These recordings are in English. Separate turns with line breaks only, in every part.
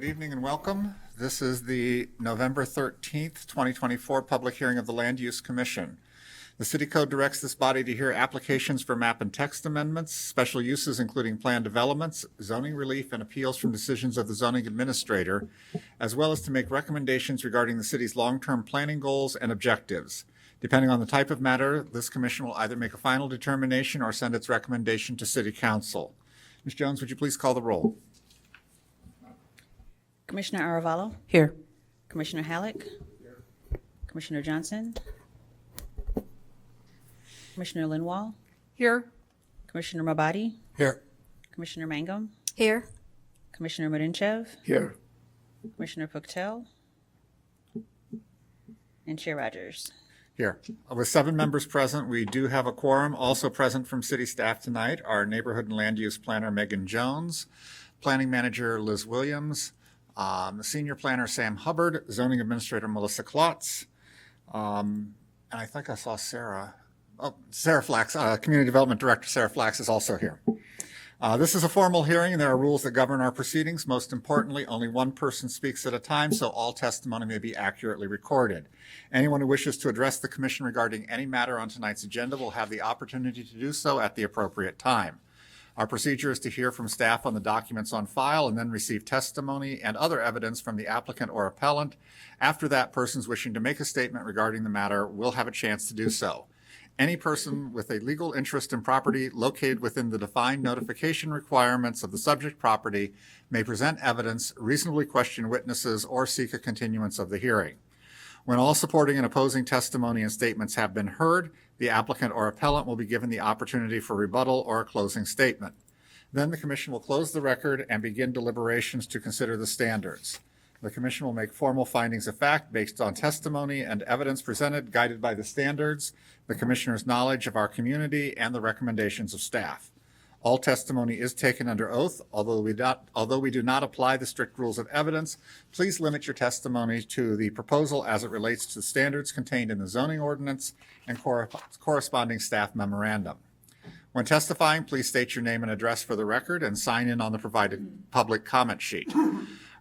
Good evening and welcome. This is the November 13th, 2024 public hearing of the Land Use Commission. The City Code directs this body to hear applications for map and text amendments, special uses including plan developments, zoning relief, and appeals from decisions of the zoning administrator, as well as to make recommendations regarding the city's long-term planning goals and objectives. Depending on the type of matter, this commission will either make a final determination or send its recommendation to City Council. Ms. Jones, would you please call the roll?
Commissioner Aravallo?
Here.
Commissioner Halleck? Here. Commissioner Johnson? Commissioner Linwall?
Here.
Commissioner Mabadi?
Here.
Commissioner Mangum?
Here.
Commissioner Mudinchev?
Here.
Commissioner Puctel? And Chair Rogers.
Here. With 7 members present, we do have a quorum. Also present from city staff tonight are Neighborhood and Land Use Planner Megan Jones, Planning Manager Liz Williams, Senior Planner Sam Hubbard, Zoning Administrator Melissa Klotz, and I think I saw Sarah Flax, Community Development Director Sarah Flax is also here. This is a formal hearing, and there are rules that govern our proceedings. Most importantly, only one person speaks at a time, so all testimony may be accurately recorded. Anyone who wishes to address the commission regarding any matter on tonight's agenda will have the opportunity to do so at the appropriate time. Our procedure is to hear from staff on the documents on file and then receive testimony and other evidence from the applicant or appellant. After that, persons wishing to make a statement regarding the matter will have a chance to do so. Any person with a legal interest in property located within the defined notification requirements of the subject property may present evidence, reasonably question witnesses, or seek a continuance of the hearing. When all supporting and opposing testimony and statements have been heard, the applicant or appellant will be given the opportunity for rebuttal or a closing statement. Then the commission will close the record and begin deliberations to consider the standards. The commission will make formal findings of fact based on testimony and evidence presented, guided by the standards, the commissioner's knowledge of our community, and the recommendations of staff. All testimony is taken under oath. Although we do not apply the strict rules of evidence, please limit your testimony to the proposal as it relates to the standards contained in the zoning ordinance and corresponding staff memorandum. When testifying, please state your name and address for the record and sign in on the provided public comment sheet.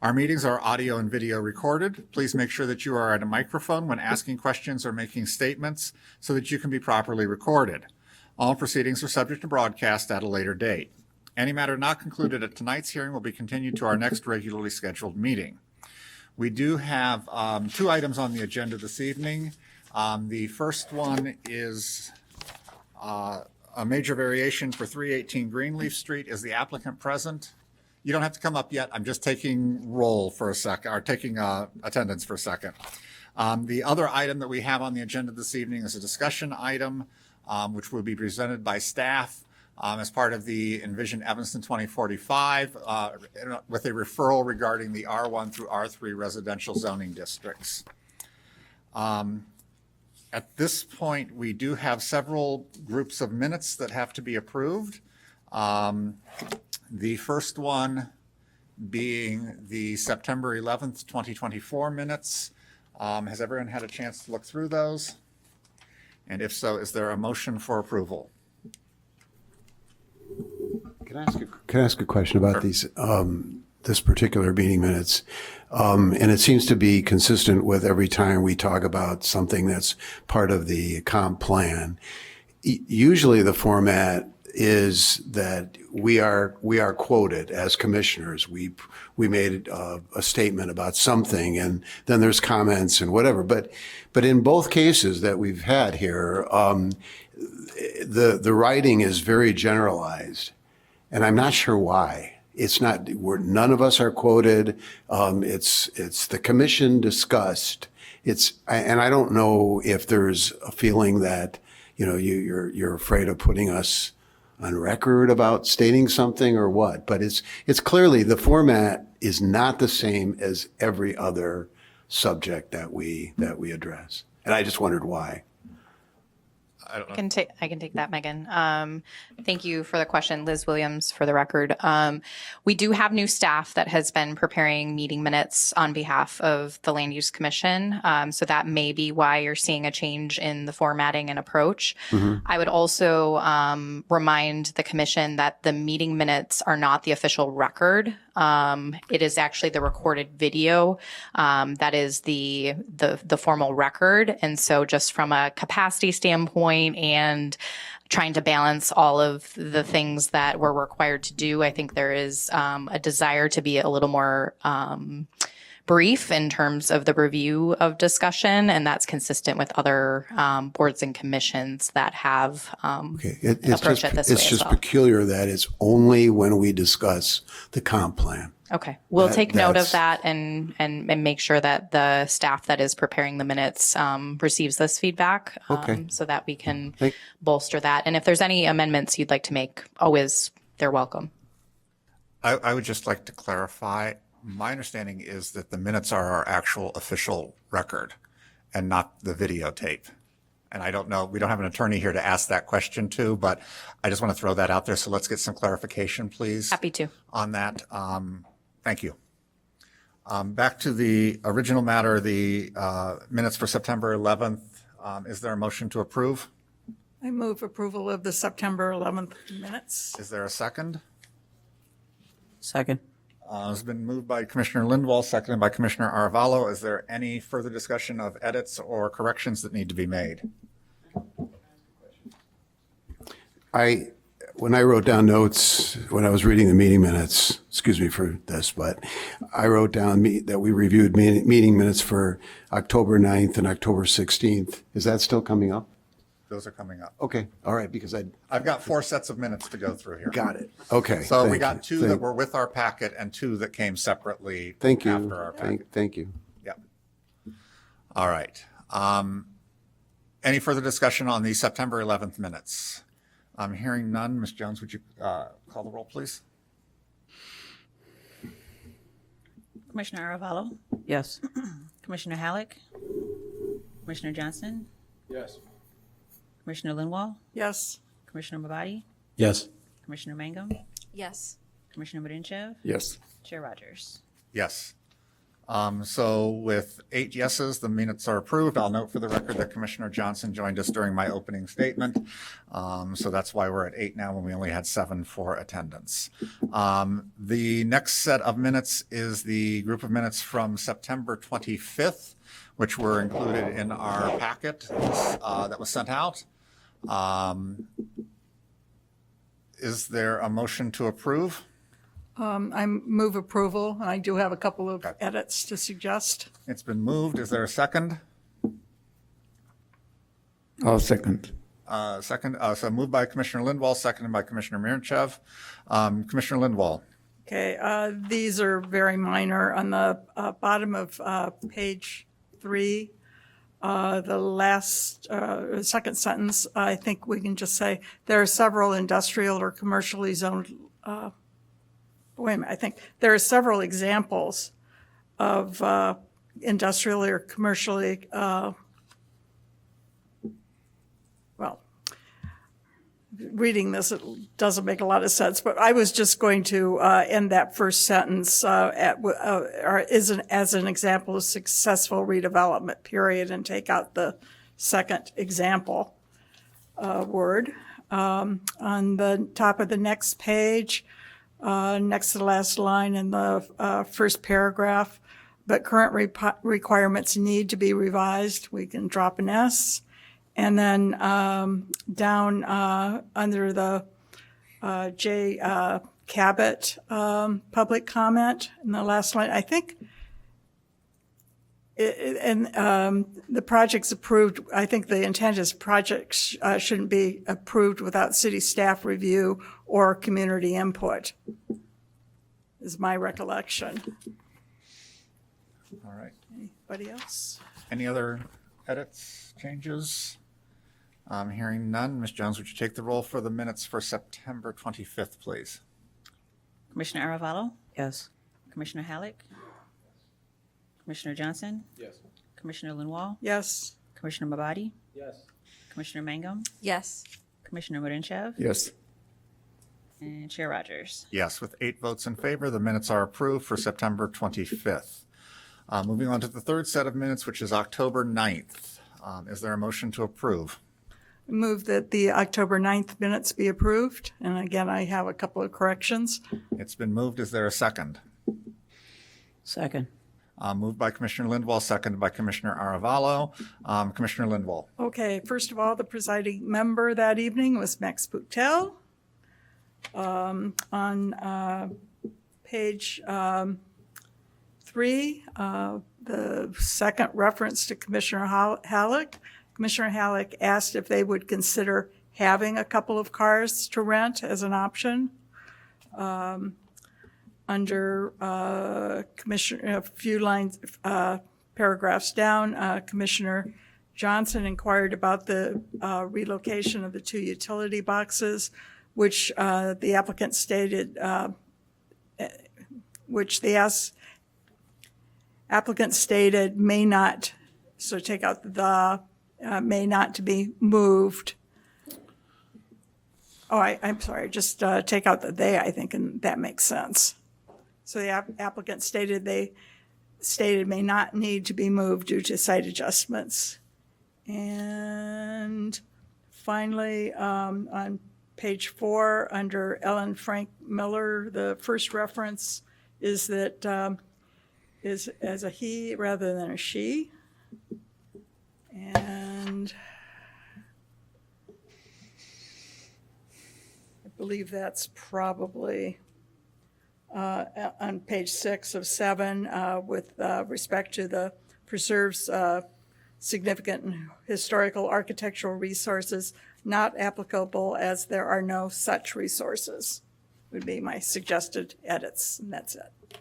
Our meetings are audio and video recorded. Please make sure that you are at a microphone when asking questions or making statements so that you can be properly recorded. All proceedings are subject to broadcast at a later date. Any matter not concluded at tonight's hearing will be continued to our next regularly scheduled meeting. We do have 2 items on the agenda this evening. The first one is a major variation for 318 Greenleaf Street. Is the applicant present? You don't have to come up yet. I'm just taking roll for a second, or taking attendance for a second. The other item that we have on the agenda this evening is a discussion item, which will be presented by staff as part of the Envision Evanston 2045 with a referral regarding the R1 through R3 residential zoning districts. At this point, we do have several groups of minutes that have to be approved. The first one being the September 11th, 2024 minutes. Has everyone had a chance to look through those? And if so, is there a motion for approval?
Can I ask a question about these, this particular meeting minutes? And it seems to be consistent with every time we talk about something that's part of the comp plan. Usually the format is that we are quoted as commissioners. We made a statement about something, and then there's comments and whatever. But in both cases that we've had here, the writing is very generalized, and I'm not sure why. It's not. None of us are quoted. It's the commission discussed. And I don't know if there's a feeling that you're afraid of putting us on record about stating something or what, but it's clearly the format is not the same as every other subject that we address. And I just wondered why.
I don't know.
I can take that, Megan. Thank you for the question, Liz Williams, for the record. We do have new staff that has been preparing meeting minutes on behalf of the Land Use Commission. So that may be why you're seeing a change in the formatting and approach. I would also remind the commission that the meeting minutes are not the official record. It is actually the recorded video that is the formal record. And so just from a capacity standpoint and trying to balance all of the things that we're required to do, I think there is a desire to be a little more brief in terms of the review of discussion, and that's consistent with other boards and commissions that have
Okay.
approached it this way
It's
as
just
well.
peculiar that it's only when we discuss the comp plan.
Okay, we'll take note of
that's-
that and make sure that the staff that is preparing the minutes receives this feedback.
Okay.
So that we can
Thank-
bolster that. And if there's any amendments you'd like to make, always, they're welcome.
I would just like to clarify, my understanding is that the minutes are our actual official record and not the videotape. And I don't know, we don't have an attorney here to ask that question to, but I just want to throw that out there. So let's get some clarification, please.
Happy to.
On that. Thank you. Back to the original matter, the minutes for September 11th. Is there a motion to approve?
I move approval of the September 11th minutes.
Is there a second?
Second.
It's been moved by Commissioner Lindwall, seconded by Commissioner Arvalo. Is there any further discussion of edits or corrections that need to be made?
When I wrote down notes, when I was reading the meeting minutes, excuse me for this, but I wrote down that we reviewed meeting minutes for October 9th and October 16th. Is that still coming up?
Those are coming up.
Okay, all right, because
I've got 4 sets of minutes to go through here.
got it. Okay.
So we
thank
got
you.
2 that were with our packet and 2 that came separately
Thank you.
after our packet.
Thank you.
Yep. All right. Any further discussion on the September 11th minutes? I'm hearing none. Ms. Jones, would you call the roll, please?
Commissioner Arvalo,
Yes.
Commissioner Halleck, Commissioner Johnson,
Yes.
Commissioner Linwall,
Yes,
Commissioner Mabadi,
Yes.
Commissioner Mangum,
Yes.
Commissioner Mudinchev,
Yes.
Chair Rogers.
Yes. So with 8 yeses, the minutes are approved. I'll note for the record that Commissioner Johnson joined us during my opening statement. So that's why we're at 8 now when we only had 7 for attendance. The next set of minutes is the group of minutes from September 25th, which were included in our packet that was sent out. Is there a motion to approve?
I move approval, and I do have a couple of edits to suggest.
It's been moved. Is there a second?
I'll second.
So moved by Commissioner Lindwall, seconded by Commissioner Miranchev. Commissioner Lindwall.
Okay, these are very minor. On the bottom of page 3, the last, second sentence, I think we can just say, there are several industrial or commercially zoned, wait a minute, I think there are several examples of industrially or commercially, well, reading this, it doesn't make a lot of sense, but I was just going to end that first sentence as an example of successful redevelopment, period, and take out the second example word. On the top of the next page, next to the last line in the first paragraph, but current requirements need to be revised. We can drop an S. And then down under the J. Cabot public comment in the last line, I think, the project's approved. I think the intent is projects shouldn't be approved without city staff review or community input, is my recollection.
All right.
Anybody else?
Any other edits, changes? I'm hearing none. Ms. Jones, would you take the roll for the minutes for September 25th, please?
Commissioner Arvalo,
Yes.
Commissioner Halleck, Commissioner Johnson,
Yes.
Commissioner Linwall,
Yes.
Commissioner Mabadi,
Yes.
Commissioner Mangum,
Yes.
Commissioner Mudinchev,
Yes.
and Chair Rogers.
Yes, with 8 votes in favor, the minutes are approved for September 25th. Moving on to the third set of minutes, which is October 9th. Is there a motion to approve?
Move that the October 9th minutes be approved. And again, I have a couple of corrections.
It's been moved. Is there a second?
Second.
Moved by Commissioner Lindwall, seconded by Commissioner Aravalo. Commissioner Lindwall.
Okay, first of all, the presiding member that evening was Max Boutel. On page 3, the second reference to Commissioner Halleck. Commissioner Halleck asked if they would consider having a couple of cars to rent as an option. Under Commissioner, a few lines, paragraphs down, Commissioner Johnson inquired about the relocation of the 2 utility boxes, which the applicant stated, which the applicant stated may not, so take out the, may not to be moved. Oh, I'm sorry, just take out the they, I think, and that makes sense. So the applicant stated may not need to be moved due to site adjustments. And finally, on page 4, under Ellen Frank Miller, the first reference is that is as a he rather than a she. And I believe that's probably on page 6 of 7 with respect to the preserves significant historical architectural resources not applicable as there are no such resources would be my suggested edits, and that's it.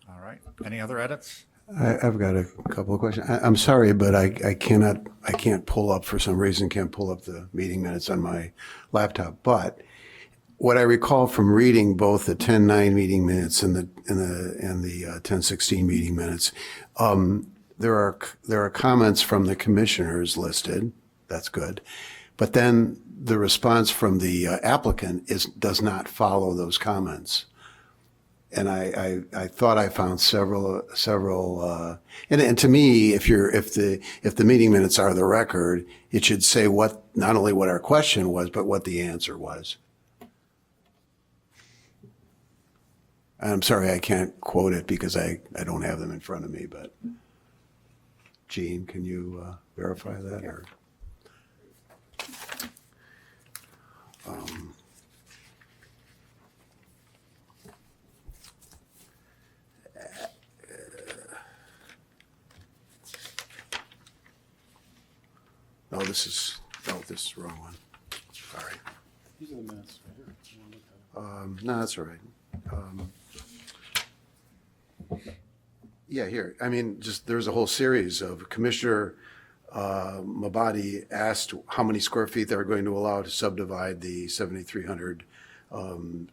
All right. Any other edits?
I've got a couple of questions. I'm sorry, but I can't pull up, for some reason, can't pull up the meeting minutes on my laptop. But what I recall from reading both the 10-9 meeting minutes and the 10-16 meeting minutes, there are comments from the commissioners listed. That's good. But then the response from the applicant does not follow those comments. And I thought I found several, and to me, if the meeting minutes are the record, it should say not only what our question was, but what the answer was. I'm sorry, I can't quote it because I don't have them in front of me, but Jean, can you verify that? Or no, this is the wrong one. Sorry.
These are the minutes right here. You wanna look at it?
No, that's all right. Yeah, here. I mean, just there's a whole series of Commissioner Mabadi asked how many square feet they were going to allow to subdivide the 7,300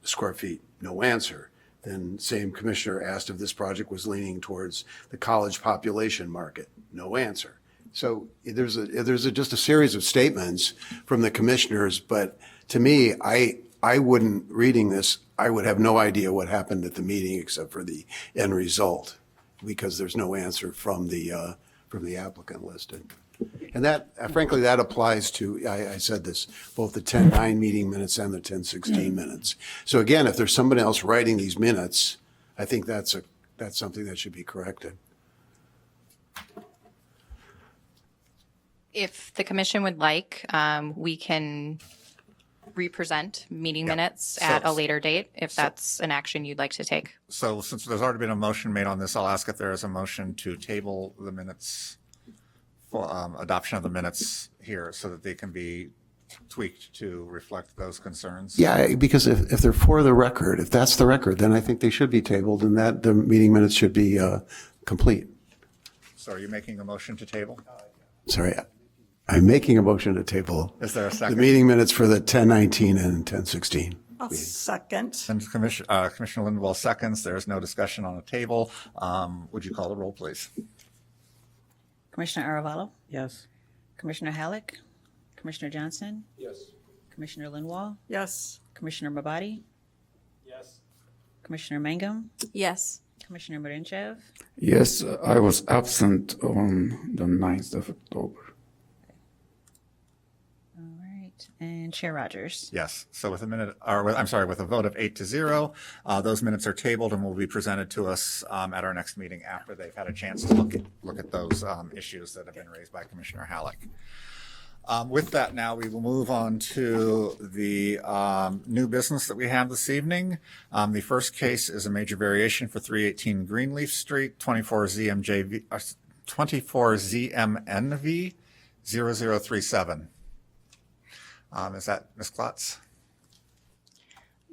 square feet. No answer. Then same commissioner asked if this project was leaning towards the college population market. No answer. So there's just a series of statements from the commissioners, but to me, I wouldn't, reading this, I would have no idea what happened at the meeting except for the end result, because there's no answer from the applicant listed. And that, frankly, that applies to, I said this, both the 10-9 meeting minutes and the 10-16 minutes. So again, if there's somebody else writing these minutes, I think that's something that should be corrected.
If the commission would like, we can represent meeting minutes at a later date, if that's an action you'd like to take.
So since there's already been a motion made on this, I'll ask if there is a motion to table the minutes for adoption of the minutes here so that they can be tweaked to reflect those concerns.
Yeah, because if they're for the record, if that's the record, then I think they should be tabled and that the meeting minutes should be complete.
So are you making a motion to table?
Sorry, I'm making a motion to table
Is there a
the
second?
meeting minutes for the 10-19 and 10-16.
I'll second.
And Commissioner Lindwall seconds. There is no discussion on the table. Would you call the roll, please?
Commissioner Aravalo,
Yes.
Commissioner Halleck, Commissioner Johnson?
Yes.
Commissioner Linwall?
Yes.
Commissioner Mabadi?
Yes.
Commissioner Mangum?
Yes.
Commissioner Murinchev?
Yes, I was absent on the 9th of October.
All right. And Chair Rogers?
Yes. So with with a vote of 8-0, those minutes are tabled and will be presented to us at our next meeting after they've had a chance to look at those issues that have been raised by Commissioner Halleck. With that, now we will move on to the new business that we have this evening. The first case is a major variation for 318 Greenleaf Street, 24 ZMNV 0037. Is that Ms. Klotz?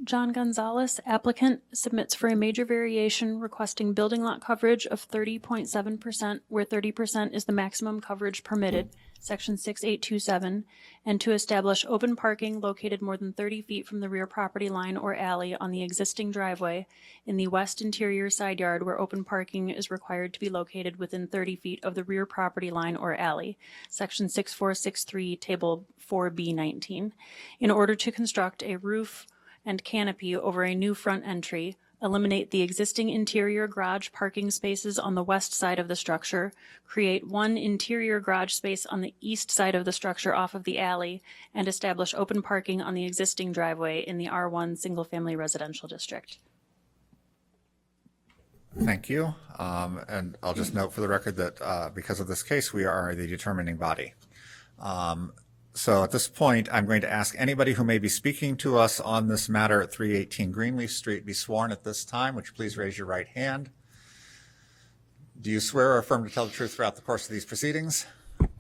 John Gonzalez, applicant, submits for a major variation requesting building lot coverage of 30.7%, where 30% is the maximum coverage permitted, Section 6827, and to establish open parking located more than 30 feet from the rear property line or alley on the existing driveway in the west interior side yard where open parking is required to be located within 30 feet of the rear property line or alley, Section 6463, Table 4B19, in order to construct a roof and canopy over a new front entry, eliminate the existing interior garage parking spaces on the west side of the structure, create one interior garage space on the east side of the structure off of the alley, and establish open parking on the existing driveway in the R1 single-family residential district.
Thank you. And I'll just note for the record that because of this case, we are the determining body. So at this point, I'm going to ask anybody who may be speaking to us on this matter at 318 Greenleaf Street be sworn at this time. Would you please raise your right hand? Do you swear or affirm to tell the truth throughout the course of these proceedings?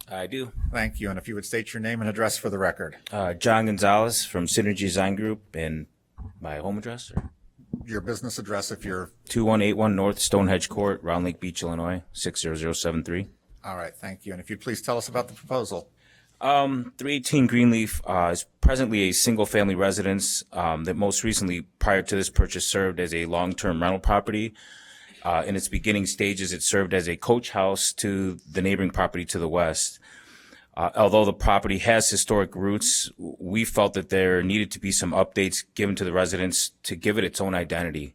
I do.
Thank you. And if you would state your name and address for the record.
John Gonzalez from Synergy Design Group, and my home address, or
Your business address if you're...
2181 North Stonehenge Court, Round Lake Beach, Illinois, 60073.
All right. Thank you. And if you'd please tell us about the proposal.
318 Greenleaf is presently a single-family residence that most recently, prior to this purchase, served as a long-term rental property. In its beginning stages, it served as a coach house to the neighboring property to the west. Although the property has historic roots, we felt that there needed to be some updates given to the residents to give it its own identity.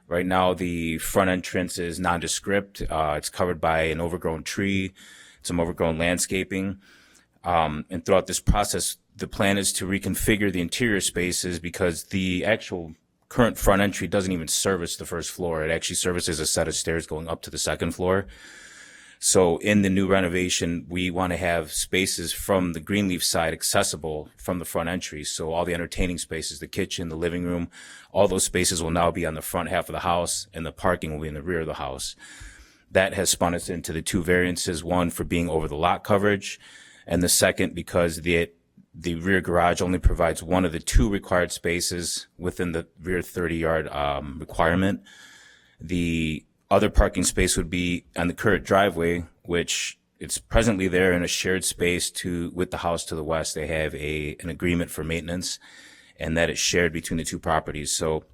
Right now, the front entrance is nondescript. It's covered by an overgrown tree, some overgrown landscaping. And throughout this process, the plan is to reconfigure the interior spaces because the actual current front entry doesn't even service the first floor. It actually services a set of stairs going up to the second floor. So in the new renovation, we want to have spaces from the Greenleaf side accessible from the front entry. So all the entertaining spaces, the kitchen, the living room, all those spaces will now be on the front half of the house, and the parking will be in the rear of the house. That has spun us into the two variances, one for being over the lot coverage, and the second because the rear garage only provides one of the two required spaces within the rear 30-yard requirement. The other parking space would be on the current driveway, which it's presently there in a shared space with the house to the west. They have an agreement for maintenance, and that is shared between the two properties. So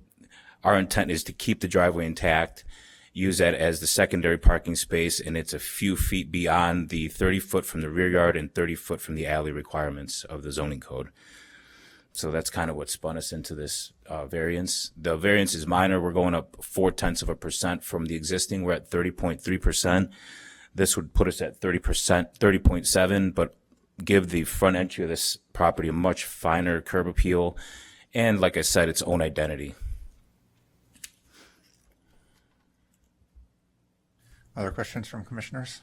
our intent is to keep the driveway intact, use that as the secondary parking space, and it's a few feet beyond the 30 foot from the rear yard and 30 foot from the alley requirements of the zoning code. So that's kind of what spun us into this variance. The variance is minor. We're going up 0.4% from the existing. We're at 30.3%. This would put us at 30.7, but give the front entry of this property a much finer curb appeal, and like I said, its own identity.
Other questions from commissioners?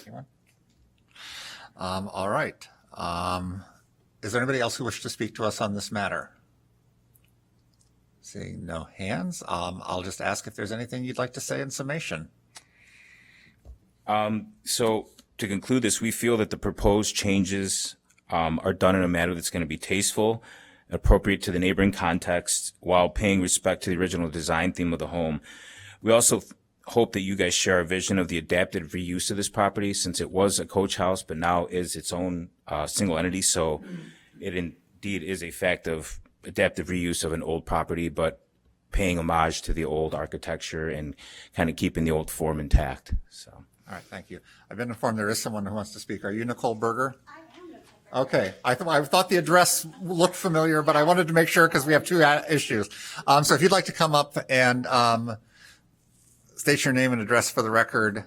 Anyone? All right. Is there anybody else who wishes to speak to us on this matter? Seeing no hands, I'll just ask if there's anything you'd like to say in summation.
So to conclude this, we feel that the proposed changes are done in a manner that's going to be tasteful, appropriate to the neighboring context, while paying respect to the original design theme of the home. We also hope that you guys share our vision of the adapted reuse of this property, since it was a coach house, but now is its own single entity. So it indeed is a fact of adaptive reuse of an old property, but paying homage to the old architecture and kind of keeping the old form intact. So
All right, thank you. I've been informed there is someone who wants to speak. Are you Nicole Berger? I am Nicole Berger. Okay, I thought the address looked familiar, but I wanted to make sure because we have two issues. So if you'd like to come up and state your name and address for the record.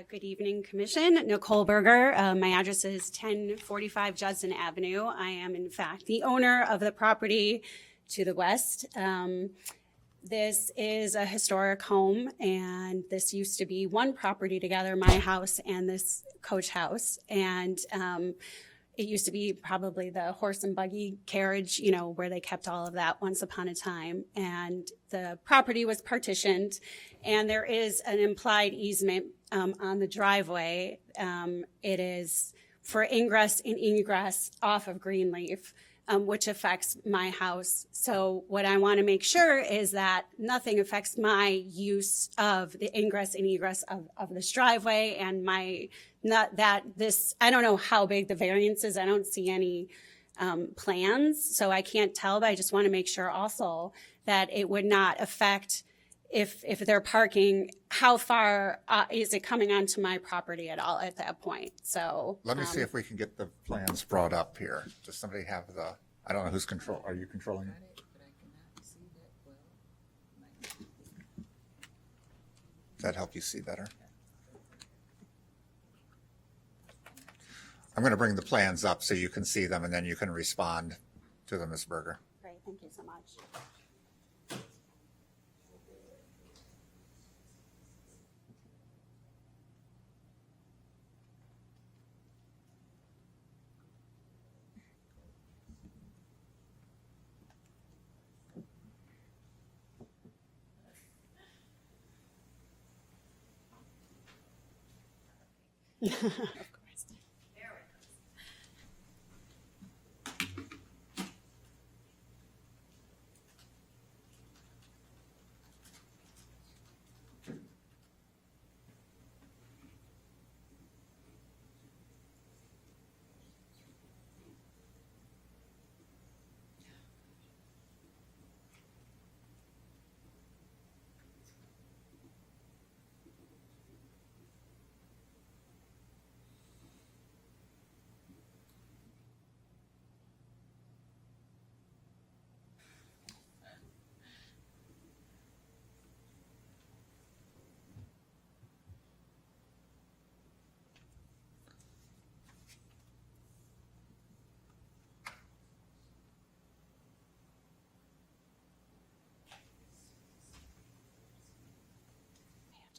Good evening, Commission. Nicole Berger. My address is 1045 Judson Avenue. I am, in fact, the owner of the property to the west. This is a historic home, and this used to be one property together, my house and this coach house. And it used to be probably the horse and buggy carriage, you know, where they kept all of that once upon a time. And the property was partitioned, and there is an implied easement on the driveway. It is for ingress and egress off of Greenleaf, which affects my house. So what I want to make sure is that nothing affects my use of the ingress and egress of this driveway, and I don't know how big the variance is. I don't see any plans, so I can't tell, but I just want to make sure also that it would not affect if they're parking, how far is it coming onto my property at all at that point? So
Let me see if we can get the plans brought up here. Does somebody have I don't know who's are you controlling it? Does that help you see better? I'm going to bring the plans up so you can see them and then you can respond to them, Ms. Berger.
Great, thank you so much. Of course.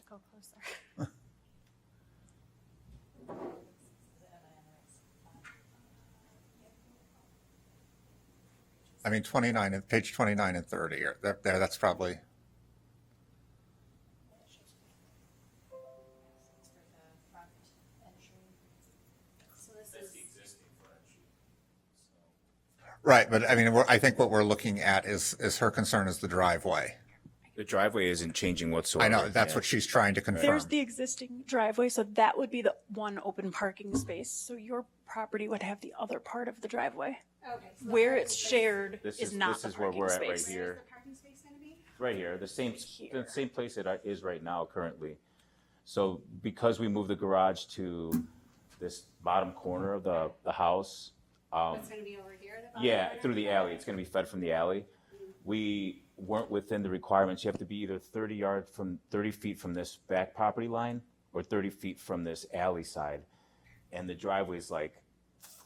Go closer.
I mean, 29 and page 29 and 30 are there. That's probably. Right, but I mean, I think what we're looking at is her concern is the driveway.
The driveway isn't changing whatsoever.
I know, that's what she's trying to confirm.
There's the existing driveway, so that would be the one open parking space. So your property would have the other part of the driveway.
Okay. So
Where it's shared
This
is
is
not
this
the
is where
parking
we're at right
space.
here.
the parking space going to be?
Right here, the same
Here.
place it is right now currently. So because we moved the garage to this bottom corner of the house,
It's going to be over here? the bottom
yeah,
corner?
through the alley, it's going to be fed from the alley. We weren't within the requirements. You have to be either 30 feet from this back property line or 30 feet from this alley side, and the driveway's like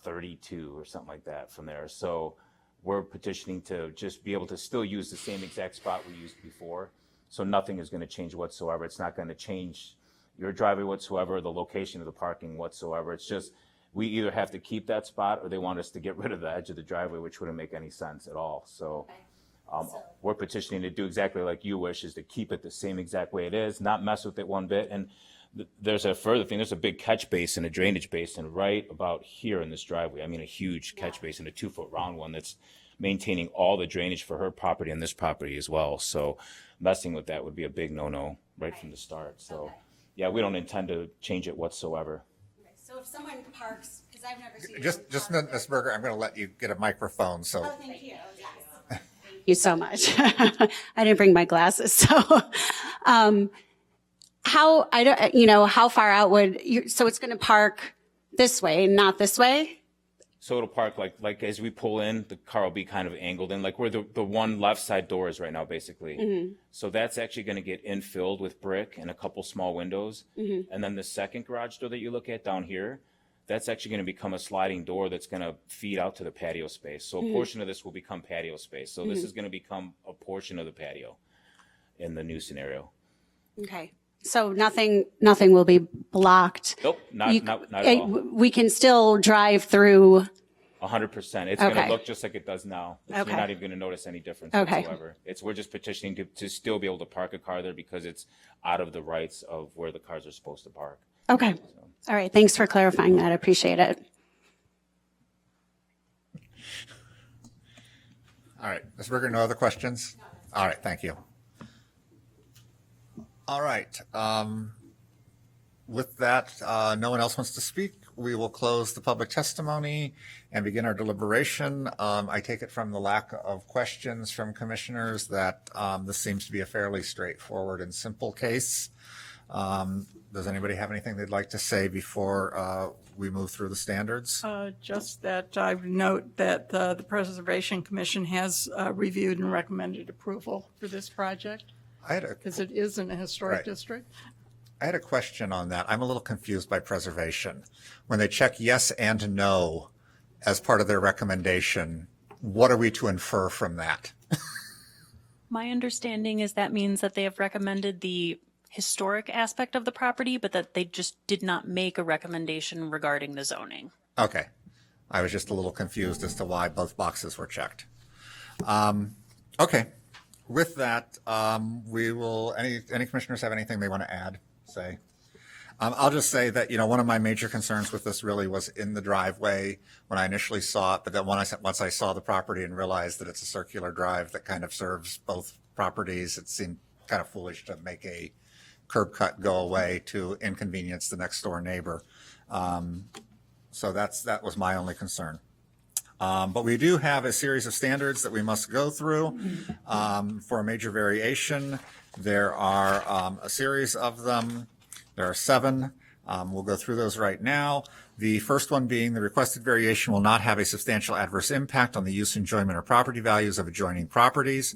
32 or something like that from there. So we're petitioning to just be able to still use the same exact spot we used before. So nothing is going to change whatsoever. It's not going to change your driveway whatsoever, the location of the parking whatsoever. It's just, we either have to keep that spot or they want us to get rid of the edge of the driveway, which wouldn't make any sense at all. So we're petitioning to do exactly like you wish, is to keep it the same exact way it is, not mess with it one bit. And there's a further thing. There's a big catch basin, a drainage basin right about here in this driveway. I mean, a huge catch basin, a 2-foot round one that's maintaining all the drainage for her property and this property as well. So messing with that would be a big no-no right from the start. So yeah, we don't intend to change it whatsoever.
Okay, so if someone parks, because I've never seen.
Just Ms. Berger, I'm going to let you get a microphone. So
Oh, thank you. Yes. Thank you so much. I didn't bring my glasses, so how, I don't, how far out would you, so it's going to park this way, not this way?
So it'll park like as we pull in, the car will be kind of angled in, like where the one left side door is right now, basically. So that's actually going to get infilled with brick and a couple small windows. And then the second garage door that you look at down here, that's actually going to become a sliding door that's going to feed out to the patio space. So a portion of this will become patio space. So this is going to become a portion of the patio in the new scenario.
Okay. So nothing will be blocked.
Nope, not at all.
We can still drive through.
100%. It's going
Okay.
to look just like it does now. You're
Okay.
not even going to notice any difference
Okay.
whatsoever. We're just petitioning to still be able to park a car there because it's out of the rights of where the cars are supposed to park.
Okay. All right. Thanks for clarifying that. I appreciate it.
All right, Ms. Berger, no other questions? All right, thank you. All right. With that, no one else wants to speak. We will close the public testimony and begin our deliberation. I take it from the lack of questions from commissioners that this seems to be a fairly straightforward and simple case. Does anybody have anything they'd like to say before we move through the standards?
Just that I would note that the Preservation Commission has reviewed and recommended approval for this project because it is in a historic
Right.
district.
I had a question on that. I'm a little confused by preservation. When they check yes and no as part of their recommendation, what are we to infer from that?
My understanding is that means that they have recommended the historic aspect of the property, but that they just did not make a recommendation regarding the zoning.
Okay. I was just a little confused as to why both boxes were checked. Okay. With that, we will, any commissioners have anything they want to add, say? I'll just say that, one of my major concerns with this really was in the driveway when I initially saw it, but then once I saw the property and realized that it's a circular drive that kind of serves both properties, it seemed kind of foolish to make a curb cut go away to inconvenience the next door neighbor. So that was my only concern. But we do have a series of standards that we must go through for a major variation. There are a series of them. There are 7. We'll go through those right now. The first one being the requested variation will not have a substantial adverse impact on the use, enjoyment, or property values of adjoining properties.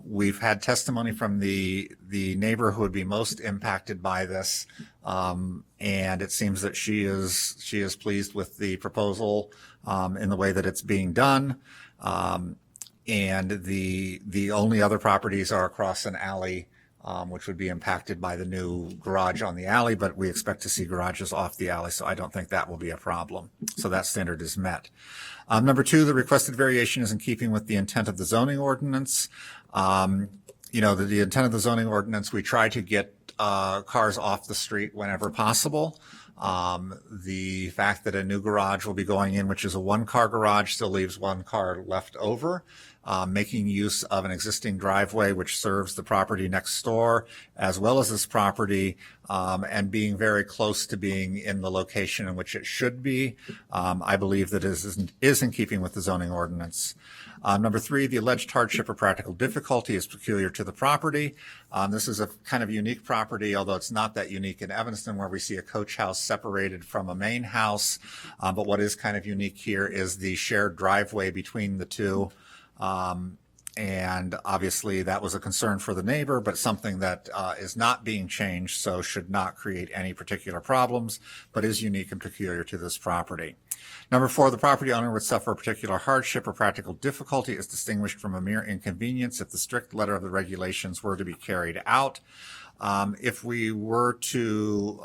We've had testimony from the neighbor who would be most impacted by this, and it seems that she is pleased with the proposal in the way that it's being done. And the only other properties are across an alley, which would be impacted by the new garage on the alley, but we expect to see garages off the alley, so I don't think that will be a problem. So that standard is met. Number 2, the requested variation is in keeping with the intent of the zoning ordinance. The intent of the zoning ordinance, we try to get cars off the street whenever possible. The fact that a new garage will be going in, which is a 1-car garage, still leaves 1 car left over. Making use of an existing driveway which serves the property next door as well as this property, and being very close to being in the location in which it should be. I believe that is in keeping with the zoning ordinance. Number 3, the alleged hardship or practical difficulty is peculiar to the property. This is a kind of unique property, although it's not that unique in Evanston, where we see a coach house separated from a main house. But what is kind of unique here is the shared driveway between the two. And obviously that was a concern for the neighbor, but something that is not being changed, so should not create any particular problems, but is unique and peculiar to this property. Number 4, the property owner would suffer a particular hardship or practical difficulty is distinguished from a mere inconvenience if the strict letter of the regulations were to be carried out. If we were to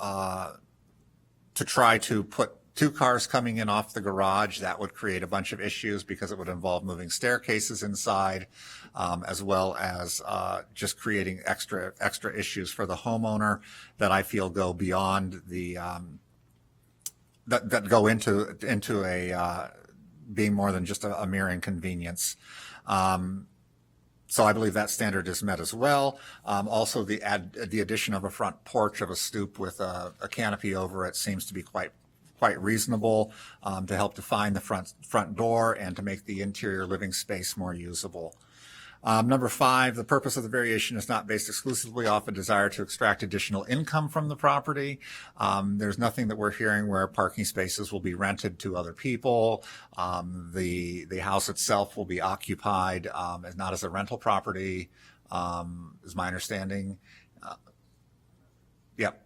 try to put 2 cars coming in off the garage, that would create a bunch of issues because it would involve moving staircases inside, as well as just creating extra issues for the homeowner that I feel go beyond the that go into a being more than just a mere inconvenience. So I believe that standard is met as well. Also, the addition of a front porch of a stoop with a canopy over it seems to be quite reasonable to help define the front door and to make the interior living space more usable. Number 5, the purpose of the variation is not based exclusively off a desire to extract additional income from the property. There's nothing that we're hearing where parking spaces will be rented to other people. The house itself will be occupied not as a rental property, is my understanding. Yep.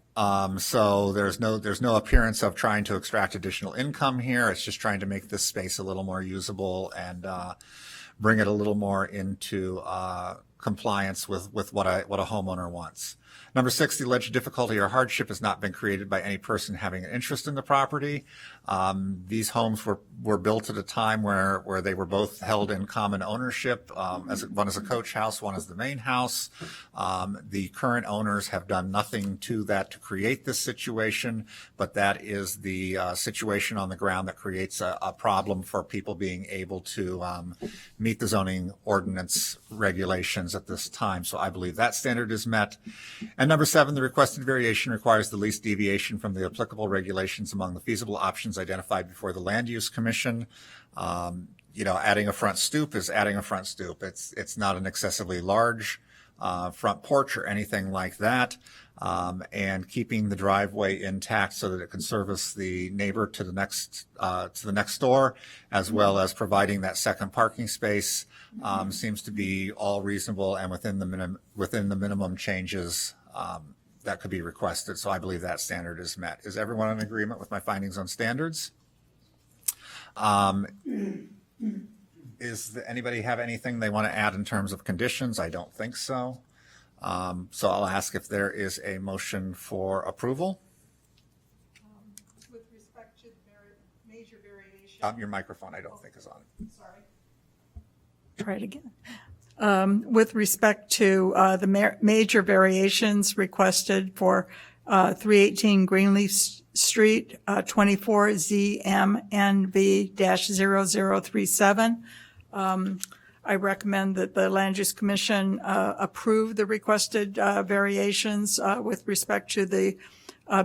So there's no appearance of trying to extract additional income here. It's just trying to make this space a little more usable and bring it a little more into compliance with what a homeowner wants. Number 6, the alleged difficulty or hardship has not been created by any person having an interest in the property. These homes were built at a time where they were both held in common ownership. One is a coach house, one is the main house. The current owners have done nothing to that to create this situation, but that is the situation on the ground that creates a problem for people being able to meet the zoning ordinance regulations at this time. So I believe that standard is met. And number 7, the requested variation requires the least deviation from the applicable regulations among the feasible options identified before the Land Use Commission. Adding a front stoop is adding a front stoop. It's not an excessively large front porch or anything like that. And keeping the driveway intact so that it can service the neighbor to the next door, as well as providing that second parking space, seems to be all reasonable and within the minimum changes that could be requested. So I believe that standard is met. Is everyone in agreement with my findings on standards? Anybody have anything they want to add in terms of conditions? I don't think so. So I'll ask if there is a motion for approval.
With respect to the major variation.
Your microphone, I don't think is on.
Sorry. Try it again. With respect to the major variations requested for 318 Greenleaf Street, 24 ZMNV-0037, I recommend that the Land Use Commission approve the requested variations with respect to the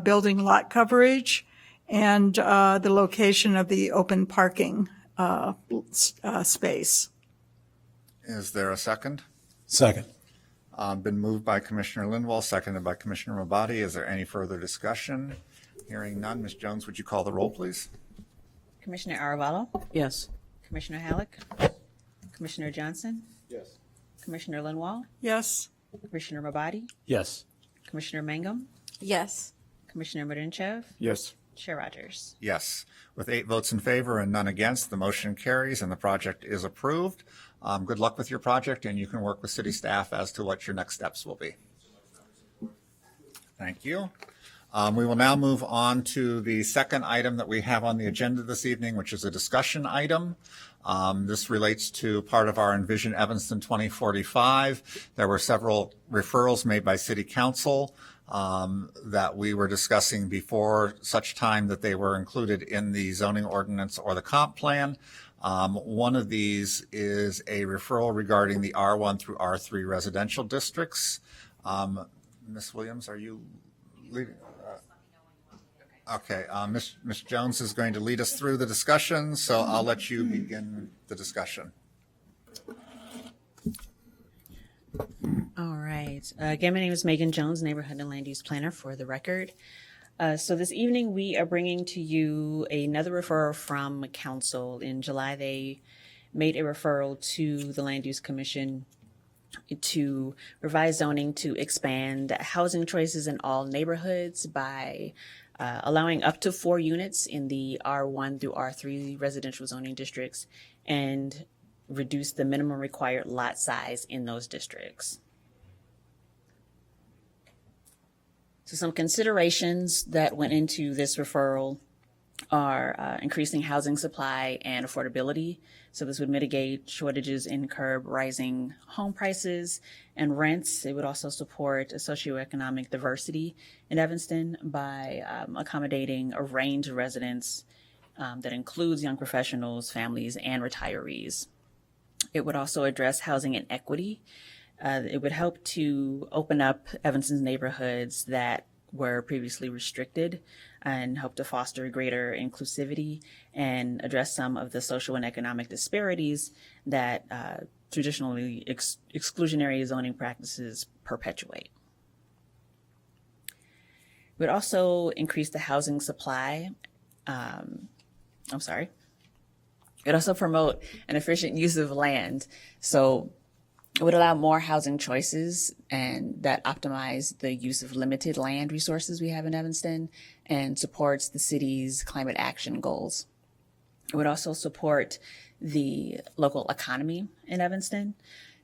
building lot coverage and the location of the open parking space.
Is there a second?
Second.
Been moved by Commissioner Lindwall, seconded by Commissioner Mabadi. Is there any further discussion? Hearing none. Ms. Jones, would you call the roll, please?
Commissioner Aravallo,
Yes.
Commissioner Halleck, Commissioner Johnson,
Yes.
Commissioner Linwall,
Yes.
Commissioner Mabadi,
Yes.
Commissioner Mangum,
Yes.
Commissioner Murinchev,
Yes.
Chair Rogers.
Yes. With 8 votes in favor and none against, the motion carries and the project is approved. Good luck with your project, and you can work with city staff as to what your next steps will be. Thank you. We will now move on to the second item that we have on the agenda this evening, which is a discussion item. This relates to part of our Envision Evanston 2045. There were several referrals made by City Council that we were discussing before such time that they were included in the zoning ordinance or the comp plan. One of these is a referral regarding the R1 through R3 residential districts. Ms. Williams, are you leading? Okay, Ms. Jones is going to lead us through the discussion, so I'll let you begin the discussion.
All right. Again, my name is Megan Jones, Neighborhood and Land Use Planner for the record. So this evening, we are bringing to you another referral from council. In July, they made a referral to the Land Use Commission to revise zoning to expand housing choices in all neighborhoods by allowing up to 4 units in the R1 through R3 residential zoning districts and reduce the minimum required lot size in those districts. So some considerations that went into this referral are increasing housing supply and affordability. So this would mitigate shortages and curb rising home prices and rents. It would also support a socioeconomic diversity in Evanston by accommodating a range of residents that includes young professionals, families, and retirees. It would also address housing inequity. It would help to open up Evanston's neighborhoods that were previously restricted and help to foster greater inclusivity and address some of the social and economic disparities that traditionally exclusionary zoning practices perpetuate. It would also increase the housing supply. It would also promote an efficient use of land. So it would allow more housing choices and that optimize the use of limited land resources we have in Evanston and supports the city's climate action goals. It would also support the local economy in Evanston.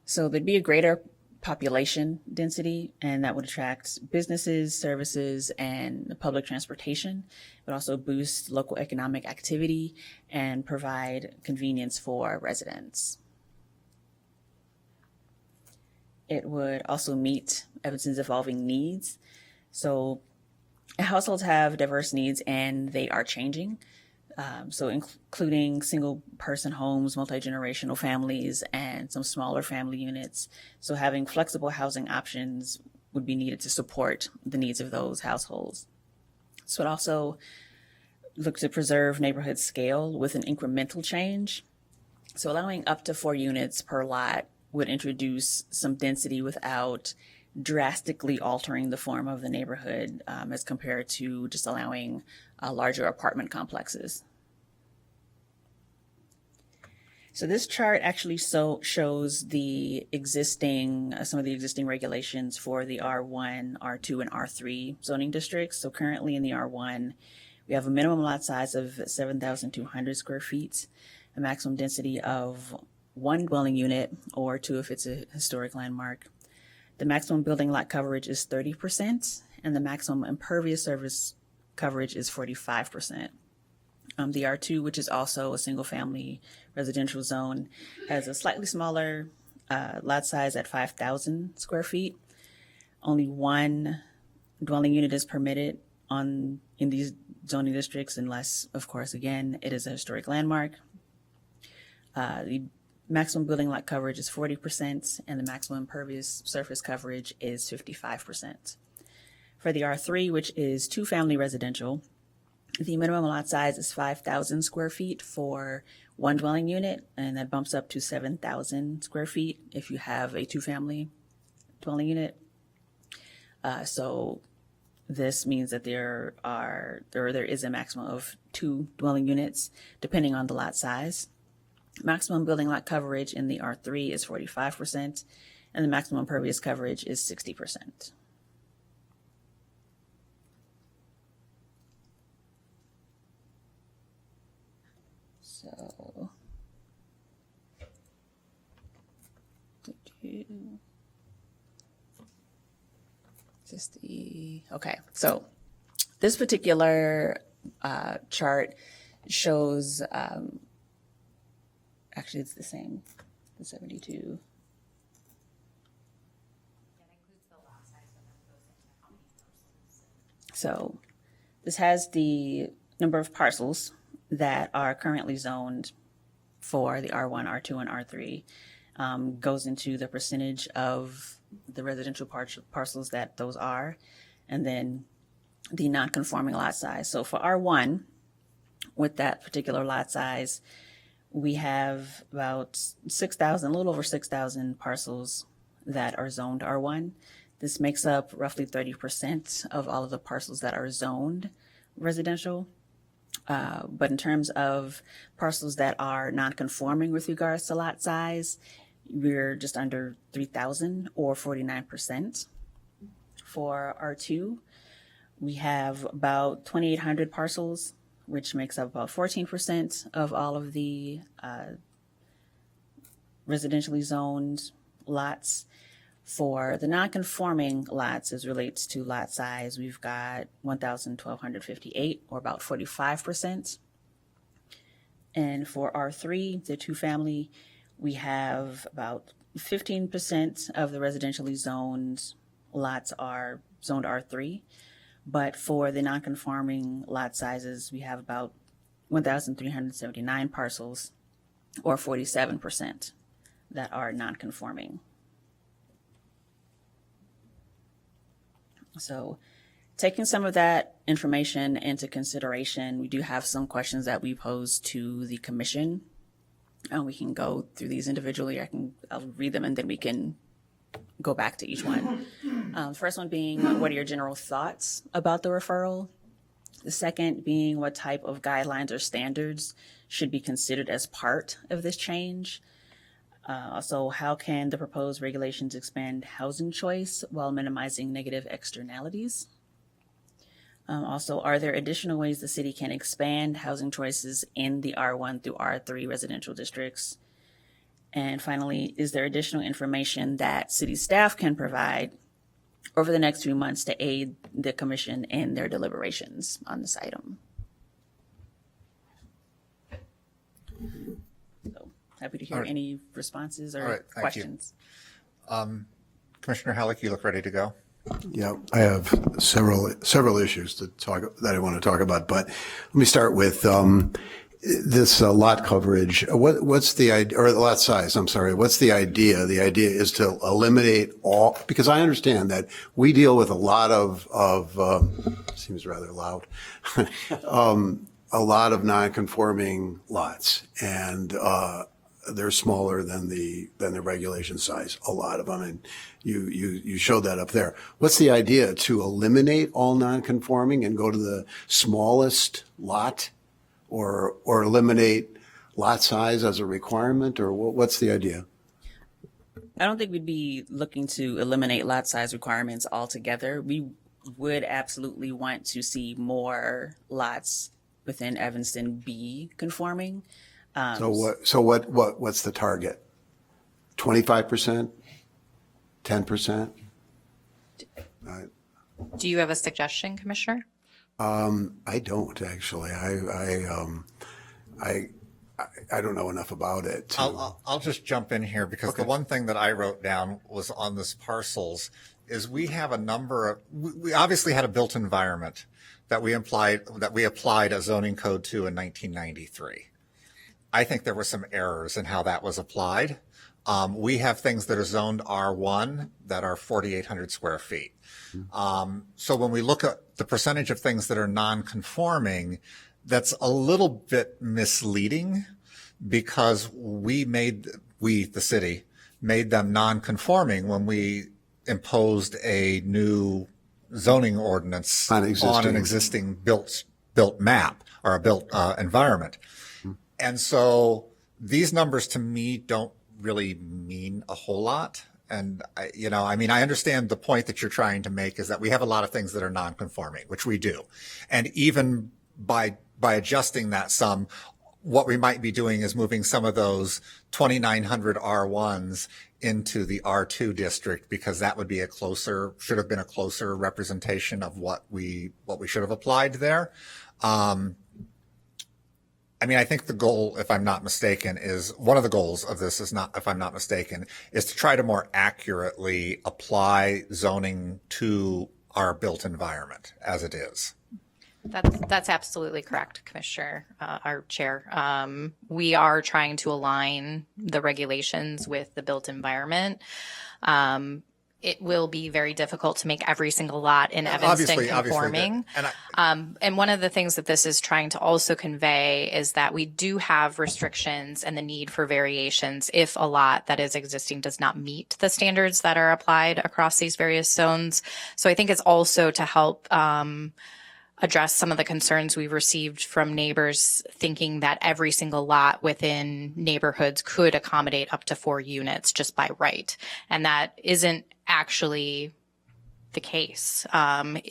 So there'd be a greater population density, and that would attract businesses, services, and public transportation. It would also boost local economic activity and provide convenience for residents. It would also meet Evanston's evolving needs. So households have diverse needs and they are changing. So including single person homes, multi-generational families, and some smaller family units. So having flexible housing options would be needed to support the needs of those households. So it also look to preserve neighborhood scale with an incremental change. So allowing up to 4 units per lot would introduce some density without drastically altering the form of the neighborhood as compared to just allowing larger apartment complexes. So this chart actually shows the existing, some of the existing regulations for the R1, R2, and R3 zoning districts. So currently in the R1, we have a minimum lot size of 7,200 square feet, a maximum density of 1 dwelling unit, or 2 if it's a historic landmark. The maximum building lot coverage is 30%, and the maximum impervious surface coverage is 45%. The R2, which is also a single-family residential zone, has a slightly smaller lot size at 5,000 square feet. Only 1 dwelling unit is permitted in these zoning districts unless, of course, again, it is a historic landmark. The maximum building lot coverage is 40%, and the maximum impervious surface coverage is 55%. For the R3, which is 2-family residential, the minimum lot size is 5,000 square feet for 1 dwelling unit, and that bumps up to 7,000 square feet if you have a 2-family dwelling unit. So this means that there is a maximum of 2 dwelling units, depending on the lot size. Maximum building lot coverage in the R3 is 45%, and the maximum impervious coverage is 60%. So, okay, so this particular chart shows, actually it's the same, the 72. So this has the number of parcels that are currently zoned for the R1, R2, and R3, goes into the percentage of the residential parcels that those are, and then the non-conforming lot size. So for R1, with that particular lot size, we have about 6,000, a little over 6,000 parcels that are zoned R1. This makes up roughly 30% of all of the parcels that are zoned residential. But in terms of parcels that are non-conforming with regards to lot size, we're just under 3,000 or 49%. For R2, we have about 2,800 parcels, which makes up about 14% of all of the residentially zoned lots. For the non-conforming lots, as relates to lot size, we've got 1,258, or about 45%. And for R3, the 2-family, we have about 15% of the residentially zoned lots are zoned R3. But for the non-conforming lot sizes, we have about 1,379 parcels, or 47%, that are non-conforming. So taking some of that information into consideration, we do have some questions that we pose to the commission. We can go through these individually. I'll read them and then we can go back to each one. First one being, what are your general thoughts about the referral? The second being, what type of guidelines or standards should be considered as part of this change? Also, how can the proposed regulations expand housing choice while minimizing negative externalities? Also, are there additional ways the city can expand housing choices in the R1 through R3 residential districts? And finally, is there additional information that city staff can provide over the next few months to aid the commission in their deliberations on this item? So happy to hear
All right.
any responses
All
or
right, thank you.
questions.
Commissioner Halleck, you look ready to go?
Yeah, I have several issues that I want to talk about, but let me start with this lot coverage. What's the idea, or lot size? I'm sorry. What's the idea? The idea is to eliminate all, because I understand that we deal with a lot of seems rather loud, a lot of non-conforming lots, and they're smaller than the regulation size. A lot of them, and you showed that up there. What's the idea? To eliminate all non-conforming and go to the smallest lot, or eliminate lot size as a requirement, or what's the idea?
I don't think we'd be looking to eliminate lot size requirements altogether. We would absolutely want to see more lots within Evanston be conforming.
So what's the target? 25%? 10%?
Do you have a suggestion, Commissioner?
I don't actually. I don't know enough about it.
I'll just jump in here because the one thing that I wrote down was on this parcels is we have a number of, we obviously had a built environment that we applied a zoning code to in 1993. I think there were some errors in how that was applied. We have things that are zoned R1 that are 4,800 square feet. So when we look at the percentage of things that are non-conforming, that's a little bit misleading because the city, made them non-conforming when we imposed a new zoning ordinance on an existing built map or a built environment. And so these numbers to me don't really mean a whole lot. And I understand the point that you're trying to make is that we have a lot of things that are non-conforming, which we do. And even by adjusting that sum, what we might be doing is moving some of those 2,900 R1s into the R2 district, because that would be should have been a closer representation of what we should have applied there. I think the goal, if I'm not mistaken, is one of the goals of this is to try to more accurately apply zoning to our built environment as it is.
That's absolutely correct, Commissioner, our chair. We are trying to align the regulations with the built environment. It will be very difficult to make every single lot in Evanston conforming. And one of the things that this is trying to also convey is that we do have restrictions and the need for variations if a lot that is existing does not meet the standards that are applied across these various zones. So I think it's also to help address some of the concerns we've received from neighbors thinking that every single lot within neighborhoods could accommodate up to 4 units just by right. And that isn't actually the case.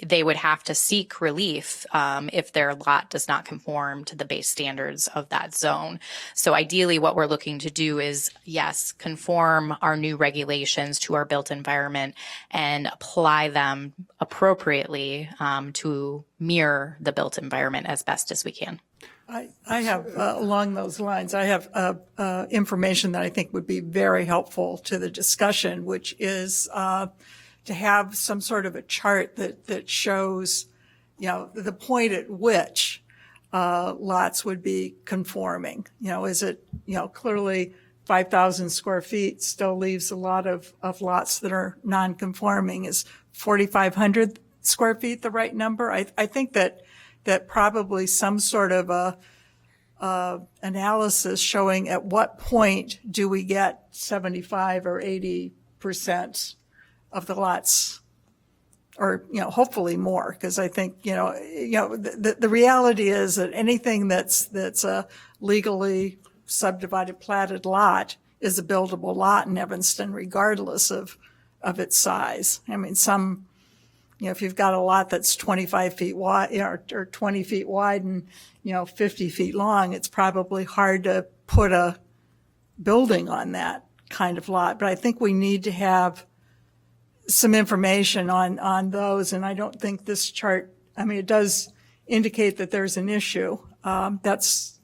They would have to seek relief if their lot does not conform to the base standards of that zone. So ideally what we're looking to do is, yes, conform our new regulations to our built environment and apply them appropriately to mirror the built environment as best as we can.
I have, along those lines, I have information that I think would be very helpful to the discussion, which is to have some sort of a chart that shows, the point at which lots would be conforming. Is it, clearly 5,000 square feet still leaves a lot of lots that are non-conforming. Is 4,500 square feet the right number? I think that probably some sort of analysis showing at what point do we get 75 or 80% of the lots, or, hopefully more, because I think, the reality is that anything that's a legally subdivided, platted lot is a buildable lot in Evanston, regardless of its size. I mean, if you've got a lot that's 25 feet wide, or 20 feet wide and, 50 feet long, it's probably hard to put a building on that kind of lot. But I think we need to have some information on those. And I don't think this chart, it does indicate that there's an issue. That's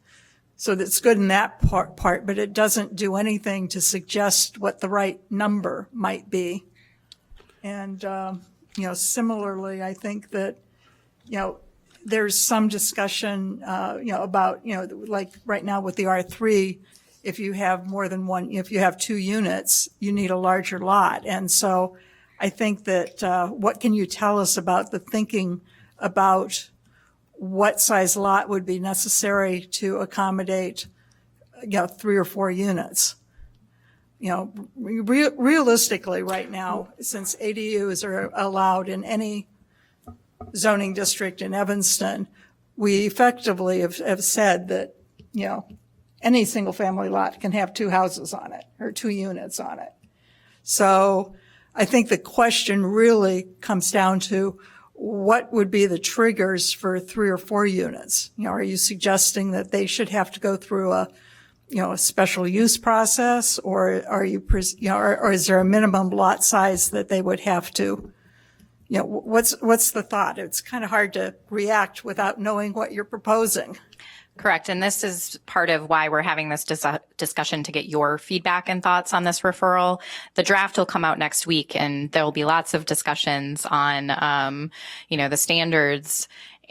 good in that part, but it doesn't do anything to suggest what the right number might be. And, similarly, I think that, there's some discussion, about, like right now with the R3, if you have if you have 2 units, you need a larger lot. And so I think that, what can you tell us about the thinking about what size lot would be necessary to accommodate, 3 or 4 units? Realistically right now, since ADUs are allowed in any zoning district in Evanston, we effectively have said that, any single family lot can have 2 houses on it or 2 units on it. So I think the question really comes down to what would be the triggers for 3 or 4 units? Are you suggesting that they should have to go through a special use process, or are you, or is there a minimum lot size that they would have to, what's the thought? It's kind of hard to react without knowing what you're proposing.
Correct. And this is part of why we're having this discussion, to get your feedback and thoughts on this referral. The draft will come out next week, and there will be lots of discussions on, the standards.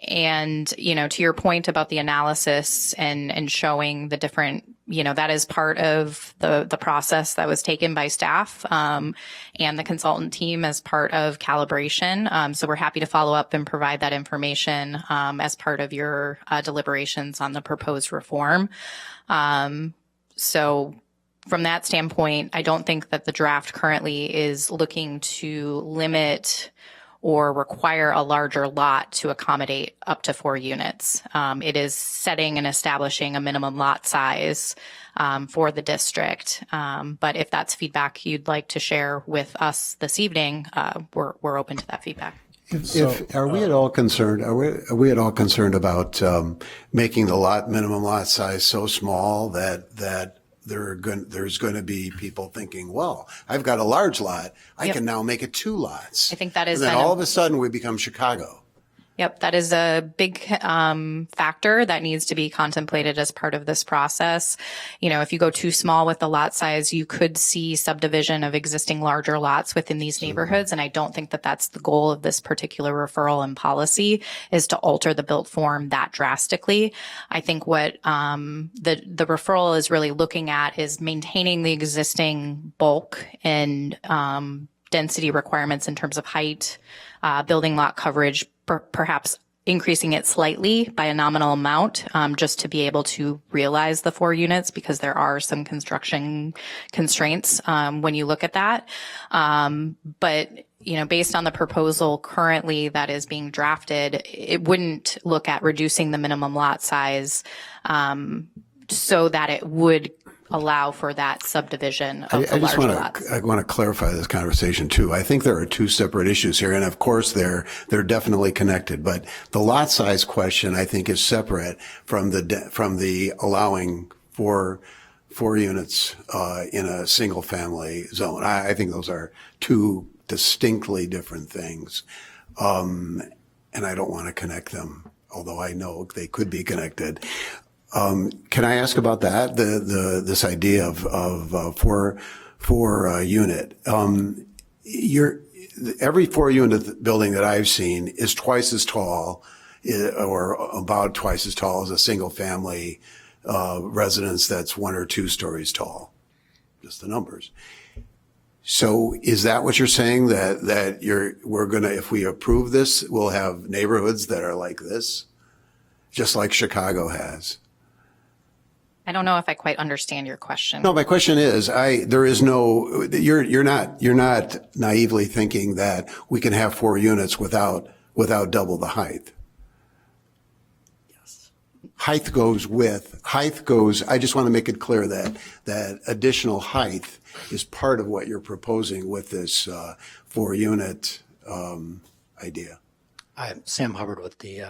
And, to your point about the analysis and showing the different, that is part of the process that was taken by staff, and the consultant team as part of calibration. So we're happy to follow up and provide that information, as part of your deliberations on the proposed reform. So from that standpoint, I don't think that the draft currently is looking to limit or require a larger lot to accommodate up to 4 units. It is setting and establishing a minimum lot size for the district. But if that's feedback you'd like to share with us this evening, we're open to that feedback.
Are we at all concerned about making the minimum lot size so small that there's going to be people thinking, well, I've got a large lot. I can now make it 2 lots.
I think that is
and then all of a sudden we become Chicago.
Yep, that is a big factor that needs to be contemplated as part of this process. If you go too small with the lot size, you could see subdivision of existing larger lots within these neighborhoods. And I don't think that that's the goal of this particular referral and policy, is to alter the built form that drastically. I think what the referral is really looking at is maintaining the existing bulk and density requirements in terms of height, building lot coverage, perhaps increasing it slightly by a nominal amount, just to be able to realize the 4 units, because there are some construction constraints when you look at that. But based on the proposal currently that is being drafted, it wouldn't look at reducing the minimum lot size so that it would allow for that subdivision of the larger lots.
I want to clarify this conversation too. I think there are 2 separate issues here, and of course they're definitely connected. But the lot size question, I think, is separate from the allowing for 4 units in a single family zone. I think those are 2 distinctly different things, and I don't want to connect them, although I know they could be connected. Can I ask about that? This idea of 4 unit. Every 4 unit building that I've seen is twice as tall, or about twice as tall as a single family residence that's 1 or 2 stories tall. Just the numbers. So is that what you're saying, that we're gonna, if we approve this, we'll have neighborhoods that are like this, just like Chicago has?
I don't know if I quite understand your question.
No, my question is, you're not naively thinking that we can have 4 units without double the height.
Yes.
Height goes, I just want to make it clear that additional height is part of what you're proposing with this 4-unit idea.
I'm Sam Hubbard with the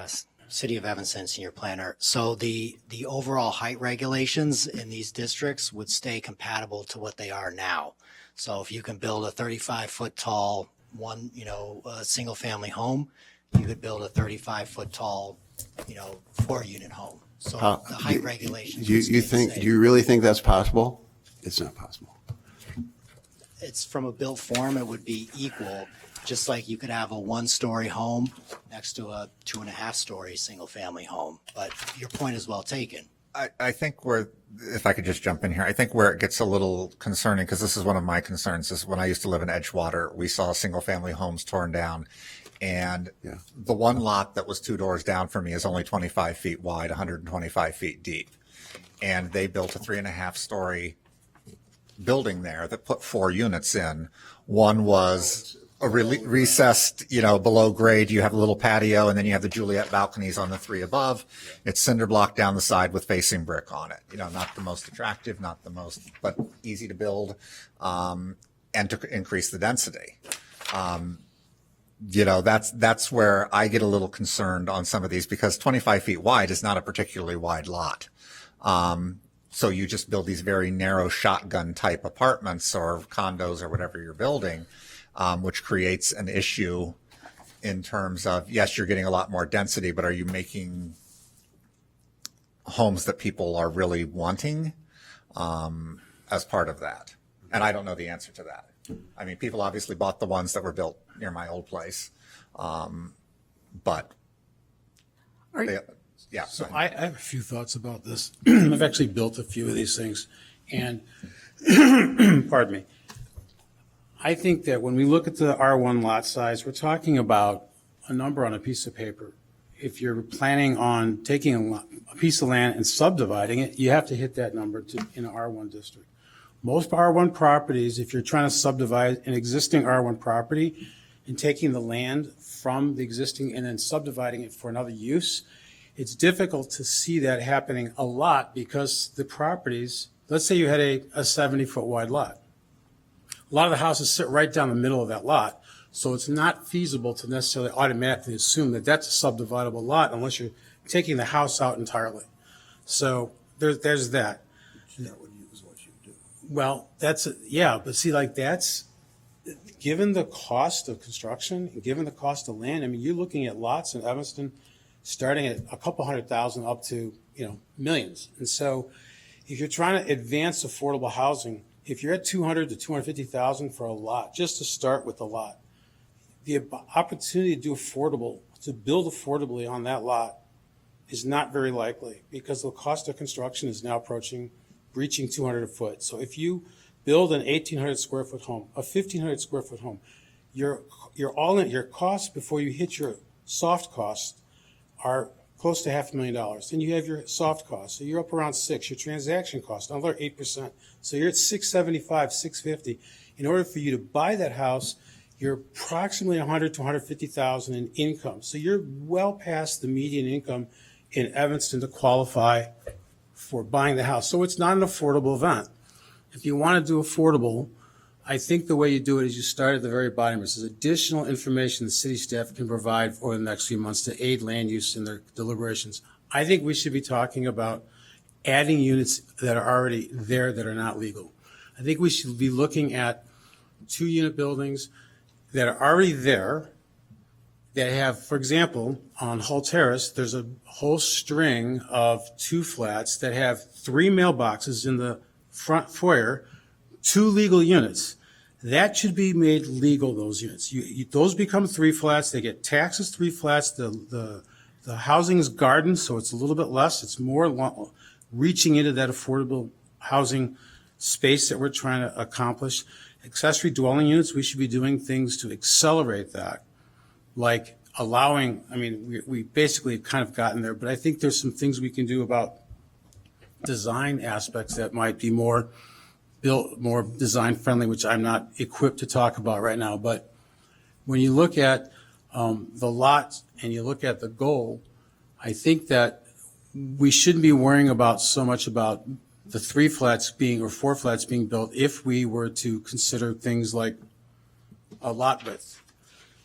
City of Evanston Senior Planner. So the overall height regulations in these districts would stay compatible to what they are now. So if you can build a 35-foot tall single family home, you could build a 35-foot tall, 4-unit home. So the height regulations.
Do you really think that's possible? It's not possible.
It's from a built form, it would be equal. Just like you could have a 1-story home next to a 2.5-story single-family home. But your point is well taken.
I think if I could just jump in here, I think where it gets a little concerning, because this is one of my concerns, is when I used to live in Edgewater, we saw single-family homes torn down. And the one lot that was 2 doors down from me is only 25 feet wide, 125 feet deep. And they built a 3.5-story building there that put 4 units in. One was a recessed, below grade. You have a little patio, and then you have the Juliet balconies on the 3 above. It's cinder block down the side with facing brick on it. Not the most attractive, but easy to build, and to increase the density. That's where I get a little concerned on some of these, because 25 feet wide is not a particularly wide lot. So you just build these very narrow shotgun type apartments or condos or whatever you're building, which creates an issue in terms of, yes, you're getting a lot more density, but are you making homes that people are really wanting as part of that? And I don't know the answer to that. I mean, people obviously bought the ones that were built near my old place, but
So I have a few thoughts about this. I've actually built a few of these things, and pardon me. I think that when we look at the R1 lot size, we're talking about a number on a piece of paper. If you're planning on taking a piece of land and subdividing it, you have to hit that number in an R1 district. Most R1 properties, if you're trying to subdivide an existing R1 property and taking the land from the existing and then subdividing it for another use, it's difficult to see that happening a lot, because the properties, let's say you had a 70-foot wide lot. A lot of the houses sit right down the middle of that lot, so it's not feasible to necessarily automatically assume that that's a subdividable lot unless you're taking the house out entirely. So there's that. Well, but see, that's, given the cost of construction and given the cost of land, I mean, you're looking at lots in Evanston starting at a couple $100,000 up to, millions. And so if you're trying to advance affordable housing, if you're at $200,000 to $250,000 for a lot, just to start with a lot, the opportunity to build affordably on that lot is not very likely, because the cost of construction is now breaching $200 a foot. So if you build an 1,800 square foot home, a 1,500 square foot home, your costs before you hit your soft costs are close to $500,000. Then you have your soft costs, so you're up around $6,000. Your transaction cost, another 8%. So you're at $675, $650. In order for you to buy that house, you're approximately $100,000 to $150,000 in income. So you're well past the median income in Evanston to qualify for buying the house. So it's not an affordable event. If you want to do affordable, I think the way you do it is you start at the very bottom. This is additional information the city staff can provide over the next few months to aid land use in their deliberations. I think we should be talking about adding units that are already there that are not legal. I think we should be looking at 2-unit buildings that are already there that have, for example, on Hull Terrace, there's a whole string of 2 flats that have 3 mailboxes in the front foyer, 2 legal units. That should be made legal, those units. Those become 3 flats. They get taxed as 3 flats. The housing is gardened, so it's a little bit less. It's more reaching into that affordable housing space that we're trying to accomplish. Accessory dwelling units, we should be doing things to accelerate that, like allowing, we basically have kind of gotten there, but I think there's some things we can do about design aspects that might be more design friendly, which I'm not equipped to talk about right now. But when you look at the lot and you look at the goal, I think that we shouldn't be worrying about so much about the 3 flats being or 4 flats being built if we were to consider things like a lot width.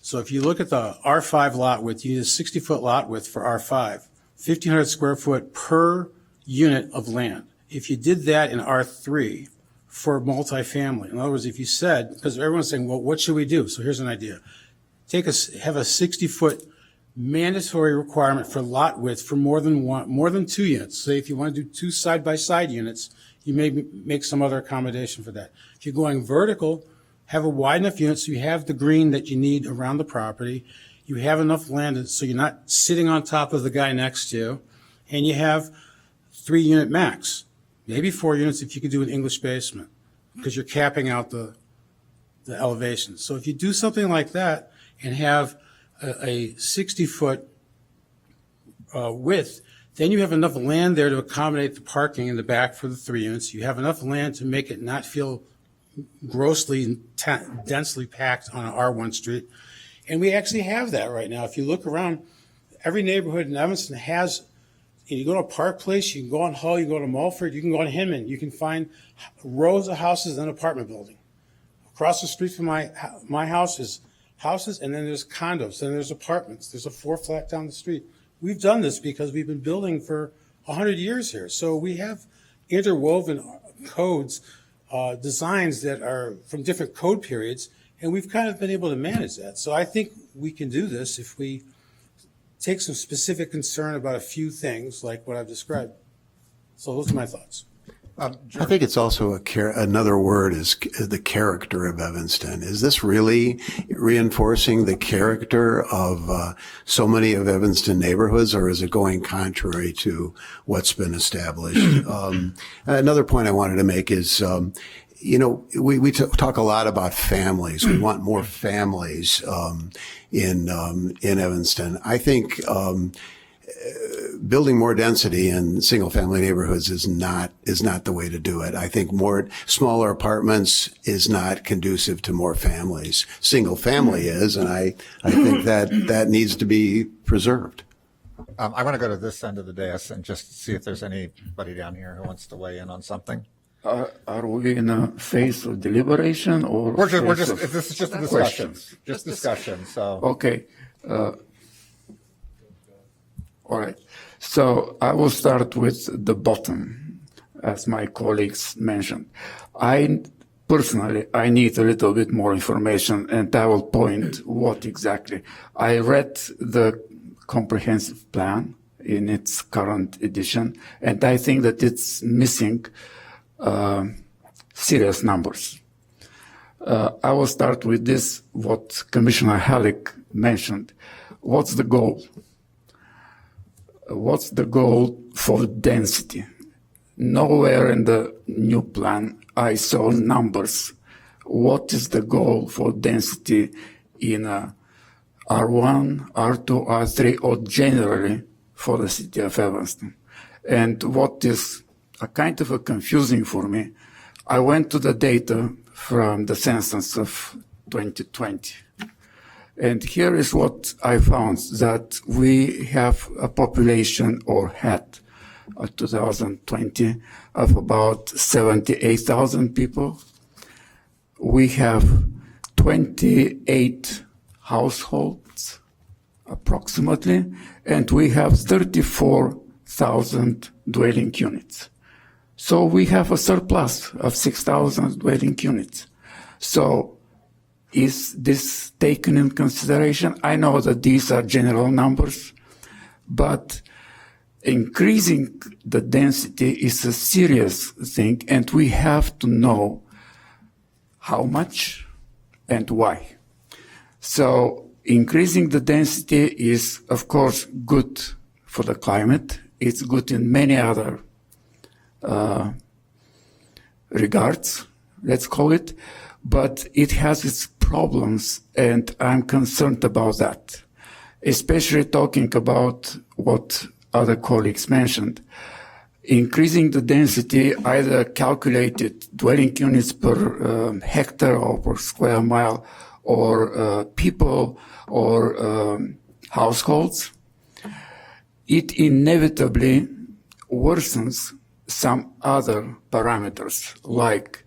So if you look at the R5 lot width, you need a 60-foot lot width for R5, 1,500 square foot per unit of land. If you did that in R3 for multifamily, in other words, if you said, because everyone's saying, well, what should we do? So here's an idea. Have a 60-foot mandatory requirement for lot width for more than 2 units. Say if you want to do 2 side-by-side units, you may make some other accommodation for that. If you're going vertical, have a wide enough unit so you have the green that you need around the property. You have enough land so you're not sitting on top of the guy next to you, and you have 3-unit max, maybe 4 units if you could do an English basement, because you're capping out the elevation. So if you do something like that and have a 60-foot width, then you have enough land there to accommodate the parking in the back for the 3 units. You have enough land to make it not feel grossly densely packed on an R1 street. And we actually have that right now. If you look around, every neighborhood in Evanston has, you go to Park Place, you can go on Hull, you can go to Mulford, you can go on Hinman, you can find rows of houses in an apartment building. Across the street from my house is houses, and then there's condos, then there's apartments, there's a 4-flat down the street. We've done this because we've been building for 100 years here. So we have interwoven codes, designs that are from different code periods, and we've kind of been able to manage that. So I think we can do this if we take some specific concern about a few things like what I've described. So those are my thoughts.
I think it's also another word is the character of Evanston. Is this really reinforcing the character of so many of Evanston neighborhoods, or is it going contrary to what's been established? Another point I wanted to make is, we talk a lot about families. We want more families in Evanston. I think building more density in single-family neighborhoods is not the way to do it. I think more smaller apartments is not conducive to more families. Single family is, and I think that needs to be preserved.
I want to go to this end of the dais and just see if there's anybody down here who wants to weigh in on something.
Are we in a phase of deliberation or
this is just a discussion. Just discussion. So
okay. All right. So I will start with the bottom, as my colleagues mentioned. Personally, I need a little bit more information, and I will point what exactly. I read the comprehensive plan in its current edition, and I think that it's missing serious numbers. I will start with this, what Commissioner Halleck mentioned. What's the goal? What's the goal for density? Nowhere in the new plan I saw numbers. What is the goal for density in R1, R2, R3, or generally for the city of Evanston? And what is a kind of confusing for me, I went to the data from the census of 2020. And here is what I found, that we have a population, or had 2020, of about 78,000 people. We have 28 households, approximately, and we have 34,000 dwelling units. So we have a surplus of 6,000 dwelling units. So is this taken in consideration? I know that these are general numbers, but increasing the density is a serious thing, and we have to know how much and why. So increasing the density is, of course, good for the climate. It's good in many other regards, let's call it, but it has its problems, and I'm concerned about that, especially talking about what other colleagues mentioned. increasing the density, either calculated dwelling units per hectare or per square mile, or people or households, it inevitably worsens some other parameters like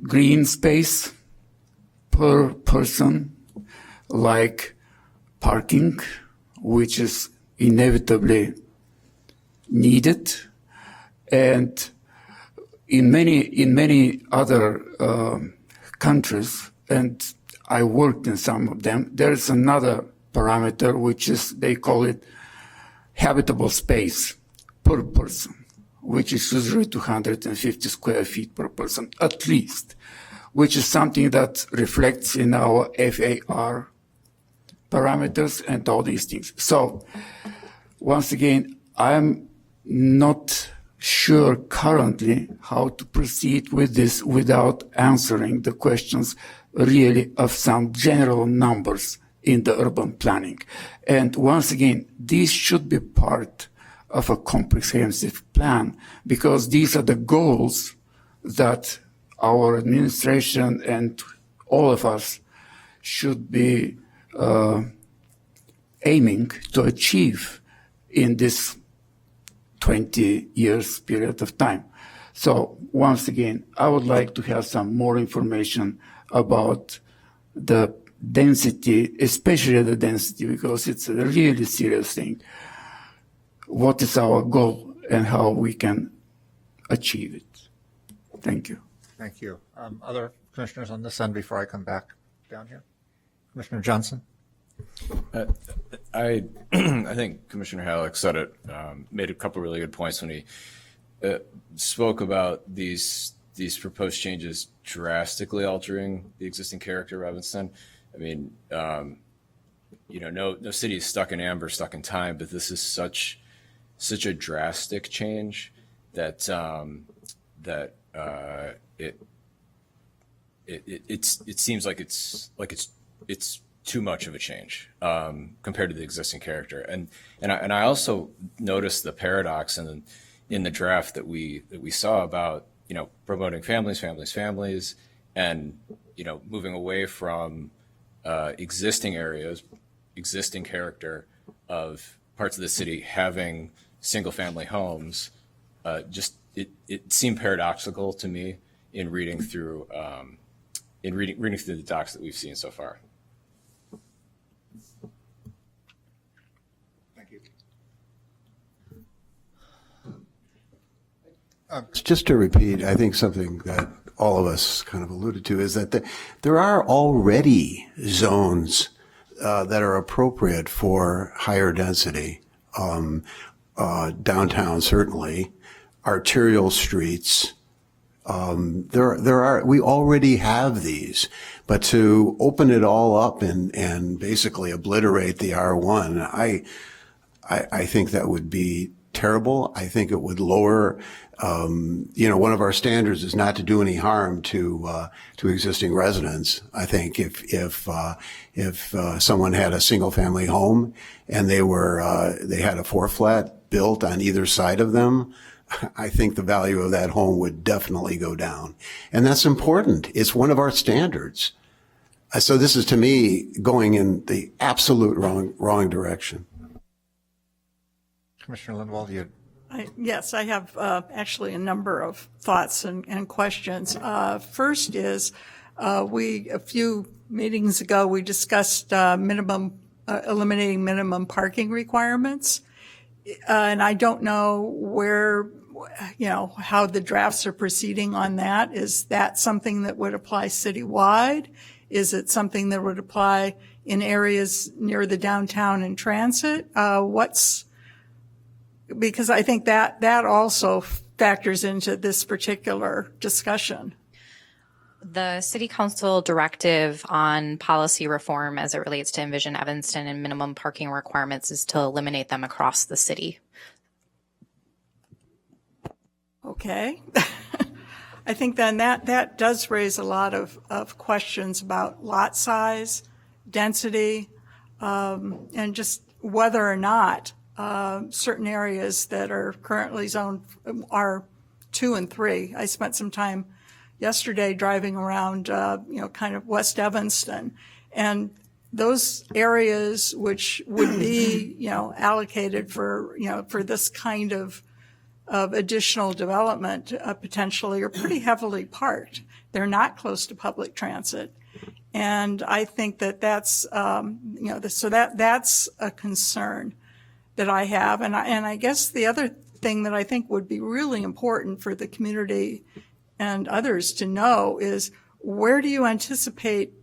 green space per person, like parking, which is inevitably needed, and in many other countries, and I worked in some of them, there's another parameter which is, they call it habitable space per person, which is usually 250 square feet per person, at least, which is something that reflects in our FAR parameters and all these things. So, once again, I'm not sure currently how to proceed with this without answering the questions really of some general numbers in the urban planning. And once again, this should be part of a comprehensive plan, because these are the goals that our administration and all of us should be aiming to achieve in this 20 years period of time. So once again, I would like to have some more information about the density, especially the density, because it's a really serious thing. What is our goal and how we can achieve it? Thank you.
Thank you. Other commissioners on this end before I come back down here? Commissioner Johnson?
I think Commissioner Halleck said it, made a couple really good points when he spoke about these proposed changes drastically altering the existing character of Evanston. I mean, no city is stuck in amber, stuck in time, but this is such a drastic change that it seems like it's too much of a change compared to the existing character. And I also noticed the paradox in the draft that we saw about promoting families, and moving away from existing areas, existing character of parts of the city having single family homes. It seemed paradoxical to me in reading through reading through the docs that we've seen so far.
Just to repeat, I think something that all of us kind of alluded to is that there are already zones that are appropriate for higher density. Downtown, certainly, arterial streets. We already have these, but to open it all up and basically obliterate the R1, I think that would be terrible. I think it would lower, one of our standards is not to do any harm to existing residents. I think if someone had a single family home and they had a 4-flat built on either side of them, I think the value of that home would definitely go down. And that's important. It's one of our standards. So this is, to me, going in the absolute wrong direction.
Commissioner Lindwall, you...
Yes, I have actually a number of thoughts and questions. First is, a few meetings ago, we discussed eliminating minimum parking requirements. And I don't know how the drafts are proceeding on that. Is that something that would apply citywide? Is it something that would apply in areas near the downtown and transit? Because I think that also factors into this particular discussion.
The City Council directive on policy reform as it relates to Envision Evanston and minimum parking requirements is to eliminate them across the city.
Okay. I think then that does raise a lot of questions about lot size, density, and just whether or not certain areas that are currently zoned R2 and 3. I spent some time yesterday driving around, kind of West Evanston, and those areas which would be, allocated for, for this kind of additional development potentially are pretty heavily parked. They're not close to public transit. And I think that that's, that's a concern that I have. And I guess the other thing that I think would be really important for the community and others to know is, where do you anticipate,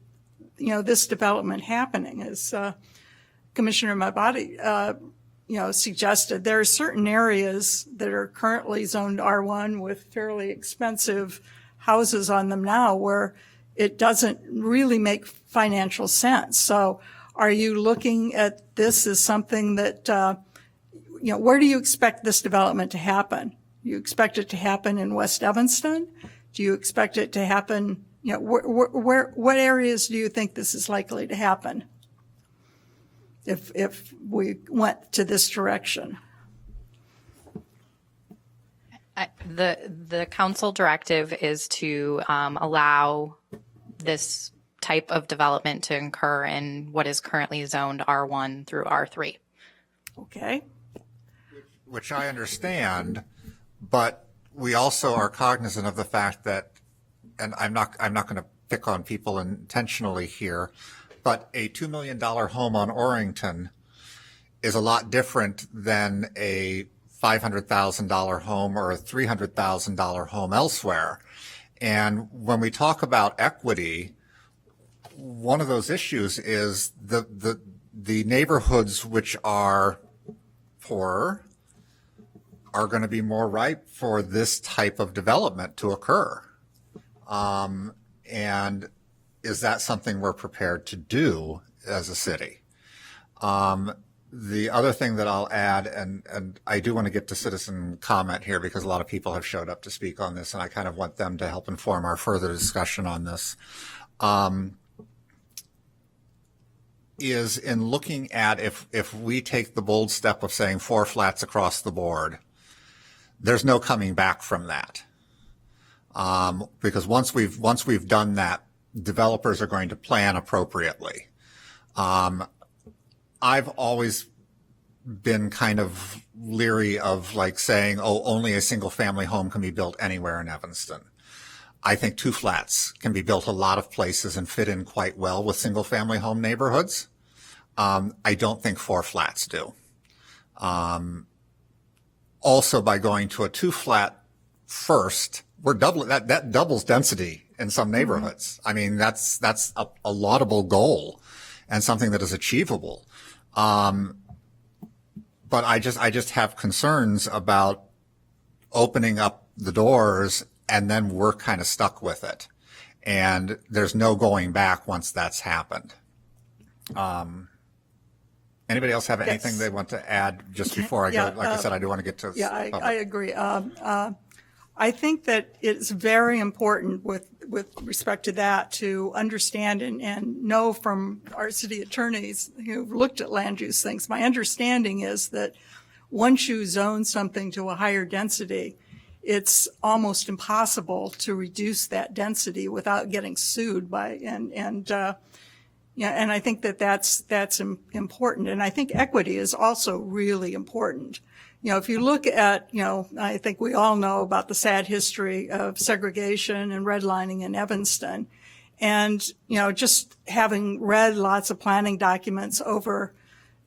this development happening? As Commissioner Mabadi, suggested, there are certain areas that are currently zoned R1 with fairly expensive houses on them now where it doesn't really make financial sense. So are you looking at this as something that, where do you expect this development to happen? You expect it to happen in West Evanston? Do you expect it to happen, what areas do you think this is likely to happen if we went to this direction?
The council directive is to allow this type of development to occur in what is currently zoned R1 through R3.
Okay.
Which I understand, but we also are cognizant of the fact that, and I'm not going to pick on people intentionally here, but a $2 million home on Orrington is a lot different than a $500,000 home or a $300,000 home elsewhere. And when we talk about equity, one of those issues is the neighborhoods which are poorer are going to be more ripe for this type of development to occur. And is that something we're prepared to do as a city? The other thing that I'll add, and I do want to get to citizen comment here because a lot of people have showed up to speak on this, and I kind of want them to help inform our further discussion on this, is in looking at if we take the bold step of saying 4 flats across the board, there's no coming back from that. Because once we've done that, developers are going to plan appropriately. I've always been kind of leery of like saying, oh, only a single family home can be built anywhere in Evanston. I think 2 flats can be built a lot of places and fit in quite well with single family home neighborhoods. I don't think 4 flats do. Also, by going to a 2 flat first, we're doubling that doubles density in some neighborhoods. I mean, that's a laudable goal and something that is achievable. But I just have concerns about opening up the doors and then we're kind of stuck with it. And there's no going back once that's happened. Anybody else have anything they want to add just before I go? Like I said, I do want to get to.
Yeah, I agree. I think that it's very important with respect to that to understand and know from our city attorneys who've looked at land use things. My understanding is that once you zone something to a higher density, it's almost impossible to reduce that density without getting sued by and I think that's important. And I think equity is also really important. If you look at, I think we all know about the sad history of segregation and redlining in Evanston. And, just having read lots of planning documents over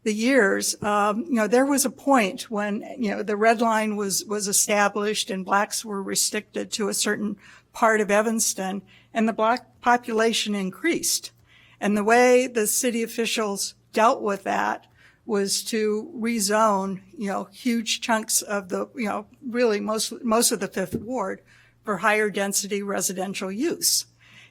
the years, there was a point when, the red line was established and blacks were restricted to a certain part of Evanston and the black population increased. And the way the city officials dealt with that was to rezone, huge chunks of the, really most of the 5th Ward for higher density residential use.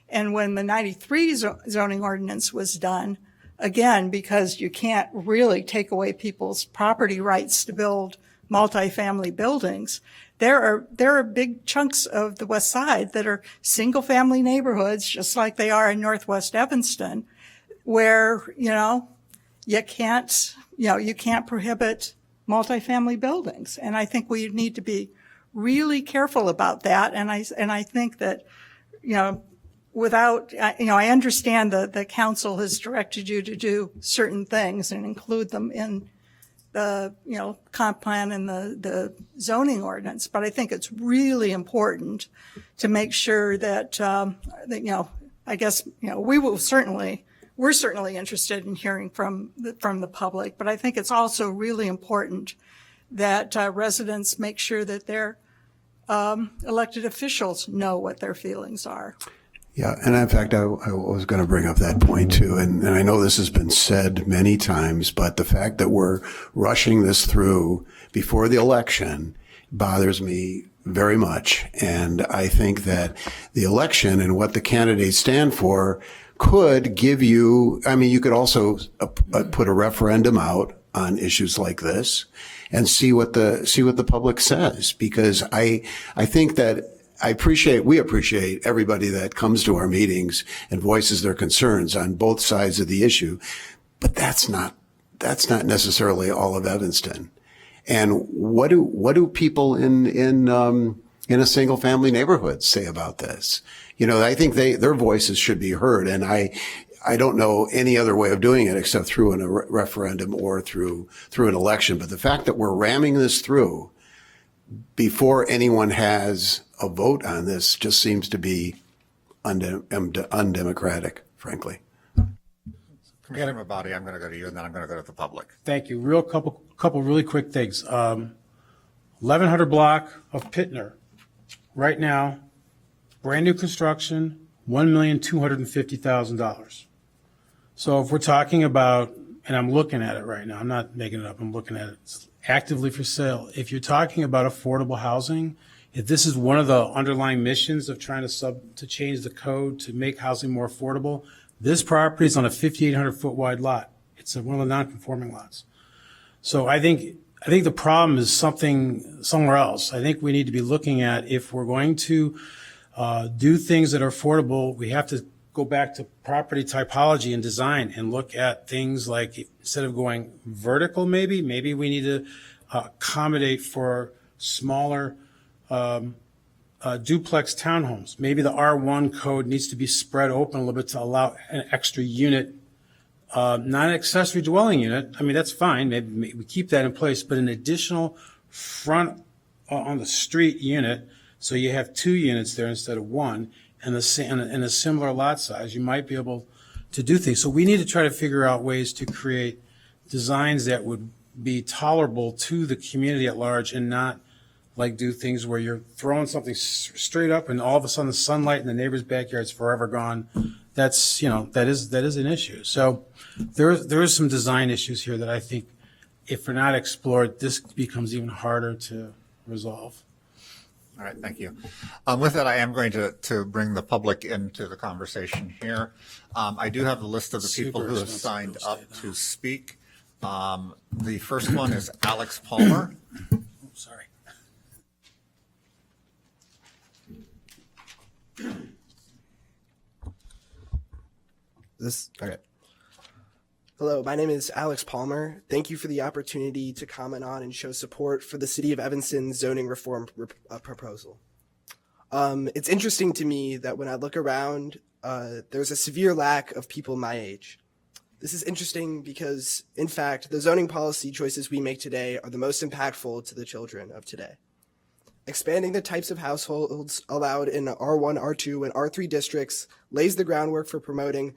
And when the 93 zoning ordinance was done, again, because you can't really take away people's property rights to build multifamily buildings, there are big chunks of the West Side that are single family neighborhoods, just like they are in Northwest Evanston, where, you can't prohibit multifamily buildings. And I think we need to be really careful about that. And I think that, without, I understand the council has directed you to do certain things and include them in the, comp plan and the zoning ordinance. But I think it's really important to make sure that, I guess, we're certainly interested in hearing from the public, but I think it's also really important that residents make sure that their elected officials know what their feelings are.
Yeah, and in fact, I was going to bring up that point too, and I know this has been said many times, but the fact that we're rushing this through before the election bothers me very much. And I think that the election and what the candidates stand for could give you, you could also put a referendum out on issues like this and see what the public says, because I think that we appreciate everybody that comes to our meetings and voices their concerns on both sides of the issue, but that's not necessarily all of Evanston. And what do people in a single family neighborhood say about this? I think their voices should be heard. And I don't know any other way of doing it except through a referendum or through an election. But the fact that we're ramming this through before anyone has a vote on this just seems to be undemocratic, frankly.
Commissioner Mabadi, I'm going to go to you, and then I'm going to go to the public.
Thank you. Couple really quick things. 1100 block of Pittner, right now, brand new construction, $1,250,000. So if we're talking about, and I'm looking at it right now, I'm not making it up, I'm looking at it, it's actively for sale. If you're talking about affordable housing, if this is one of the underlying missions of trying to change the code to make housing more affordable, this property is on a 5,800 foot wide lot. It's one of the non-conforming lots. So I think the problem is somewhere else. I think we need to be looking at, if we're going to do things that are affordable, we have to go back to property typology and design and look at things like, instead of going vertical, maybe we need to accommodate for smaller duplex townhomes. Maybe the R1 code needs to be spread open a little bit to allow an extra unit, not an accessory dwelling unit. That's fine. Maybe we keep that in place, but an additional front on the street unit. So you have 2 units there instead of 1, and a similar lot size. You might be able to do things. So we need to try to figure out ways to create designs that would be tolerable to the community at large, and not like do things where you're throwing something straight up and all of a sudden the sunlight in the neighbor's backyard is forever gone. That's, that is an issue. So there is some design issues here that I think, if we're not explored, this becomes even harder to resolve.
All right, thank you. With that, I am going to bring the public into the conversation here. I do have the list of the people who have signed up to speak. The first one is Alex Palmer.
Sorry.
Okay. Hello, my name is Alex Palmer. Thank you for the opportunity to comment on and show support for the City of Evanston's zoning reform proposal. It's interesting to me that when I look around, there's a severe lack of people my age. This is interesting because, in fact, the zoning policy choices we make today are the most impactful to the children of today. Expanding the types of households allowed in R1, R2, and R3 districts lays the groundwork for promoting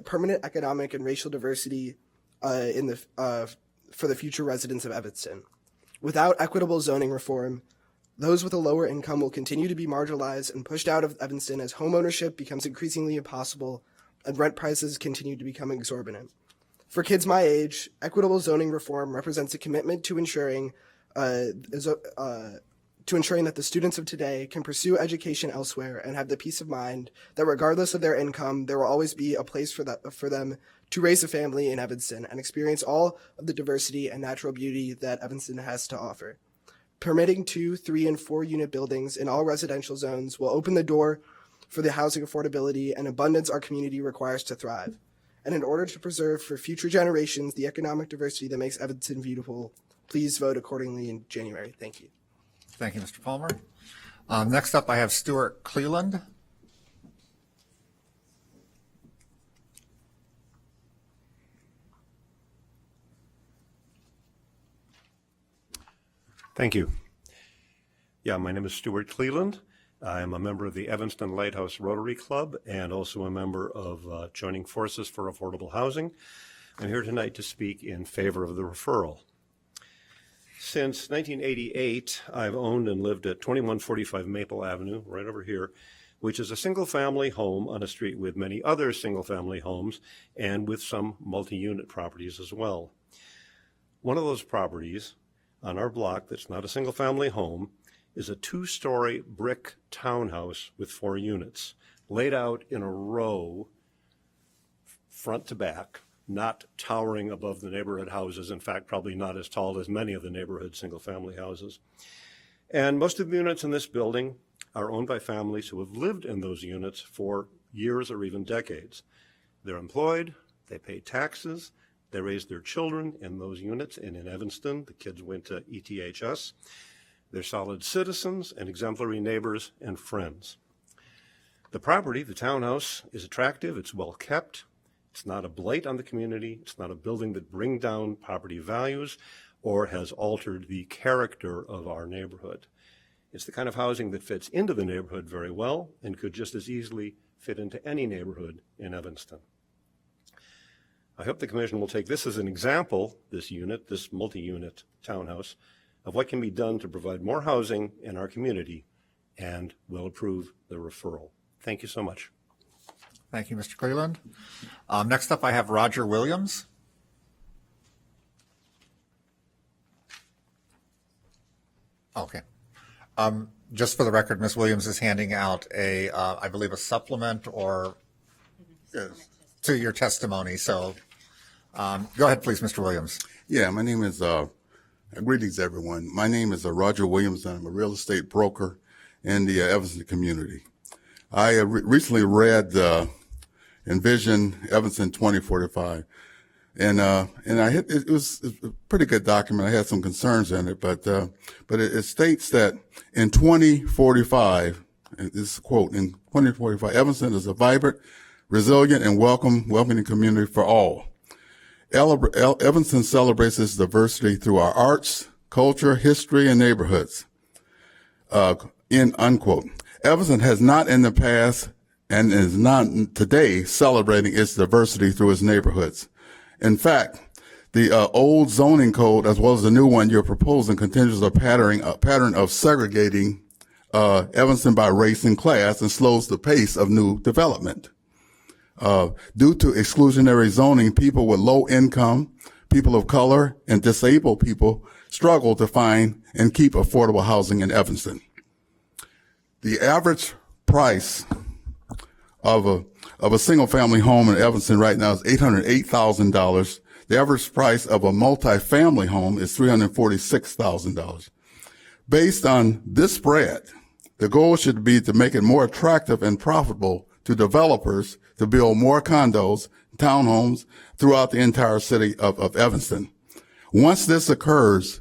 permanent economic and racial diversity for the future residents of Evanston. Without equitable zoning reform, those with a lower income will continue to be marginalized and pushed out of Evanston as homeownership becomes increasingly impossible and rent prices continue to become exorbitant. For kids my age, equitable zoning reform represents a commitment to ensuring that the students of today can pursue education elsewhere and have the peace of mind that regardless of their income, there will always be a place for them to raise a family in Evanston and experience all of the diversity and natural beauty that Evanston has to offer. Permitting 2, 3, and 4 unit buildings in all residential zones will open the door for the housing affordability and abundance our community requires to thrive. and in order to preserve for future generations the economic diversity that makes Evanston beautiful. Please vote accordingly in January. Thank you.
Thank you, Mr. Palmer. Next up, I have Stuart Cleland.
Thank you. Yeah, my name is Stuart Cleland. I am a member of the Evanston Lighthouse Rotary Club and also a member of Joining Forces for Affordable Housing. I'm here tonight to speak in favor of the referral. Since 1988, I've owned and lived at 2145 Maple Avenue, right over here, which is a single-family home on a street with many other single-family homes and with some multi-unit properties as well. One of those properties on our block that's not a single-family home is a 2-story brick townhouse with 4 units, laid out in a row, front to back, not towering above the neighborhood houses. In fact, probably not as tall as many of the neighborhood single-family houses. And most of the units in this building are owned by families who have lived in those units for years or even decades. They're employed, they pay taxes, they raise their children in those units, and in Evanston, the kids went to ETHS. They're solid citizens and exemplary neighbors and friends. The property, the townhouse, is attractive, it's well kept, it's not a blight on the community, it's not a building that brings down property values or has altered the character of our neighborhood. It's the kind of housing that fits into the neighborhood very well and could just as easily fit into any neighborhood in Evanston. I hope the Commission will take this as an example, this unit, this multi-unit townhouse, of what can be done to provide more housing in our community, and will approve the referral. Thank you so much.
Thank you, Mr. Cleland. Next up, I have Roger Williams. Okay. Just for the record, Ms. Williams is handing out a, I believe, a supplement or to your testimony. So go ahead, please, Mr. Williams.
Yeah, my name is, greetings, everyone. My name is Roger Williams, and I'm a real estate broker in the Evanston community. I recently read Envision Evanston 2045, and it was a pretty good document. I had some concerns in it, but it states that in 2045, and this is a quote, in 2045, Evanston is a vibrant, resilient, and welcoming community for all. Evanston celebrates its diversity through our arts, culture, history, and neighborhoods. End unquote. Evanston has not in the past and is not today celebrating its diversity through its neighborhoods. In fact, the old zoning code as well as the new one you're proposing continues a pattern of segregating Evanston by race and class and slows the pace of new development. Due to exclusionary zoning, people with low income, people of color, and disabled people struggle to find and keep affordable housing in Evanston. The average price of a single family home in Evanston right now is $808,000. The average price of a multi-family home is $346,000. Based on this spread, the goal should be to make it more attractive and profitable to developers to build more condos, townhomes throughout the entire city of Evanston. Once this occurs,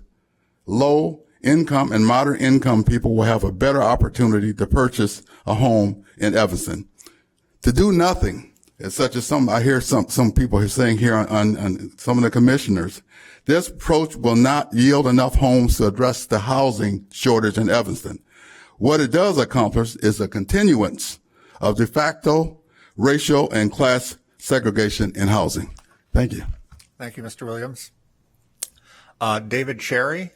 low income and moderate income people will have a better opportunity to purchase a home in Evanston. To do nothing, as such as I hear some people saying here on some of the commissioners, this approach will not yield enough homes to address the housing shortage in Evanston. What it does accomplish is a continuance of de facto racial and class segregation in housing. Thank you.
Thank you, Mr. Williams. David Cherry.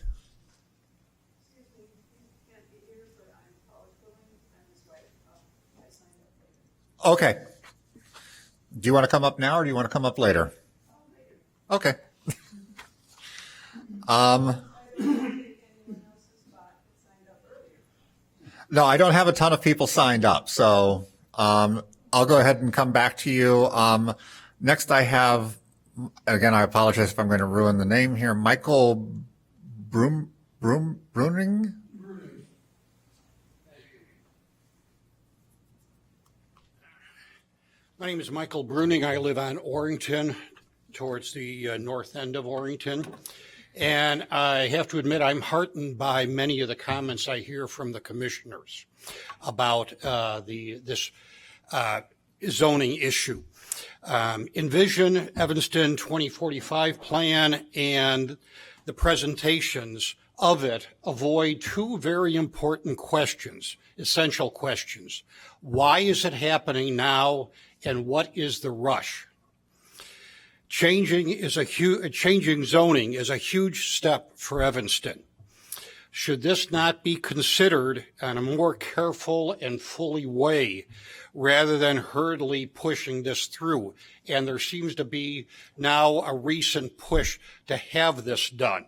Okay. Do you want to come up now or do you want to come up later? Okay. No, I don't have a ton of people signed up, so I'll go ahead and come back to you. Next I have, again, I apologize if I'm going to ruin the name here, Michael Bruning?
My name is Michael Bruning. I live on Orrington, towards the north end of Orrington. And I have to admit, I'm heartened by many of the comments I hear from the commissioners about this zoning issue. Envision Evanston 2045 plan and the presentations of it avoid two very important questions, essential questions. Why is it happening now, and what is the rush? Changing zoning is a huge step for Evanston. Should this not be considered in a more careful and fully way rather than hurriedly pushing this through? And there seems to be now a recent push to have this done.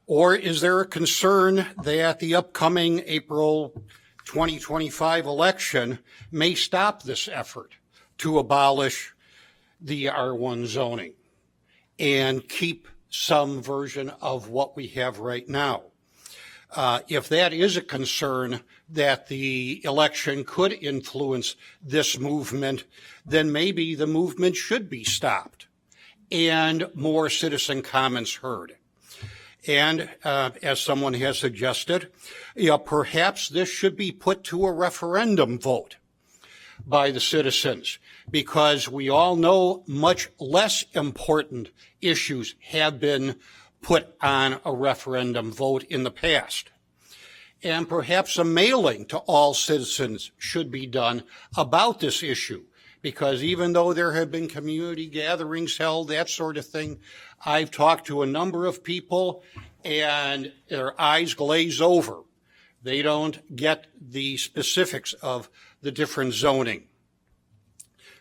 Or is there a concern that the upcoming April 2025 election may stop this effort to abolish the R1 zoning and keep some version of what we have right now? If that is a concern that the election could influence this movement, then maybe the movement should be stopped and more citizen comments heard. And as someone has suggested, perhaps this should be put to a referendum vote by the citizens, because we all know much less important issues have been put on a referendum vote in the past. And perhaps a mailing to all citizens should be done about this issue, because even though there have been community gatherings held, that sort of thing, I've talked to a number of people and their eyes glaze over. They don't get the specifics of the different zoning.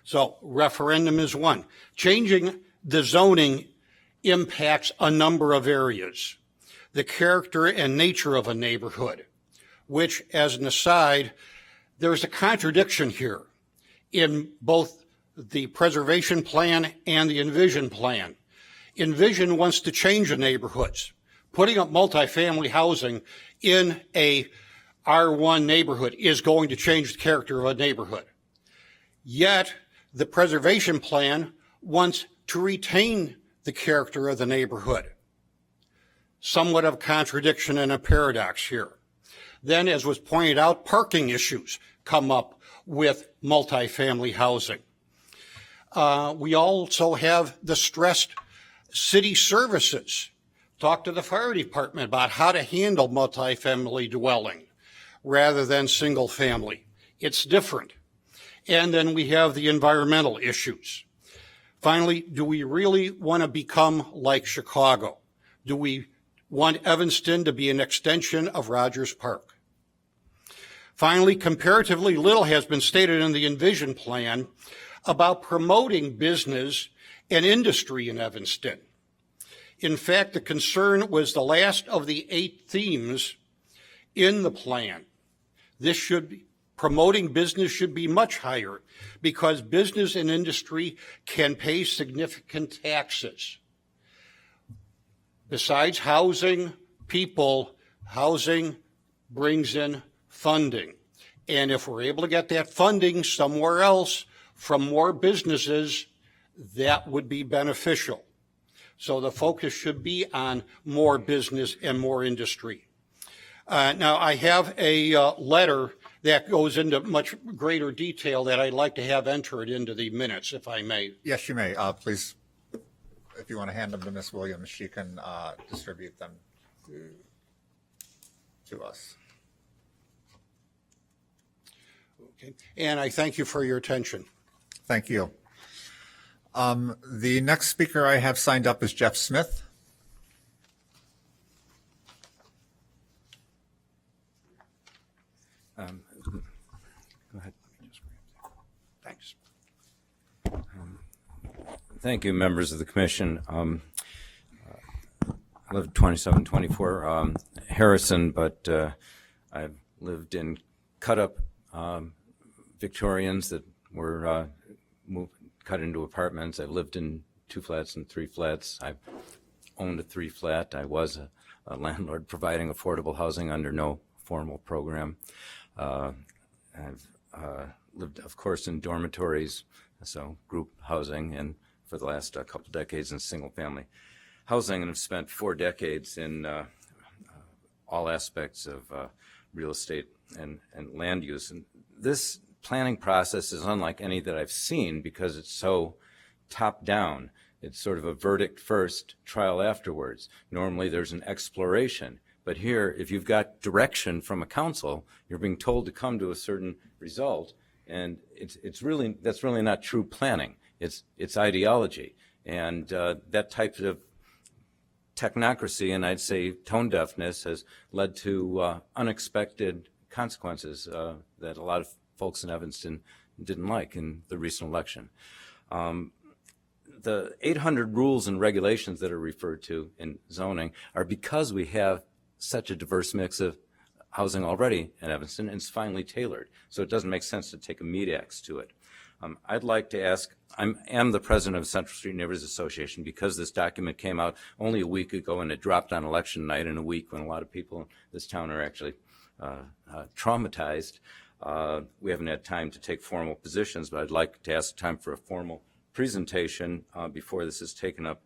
So referendum is one. Changing the zoning impacts a number of areas. The character and nature of a neighborhood, which, as an aside, there's a contradiction here in both the preservation plan and the Envision plan. Envision wants to change the neighborhoods. Putting up multifamily housing in a R1 neighborhood is going to change the character of a neighborhood. Yet, the preservation plan wants to retain the character of the neighborhood. Somewhat of a contradiction and a paradox here. Then, as was pointed out, parking issues come up with multifamily housing. We also have the stressed city services. Talk to the fire department about how to handle multifamily dwelling rather than single family. It's different. And then we have the environmental issues. Finally, do we really want to become like Chicago? Do we want Evanston to be an extension of Rogers Park? Finally, comparatively little has been stated in the Envision plan about promoting business and industry in Evanston. In fact, the concern was the last of the 8 themes in the plan. Promoting business should be much higher because business and industry can pay significant taxes. Besides housing people, housing brings in funding. And if we're able to get that funding somewhere else from more businesses, that would be beneficial. So the focus should be on more business and more industry. Now, I have a letter that goes into much greater detail that I'd like to have entered into the minutes, if I may.
Yes, you may. Please, if you want to hand them to Ms. Williams, she can distribute them to us.
Okay. And I thank you for your attention.
Thank you. The next speaker I have signed up is Jeff Smith.
Go ahead.
Thanks.
Thank you, members of the commission. I live at 2724 Harrison, but I've lived in cut-up Victorians that were cut into apartments. I've lived in 2 flats and 3 flats. I've owned a 3-flat. I was a landlord providing affordable housing under no formal program. I've
lived, of course, in dormitories, so group housing, and for the last couple decades in single-family housing, and have spent 4 decades in all aspects of real estate and land use. And this planning process is unlike any that I've seen because it's so top-down. It's sort of a verdict first, trial afterwards. Normally there's an exploration. But here, if you've got direction from a council, you're being told to come to a certain result, and that's really not true planning. It's ideology, and that type of technocracy, and I'd say tone deafness, has led to unexpected consequences that a lot of folks in Evanston didn't like in the recent election. The 800 rules and regulations that are referred to in zoning are because we have such a diverse mix of housing already in Evanston, and it's finely tailored. So it doesn't make sense to take a meat axe to it. I'd like to ask, I am the president of Central Street Neighbors Association because this document came out only a week ago and it dropped on election night in a week when a lot of people in this town are actually traumatized. We haven't had time to take formal positions, but I'd like to ask time for a formal presentation before this is taken up,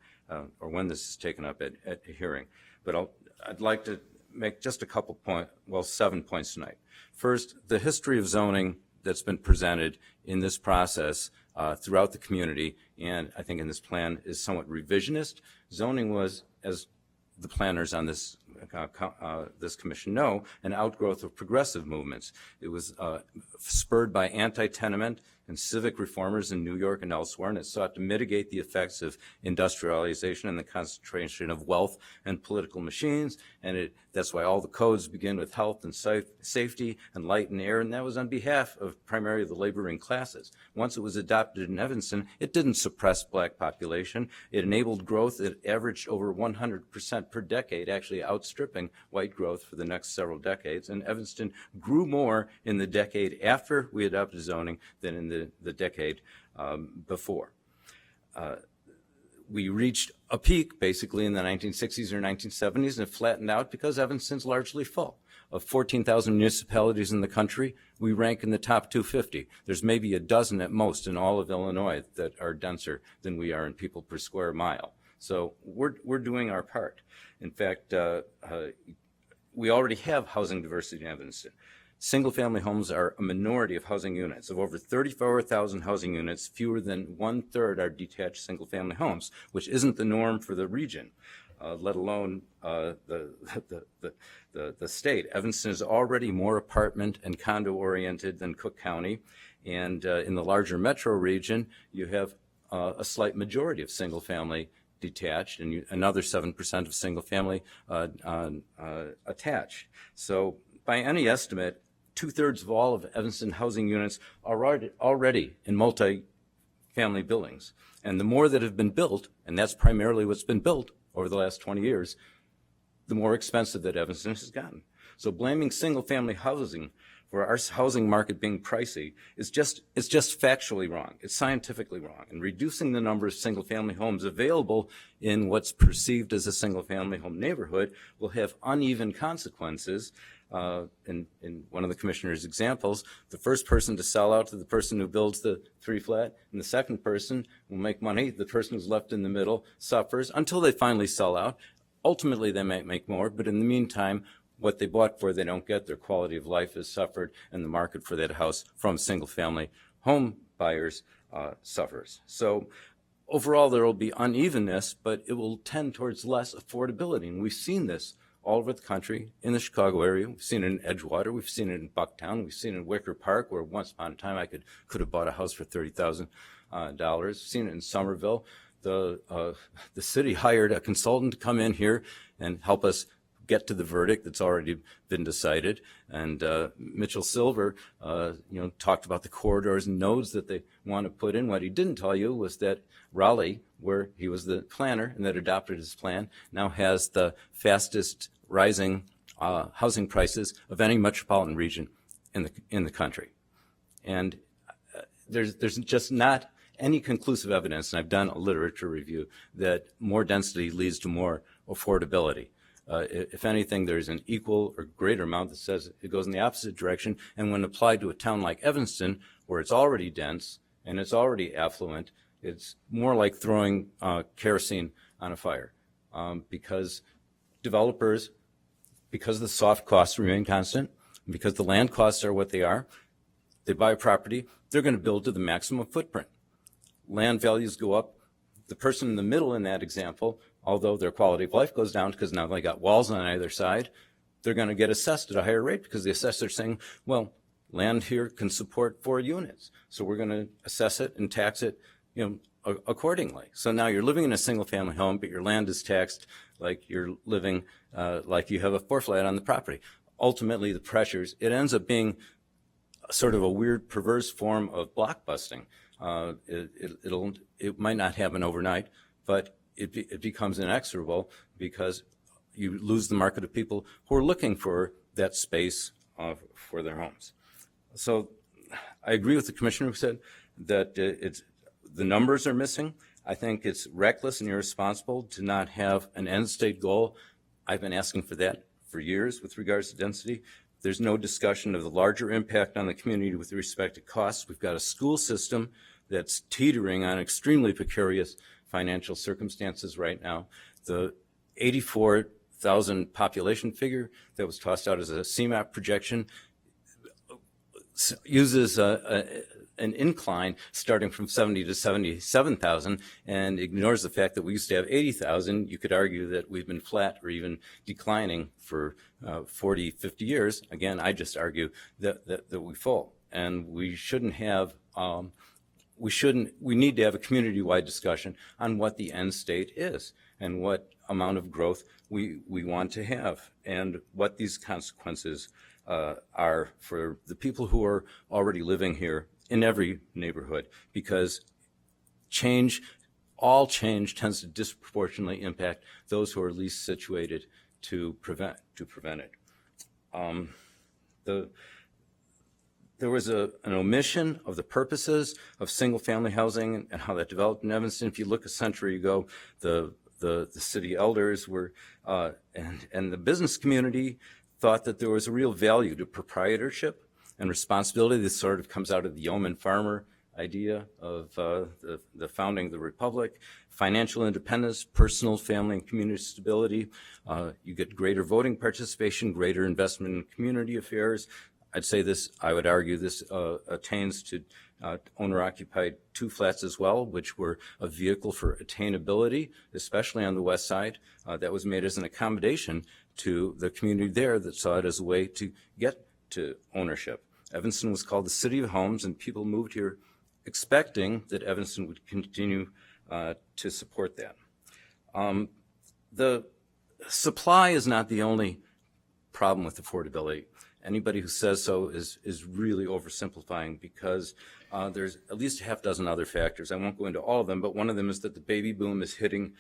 or when this is taken up at a hearing. But I'd like to make just a couple points, 7 points tonight. First, the history of zoning that's been presented in this process throughout the community, and I think in this plan, is somewhat revisionist. Zoning was, as the planners on this commission know, an outgrowth of progressive movements. It was spurred by anti-tenement and civic reformers in New York and elsewhere, and it sought to mitigate the effects of industrialization and the concentration of wealth and political machines, and that's why all the codes begin with health and safety and light and air, and that was on behalf of primarily the laboring classes. Once it was adopted in Evanston, it didn't suppress black population. It enabled growth that averaged over 100% per decade, actually outstripping white growth for the next several decades, and Evanston grew more in the decade after we adopted zoning than in the decade before. We reached a peak basically in the 1960s or 1970s, and it flattened out because Evanston's largely full. Of 14,000 municipalities in the country, we rank in the top 250. There's maybe a dozen at most in all of Illinois that are denser than we are in people per square mile. So we're doing our part. In fact, we already have housing diversity in Evanston. Single-family homes are a minority of housing units. Of over 34,000 housing units, fewer than 1/3 are detached single-family homes, which isn't the norm for the region, let alone the state. Evanston is already more apartment and condo-oriented than Cook County, and in the larger metro region, you have a slight majority of single-family detached, and another 7% of single-family attached. So by any estimate, 2/3 of all of Evanston housing units are already in multi-family buildings. And the more that have been built, and that's primarily what's been built over the last 20 years, the more expensive that Evanston has gotten. So blaming single-family housing for our housing market being pricey it's just factually wrong. It's scientifically wrong. And reducing the number of single-family homes available in what's perceived as a single-family home neighborhood will have uneven consequences. In one of the commissioner's examples, the first person to sell out to the person who builds the 3-flat, and the second person will make money. The person who's left in the middle suffers until they finally sell out. Ultimately, they might make more, but in the meantime, what they bought for, they don't get. Their quality of life has suffered, and the market for that house from single-family home buyers suffers. So overall, there will be unevenness, but it will tend towards less affordability, and we've seen this all over the country, in the Chicago area. We've seen it in Edgewater. We've seen it in Bucktown. We've seen it in Wicker Park, where once upon a time I could have bought a house for $30,000. We've seen it in Somerville. The city hired a consultant to come in here and help us get to the verdict that's already been decided. And Mitchell Silver, talked about the corridors and nodes that they want to put in. What he didn't tell you was that Raleigh, where he was the planner and that adopted his plan, now has the fastest rising housing prices of any metropolitan region in the country. And there's just not any conclusive evidence, and I've done a literature review, that more density leads to more affordability. If anything, there's an equal or greater amount that says it goes in the opposite direction. And when applied to a town like Evanston, where it's already dense and it's already affluent, it's more like throwing kerosene on a fire, because developers, because the soft costs remain constant, because the land costs are what they are, they buy a property, they're going to build to the maximum footprint. Land values go up. The person in the middle in that example, although their quality of life goes down because now they got walls on either side, they're going to get assessed at a higher rate because the assessor's saying, well, land here can support 4 units, so we're going to assess it and tax it, accordingly. So now you're living in a single-family home, but your land is taxed like you're living like you have a 4-flat on the property. Ultimately, the pressures, it ends up being sort of a weird, perverse form of blockbusting. It might not happen overnight, but it becomes inexorable because you lose the market of people who are looking for that space for their homes. So I agree with the commissioner who said that the numbers are missing. I think it's reckless and irresponsible to not have an end state goal. I've been asking for that for years with regards to density. There's no discussion of the larger impact on the community with respect to costs. We've got a school system that's teetering on extremely precarious financial circumstances right now. The 84,000 population figure that was tossed out as a CMAP projection uses an incline starting from 70 to 77,000 and ignores the fact that we used to have 80,000. You could argue that we've been flat or even declining for 40, 50 years. Again, I just argue that we fall, and we shouldn't have, we need to have a community-wide discussion on what the end state is and what amount of growth we want to have and what these consequences are for the people who are already living here in every neighborhood, because all change tends to disproportionately impact those who are least situated to prevent it. There was an omission of the purposes of single-family housing and how that developed in Evanston. If you look a century ago, the city elders were and the business community thought that there was a real value to proprietorship and responsibility. This sort of comes out of the yeoman farmer idea of the founding of the republic. Financial independence, personal, family, and community stability. You get greater voting participation, greater investment in community affairs. I would argue this attains to owner-occupied 2-flats as well, which were a vehicle for attainability, especially on the west side. That was made as an accommodation to the community there that saw it as a way to get to ownership. Evanston was called the city of homes, and people moved here expecting that Evanston would continue to support that. The supply is not the only problem with affordability. Anybody who says so is really oversimplifying, because there's at least a half dozen other factors. I won't go into all of them, but one of them is that the baby boom is hitting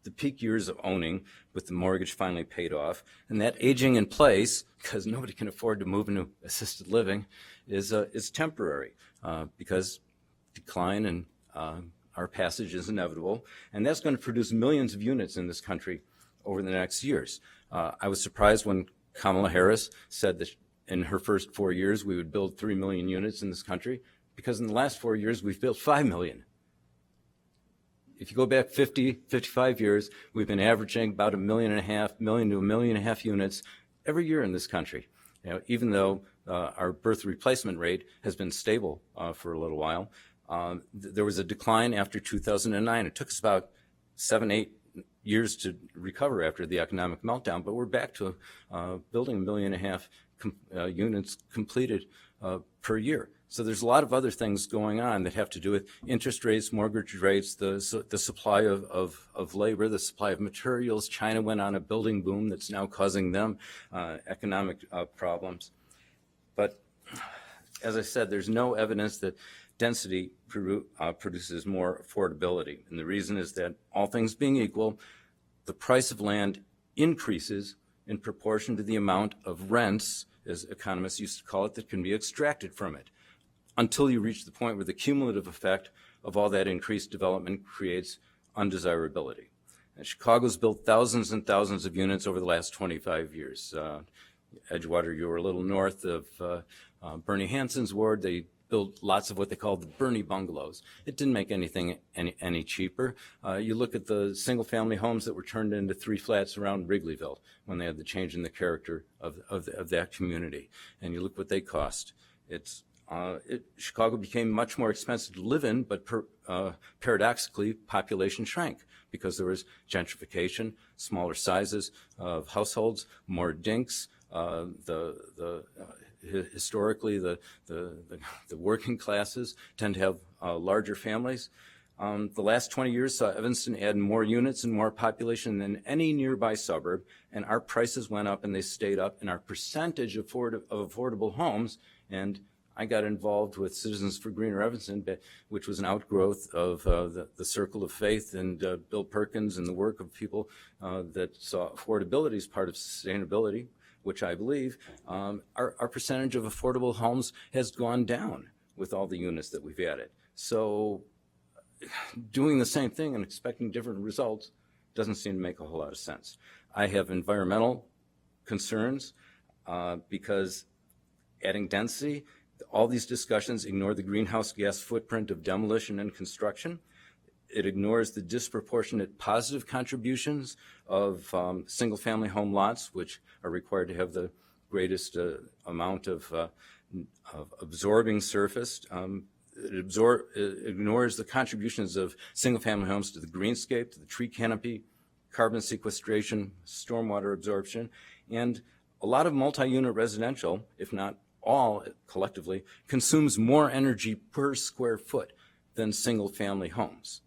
the peak years of owning with the mortgage finally paid off. And that aging in place, because nobody can afford to move into assisted living, is temporary because decline and our passage is inevitable. And that's going to produce millions of units in this country over the next years. I was surprised when Kamala Harris said that in her first 4 years we would build 3 million units in this country, because in the last 4 years we've built 5 million. If you go back 50, 55 years, we've been averaging about 1.5 million to 1.5 million units every year in this country. Even though our birth replacement rate has been stable for a little while, there was a decline after 2009. It took us about 7-8 years to recover after the economic meltdown, but we're back to building 1.5 million units completed per year. So there's a lot of other things going on that have to do with interest rates, mortgage rates, the supply of labor, the supply of materials. China went on a building boom that's now causing them economic problems. But as I said, there's no evidence that density produces more affordability. And the reason is that, all things being equal, the price of land increases in proportion to the amount of rents, as economists used to call it, that can be extracted from it, until you reach the point where the cumulative effect of all that increased development creates undesirability. And Chicago's built thousands and thousands of units over the last 25 years. Edgewater, you were a little north of Bernie Hansen's ward. They built lots of what they called the Bernie bungalows. It didn't make anything any cheaper. You look at the single-family homes that were turned into 3 flats around Wrigleyville when they had the change in the character of that community, and you look what they cost. Chicago became much more expensive to live in, but paradoxically, population shrank because there was gentrification, smaller sizes of households, more dinks. Historically, the working classes tend to have larger families. The last 20 years saw Evanston add more units and more population than any nearby suburb, and our prices went up and they stayed up, and our percentage of affordable homes, and I got involved with Citizens for Greener Evanston, which was an outgrowth of the Circle of Faith and Bill Perkins and the work of people that saw affordability as part of sustainability, which I believe. Our percentage of affordable homes has gone down with all the units that we've added. So doing the same thing and expecting different results doesn't seem to make a whole lot of sense. I have environmental concerns because adding density, all these discussions ignore the greenhouse gas footprint of demolition and construction. It ignores the disproportionate positive contributions of single-family home lots, which are required to have the greatest amount of absorbing surface. It ignores the contributions of single-family homes to the greenscape, to the tree canopy, carbon sequestration, stormwater absorption, and a lot of multi-unit residential, if not all collectively, consumes more energy per square foot than single-family homes.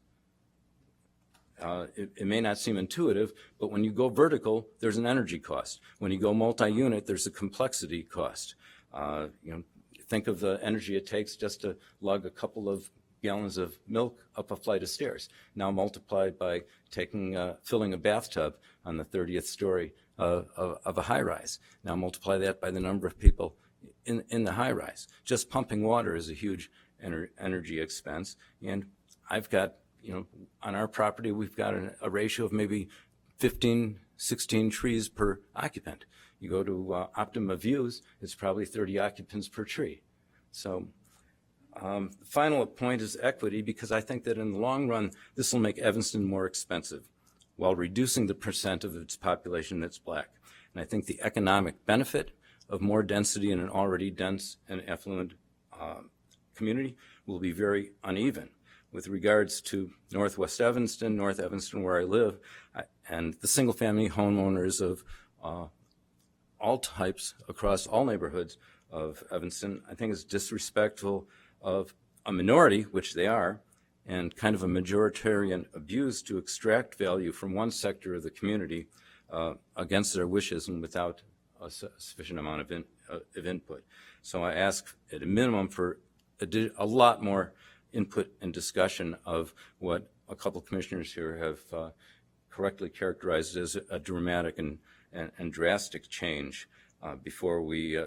It may not seem intuitive, but when you go vertical, there's an energy cost. When you go multi-unit, there's a complexity cost. Think of the energy it takes just to lug a couple of gallons of milk up a flight of stairs. Now multiplied by filling a bathtub on the 30th story of a high-rise. Now multiply that by the number of people in the high-rise. Just pumping water is a huge energy expense, and I've got, on our property, we've got a ratio of maybe 15, 16 trees per occupant. You go to Optima Views, it's probably 30 occupants per tree. So the final point is equity, because I think that in the long run, this will make Evanston more expensive while reducing the percent of its population that's black. And I think the economic benefit of more density in an already dense and affluent community will be very uneven. With regards to Northwest Evanston, North Evanston where I live, and the single-family homeowners of all types across all neighborhoods of Evanston, I think it's disrespectful of a minority, which they are, and kind of a majoritarian abuse to extract value from one sector of the community against their wishes and without a sufficient amount of input. So I ask at a minimum for a lot more input and discussion of what a couple commissioners here have correctly characterized as a dramatic and drastic change before we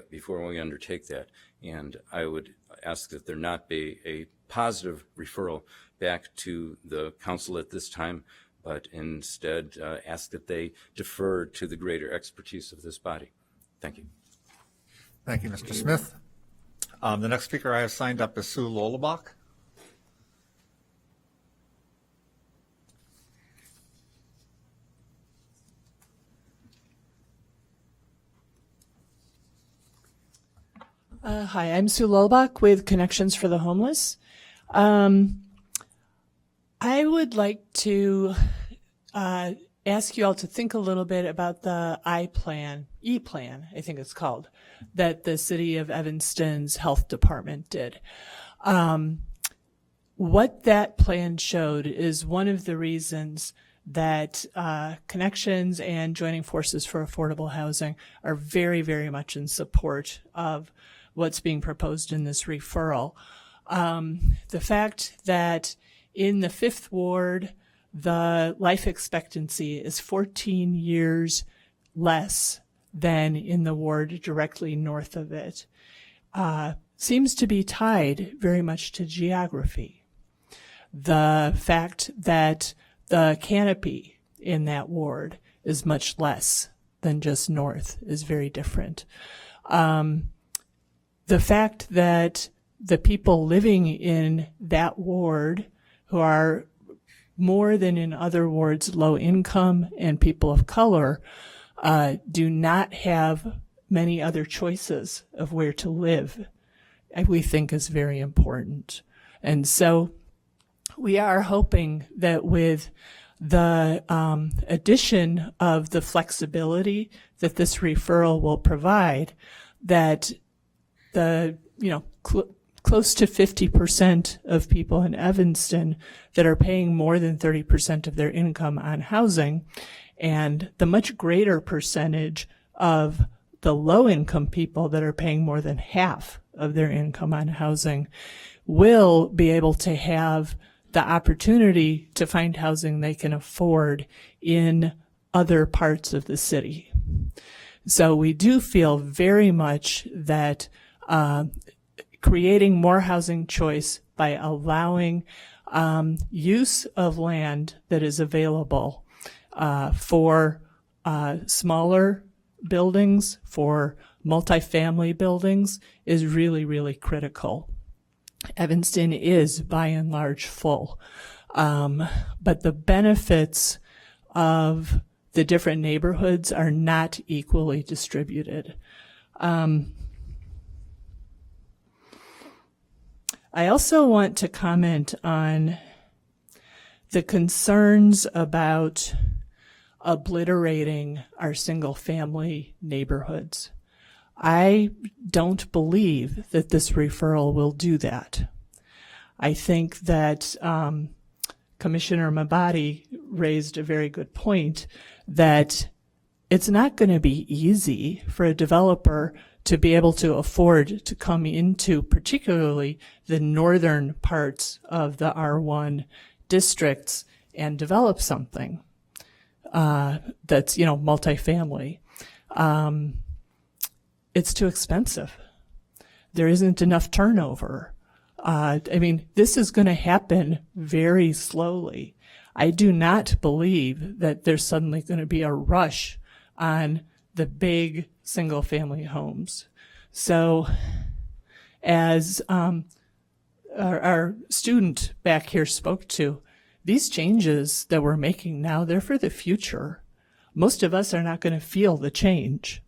undertake that. And I would ask that there not be a positive referral back to the council at this time, but instead ask that they defer to the greater expertise of this body. Thank you.
Thank you, Mr. Smith. The next speaker I have signed up is Sue Lolabach.
Hi, I'm Sue Lolbach with Connections for the Homeless. I would like to ask you all to think a little bit about the E-Plan, I think it's called, that the City of Evanston's Health Department did. What that plan showed is one of the reasons that Connections and Joining Forces for Affordable Housing are very, very much in support of what's being proposed in this referral. The fact that in the 5th Ward, the life expectancy is 14 years less than in the ward directly north of it seems to be tied very much to geography. The fact that the canopy in that ward is much less than just north, is very different. The fact that the people living in that ward, who are more than in other wards low income and people of color, do not have many other choices of where to live, we think is very important. And so we are hoping that with the addition of the flexibility that this referral will provide, that the, close to 50% of people in Evanston that are paying more than 30% of their income on housing, and the much greater percentage of the low-income people that are paying more than half of their income on housing will be able to have the opportunity to find housing they can afford in other parts of the city. So we do feel very much that creating more housing choice by allowing use of land that is available for smaller buildings, for multifamily buildings, is really, really critical. Evanston is by and large full, but the benefits of the different neighborhoods are not equally distributed. I also want to comment on the concerns about obliterating our single-family neighborhoods. I don't believe that this referral will do that. I think that Commissioner Mabadi raised a very good point that it's not going to be easy for a developer to be able to afford to come into particularly the northern parts of the R1 districts and develop something that's, multifamily. It's too expensive. There isn't enough turnover. This is going to happen very slowly. I do not believe that there's suddenly going to be a rush on the big single-family homes. So as our student back here spoke to, these changes that we're making now, they're for the future. Most of us are not going to feel the change.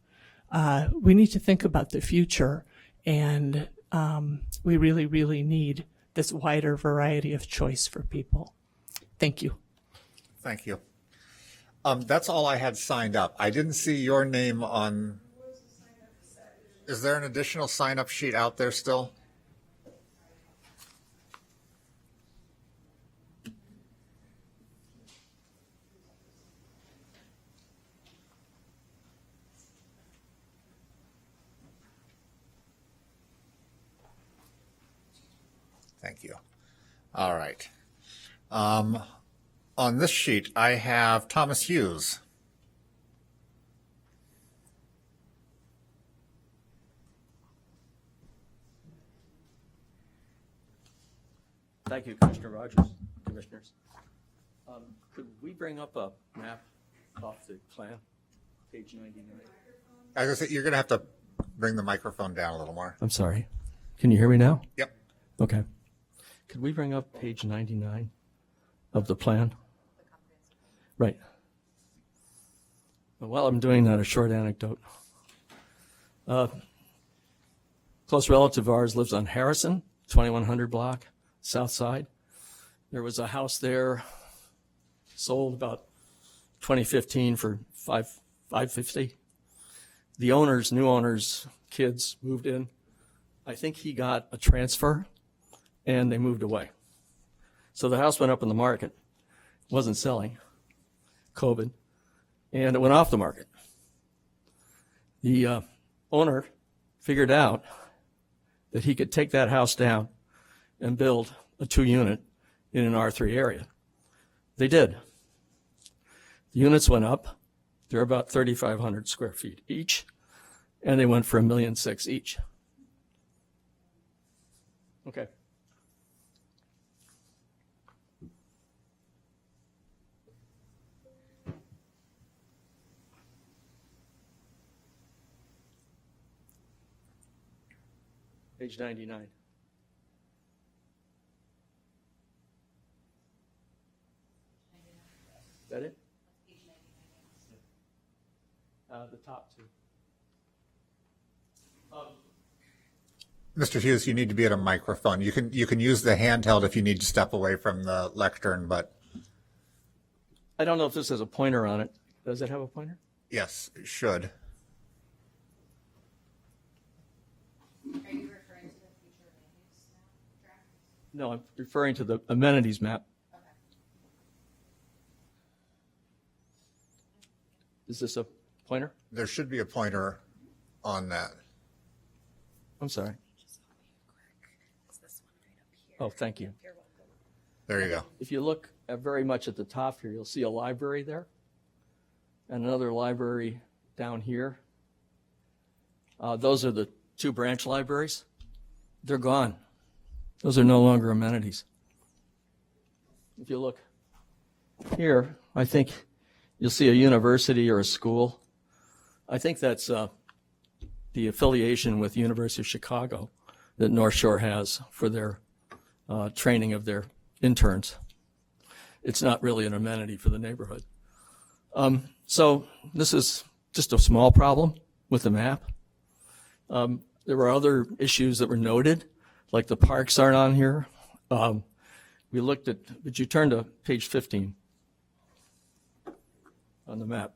We need to think about the future, and we really, really need this wider variety of choice for people. Thank you.
Thank you. That's all I had signed up. I didn't see your name on. Is there an additional sign-up sheet out there still? Thank you. All right. On this sheet, I have Thomas Hughes.
Thank you, Commissioner Rogers, Commissioners. Could we bring up a map off the plan, page 99?
I was gonna say, you're going to have to bring the microphone down a little more.
I'm sorry. Can you hear me now?
Yep.
Okay. Could we bring up page 99 of the plan? Right. Well, while I'm doing that, a short anecdote. Close relative of ours lives on Harrison, 2100 block, south side. There was a house there sold about 2015 for $550. The owners, new owners, kids moved in. I think he got a transfer and they moved away. So the house went up in the market, wasn't selling, COVID, and it went off the market. The owner figured out that he could take that house down and build a 2-unit in an R3 area. They did. The units went up. They're about 3,500 square feet each, and they went for $1.6 million each. Okay. Page 99. Is that it? The top two.
Mr. Hughes, you need to be at a microphone. You can use the handheld if you need to step away from the lectern, but
I don't know if this has a pointer on it. Does it have a pointer?
yes, it should.
Are you referring to the future land use draft?
No, I'm referring to the amenities map.
Okay.
Is this a pointer?
There should be a pointer on that.
I'm sorry. Oh, thank you.
There you go.
If you look very much at the top here, you'll see a library there and another library down here. Those are the two branch libraries. They're gone. Those are no longer amenities. If you look here, I think you'll see a university or a school. I think that's the affiliation with University of Chicago that North Shore has for their training of their interns. It's not really an amenity for the neighborhood. So this is just a small problem with the map. There were other issues that were noted, like the parks aren't on here. We looked at, would you turn to page 15 on the map?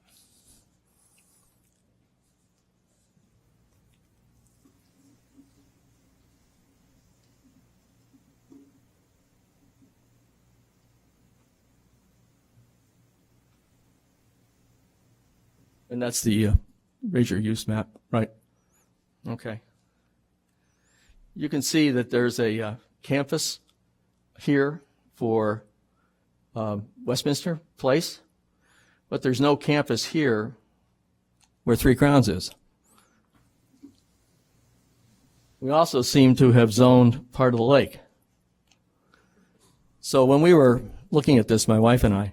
And that's the major use map, right? Okay. You can see that there's a campus here for Westminster Place, but there's no campus here where Three Crowns is. We also seem to have zoned part of the lake. So when we were looking at this, my wife and I,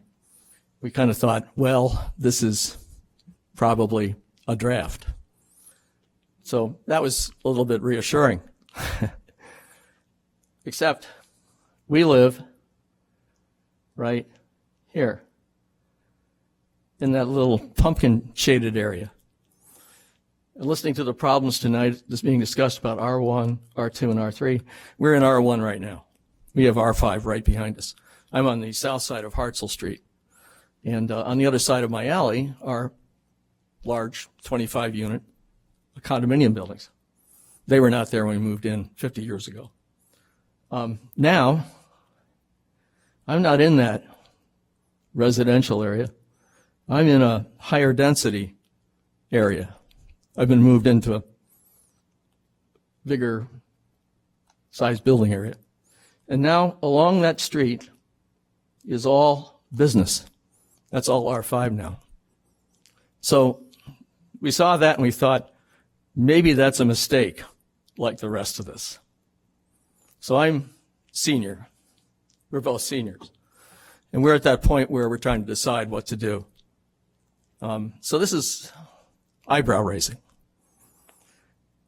we kind of thought, well, this is probably a draft. So that was a little bit reassuring. Except we live right here in that little pumpkin shaded area. And listening to the problems tonight that's being discussed about R1, R2, and R3, we're in R1 right now. We have R5 right behind us. I'm on the south side of Hartzell Street. And on the other side of my alley are large 25-unit condominium buildings. They were not there when we moved in 50 years ago. Now, I'm not in that residential area. I'm in a higher density area. I've been moved into a bigger size building area. And now along that street is all business. That's all R5 now. So we saw that and we thought, maybe that's a mistake, like the rest of this. So I'm senior. We're both seniors. And we're at that point where we're trying to decide what to do. So this is eyebrow raising.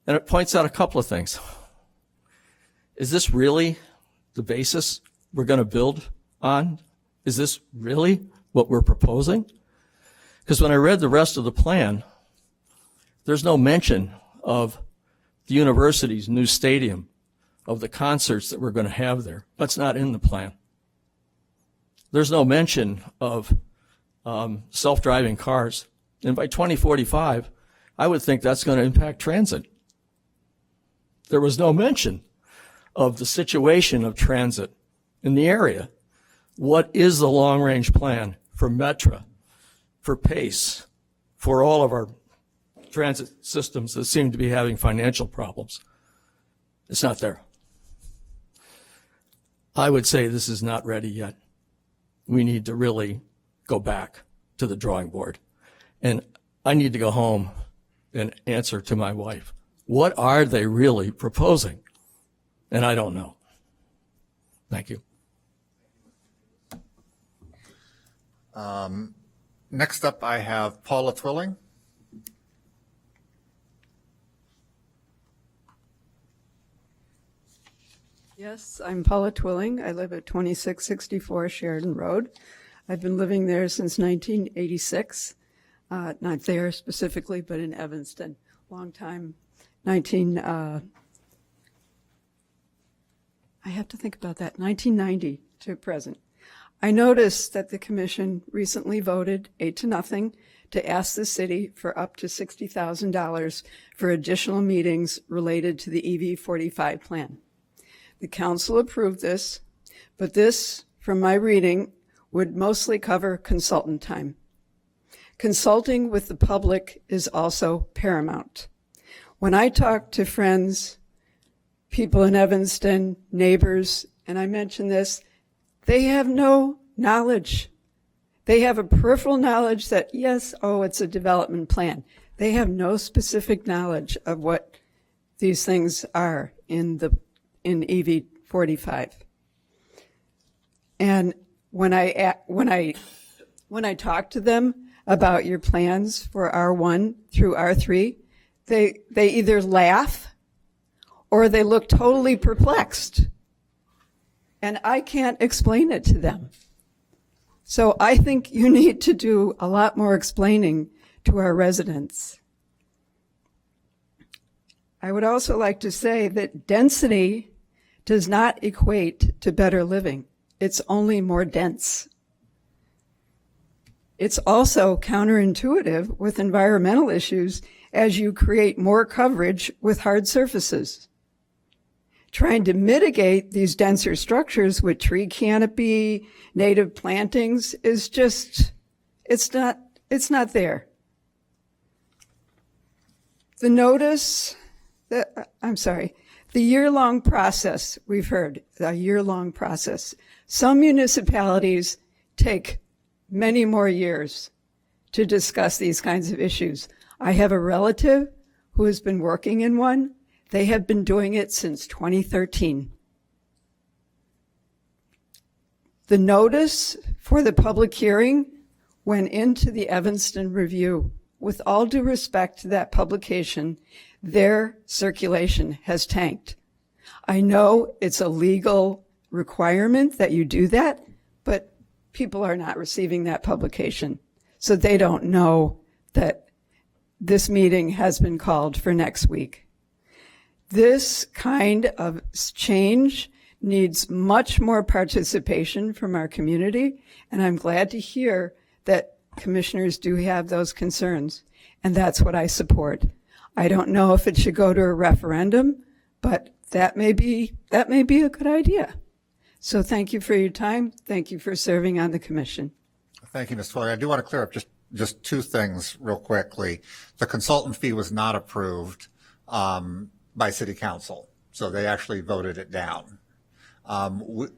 And it points out a couple of things. Is this really the basis we're going to build on? Is this really what we're proposing? Because when I read the rest of the plan, there's no mention of the university's new stadium, of the concerts that we're going to have there. That's not in the plan. There's no mention of self-driving cars. And by 2045, I would think that's going to impact transit. There was no mention of the situation of transit in the area. What is the long-range plan for Metra, for PACE, for all of our transit systems that seem to be having financial problems? It's not there. I would say this is not ready yet. We need to really go back to the drawing board. And I need to go home and answer to my wife. What are they really proposing? And I don't know. Thank you.
Next up, I have Paula Twilling.
Yes, I'm Paula Twilling. I live at 2664 Sheridan Road. I've been living there since 1986. Not there specifically, but in Evanston. Long time. I have to think about that. 1990 to present. I noticed that the commission recently voted 8-0 to ask the city for up to $60,000 for additional meetings related to the EV45 plan. The council approved this, but this, from my reading, would mostly cover consultant time. Consulting with the public is also paramount. When I talk to friends, people in Evanston, neighbors, and I mention this, they have no knowledge. They have a peripheral knowledge that, yes, it's a development plan. They have no specific knowledge of what these things are in EV45. And when I talk to them about your plans for R1 through R3, they either laugh or they look totally perplexed. And I can't explain it to them. So I think you need to do a lot more explaining to our residents. I would also like to say that density does not equate to better living. It's only more dense. It's also counterintuitive with environmental issues as you create more coverage with hard surfaces. Trying to mitigate these denser structures with tree canopy, native plantings is just, it's not there. The notice, the year-long process, we've heard, a year-long process. Some municipalities take many more years to discuss these kinds of issues. I have a relative who has been working in one. They have been doing it since 2013. The notice for the public hearing went into the Evanston Review. With all due respect to that publication, their circulation has tanked. I know it's a legal requirement that you do that, but people are not receiving that publication. So they don't know that this meeting has been called for next week. This kind of change needs much more participation from our community, and I'm glad to hear that commissioners do have those concerns, and that's what I support. I don't know if it should go to a referendum, but that may be a good idea. So thank you for your time. Thank you for serving on the commission.
Thank you, Ms. Foley. I do want to clear up just two things real quickly. The consultant fee was not approved by City Council, so they actually voted it down. So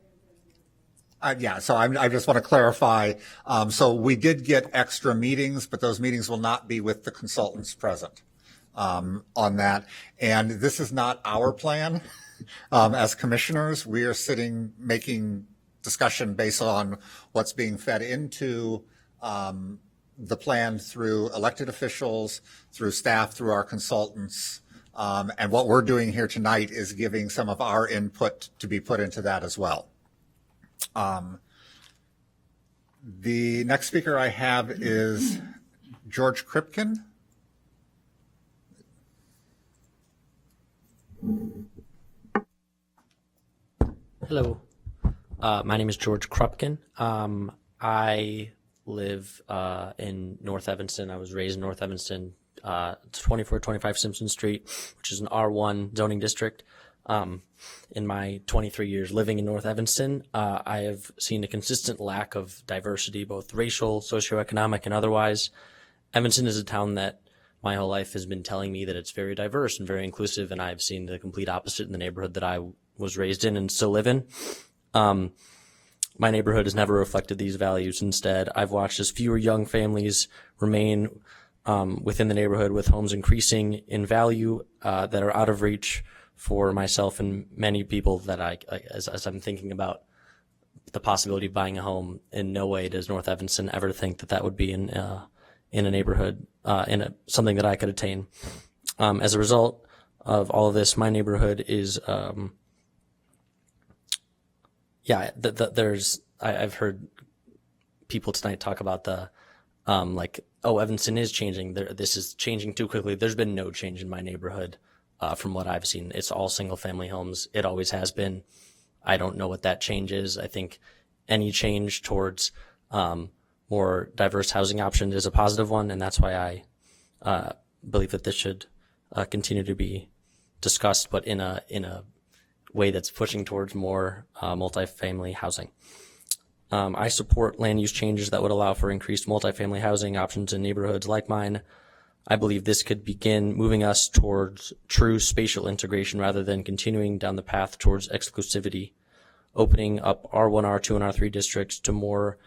I just want to clarify. So we did get extra meetings, but those meetings will not be with the consultants present on that. And this is not our plan. As commissioners, we are making discussion based on what's being fed into the plan through elected officials, through staff, through our consultants. And what we're doing here tonight is giving some of our input to be put into that as well. The next speaker I have is George Kripken.
Hello, my name is George Krupkin. I live in North Evanston. I was raised in North Evanston, 2425 Simpson Street, which is an R1 zoning district. In my 23 years living in North Evanston, I have seen a consistent lack of diversity, both racial, socioeconomic, and otherwise. Evanston is a town that my whole life has been telling me that it's very diverse and very inclusive, and I've seen the complete opposite in the neighborhood that I was raised in and still live in. My neighborhood has never reflected these values. Instead, I've watched as fewer young families remain within the neighborhood, with homes increasing in value that are out of reach for myself and many people that as I'm thinking about the possibility of buying a home. In no way does North Evanston ever think that would be in a neighborhood, something that I could attain. As a result of all of this, my neighborhood is Yeah, I've heard people tonight talk about the, Evanston is changing. This is changing too quickly. There's been no change in my neighborhood from what I've seen. It's all single family homes. It always has been. I don't know what that change is. I think any change towards more diverse housing options is a positive one, and that's why I believe that this should continue to be discussed, but in a way that's pushing towards more multifamily housing. I support land use changes that would allow for increased multifamily housing options in neighborhoods like mine. I believe this could begin moving us towards true spatial integration rather than continuing down the path towards exclusivity. Opening up R1, R2, and R3 districts to more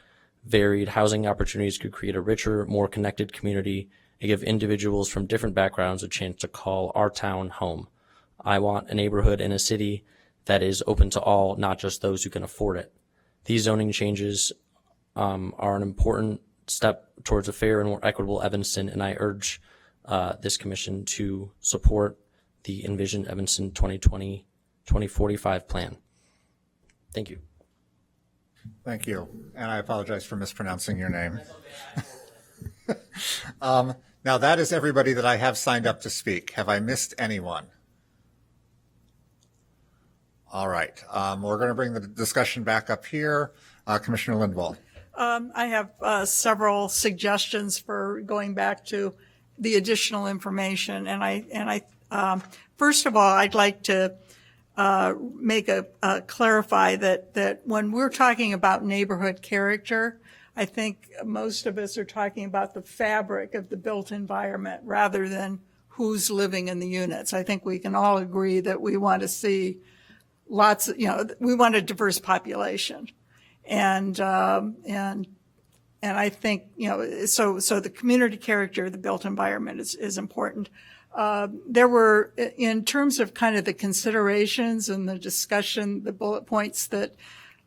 varied housing opportunities could create a richer, more connected community and give individuals from different backgrounds a chance to call our town home. I want a neighborhood in a city that is open to all, not just those who can afford it. These zoning changes are an important step towards a fair and more equitable Evanston, and I urge this commission to support the Envision Evanston 2020-2045 plan. Thank you.
Thank you. And I apologize for mispronouncing your name. Now, that is everybody that I have signed up to speak. Have I missed anyone? All right. We're going to bring the discussion back up here. Commissioner Lindvall.
I have several suggestions for going back to the additional information. And first of all, I'd like to clarify that when we're talking about neighborhood character, I think most of us are talking about the fabric of the built environment rather than who's living in the units. I think we can all agree that we want to see we want a diverse population. And I think, so the community character, the built environment is important. There were, in terms of kind of the considerations and the discussion, the bullet points that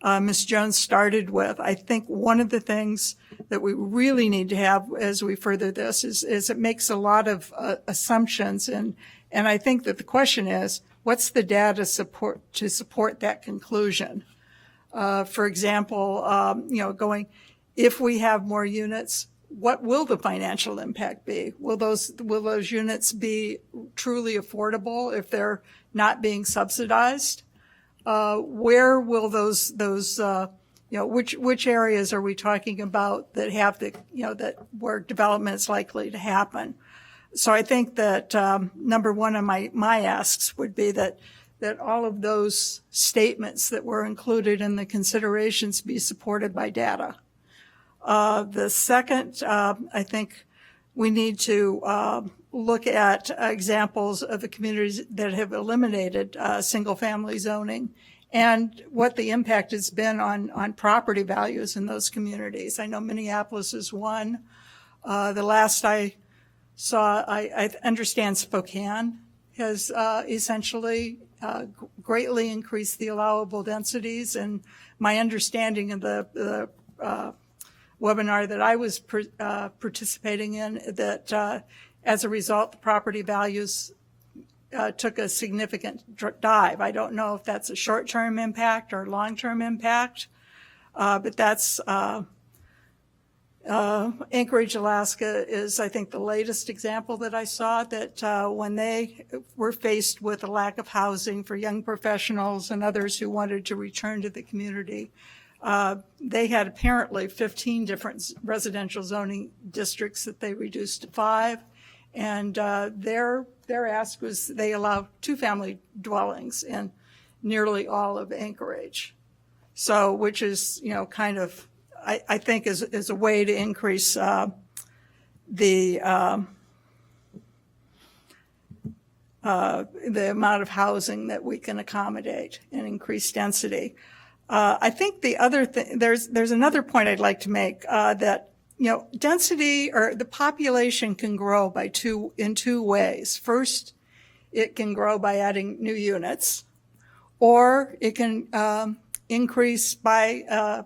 Ms. Jones started with, I think one of the things that we really need to have as we further this is it makes a lot of assumptions. And I think that the question is, what's the data to support that conclusion? For example, if we have more units, what will the financial impact be? Will those units be truly affordable if they're not being subsidized? Where will which areas are we talking about that have where development is likely to happen? So I think that number one of my asks would be that all of those statements that were included in the considerations be supported by data. The second, I think we need to look at examples of the communities that have eliminated single-family zoning and what the impact has been on property values in those communities. I know Minneapolis is one. The last I saw, I understand Spokane has essentially greatly increased the allowable densities, and my understanding of the webinar that I was participating in, that as a result, the property values took a significant dive. I don't know if that's a short-term impact or long-term impact, but that's Anchorage, Alaska is, I think, the latest example that I saw that when they were faced with a lack of housing for young professionals and others who wanted to return to the community, they had apparently 15 different residential zoning districts that they reduced to 5. And their ask was they allow 2-family dwellings in nearly all of Anchorage. So, which is, kind of, I think is a way to increase the amount of housing that we can accommodate and increase density. I think the other thing, there's another point I'd like to make, that, density or the population can grow in two ways. First, it can grow by adding new units, or it can increase by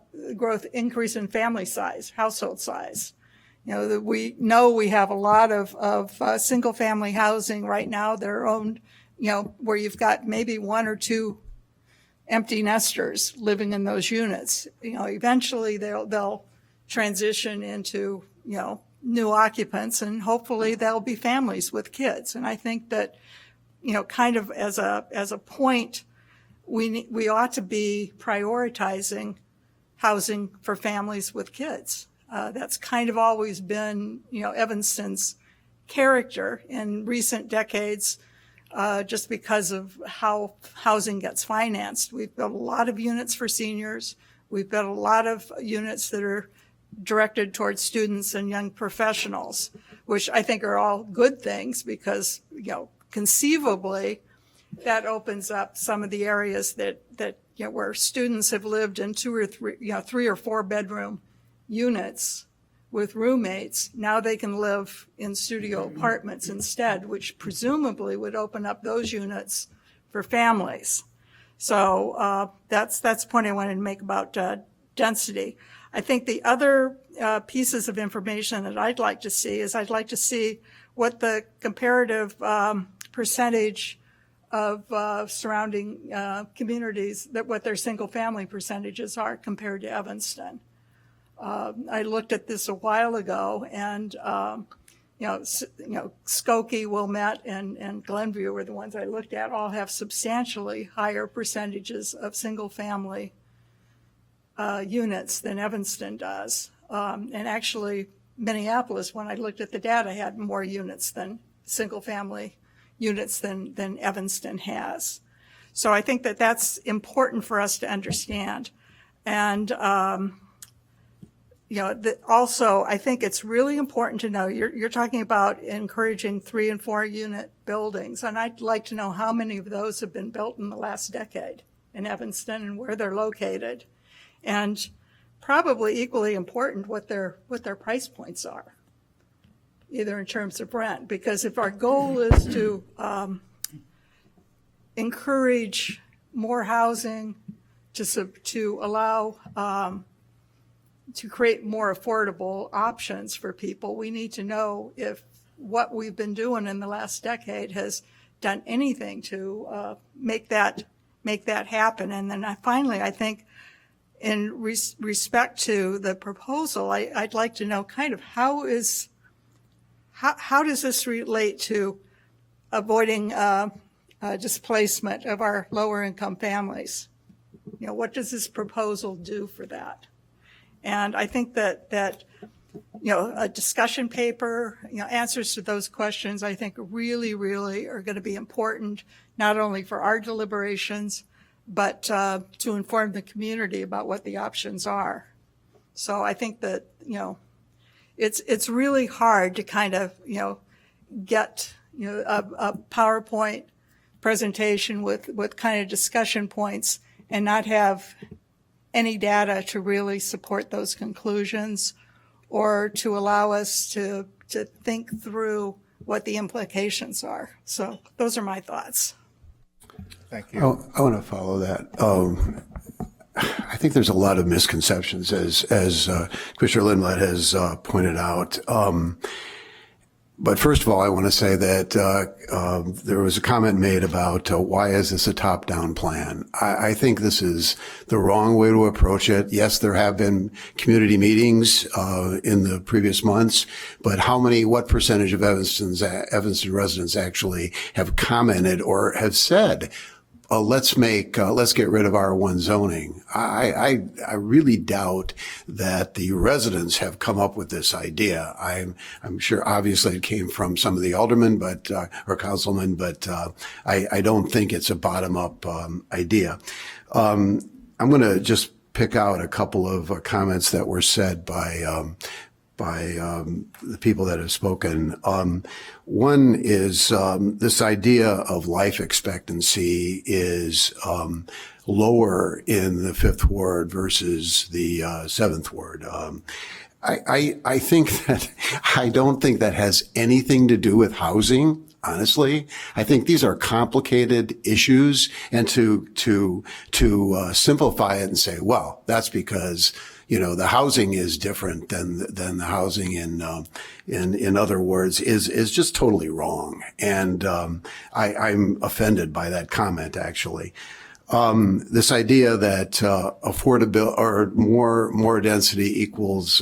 increase in family size, household size. We know we have a lot of single family housing right now that are owned, where you've got maybe 1 or 2 empty nesters living in those units. Eventually they'll transition into, new occupants, and hopefully there'll be families with kids. And I think that, kind of as a point, we ought to be prioritizing housing for families with kids. That's kind of always been, Evanston's character in recent decades, just because of how housing gets financed. We've built a lot of units for seniors. We've built a lot of units that are directed towards students and young professionals, which I think are all good things because, conceivably that opens up some of the areas that where students have lived in 2 or 3 or 4 bedroom units with roommates. Now they can live in studio apartments instead, which presumably would open up those units for families. So that's the point I wanted to make about density. I think the other pieces of information that I'd like to see is I'd like to see what the comparative percentage of surrounding communities, what their single family percentages are compared to Evanston. I looked at this a while ago, and Skokie, Wilmette, and Glenview were the ones I looked at. All have substantially higher percentages of single family units than Evanston does. And actually, Minneapolis, when I looked at the data, had more units than single family units than Evanston has. So I think that that's important for us to understand. And, also, I think it's really important to know, you're talking about encouraging 3 and 4 unit buildings, and I'd like to know how many of those have been built in the last decade in Evanston and where they're located. And probably equally important, what their price points are, either in terms of rent. Because if our goal is to encourage more housing, to allow to create more affordable options for people, we need to know if what we've been doing in the last decade has done anything to make that happen. And then finally, I think, in respect to the proposal, I'd like to know kind of how does this relate to avoiding displacement of our lower income families? What does this proposal do for that? And I think that a discussion paper, answers to those questions, I think really, really are going to be important, not only for our deliberations, but to inform the community about what the options are. So I think that, it's really hard to kind of, get, a PowerPoint presentation with kind of discussion points and not have any data to really support those conclusions or to allow us to think through what the implications are. So those are my thoughts.
Thank you.
I want to follow that. I think there's a lot of misconceptions, as Commissioner Lindblad has pointed out. But first of all, I want to say that there was a comment made about why is this a top-down plan? I think this is the wrong way to approach it. Yes, there have been community meetings in the previous months, but what percentage of Evanston residents actually have commented or have said, let's get rid of R1 zoning. I really doubt that the residents have come up with this idea. I'm sure obviously it came from some of the aldermen, or councilmen, but I don't think it's a bottom-up idea. I'm going to just pick out a couple of comments that were said by the people that have spoken. One is this idea of life expectancy is lower in the 5th Ward versus the 7th Ward. I think that I don't think that has anything to do with housing. Honestly, I think these are complicated issues, and to simplify it and say, well, that's because the housing is different than the housing in other words is just totally wrong. And I'm offended by that comment, actually. This idea that affordability or more density equals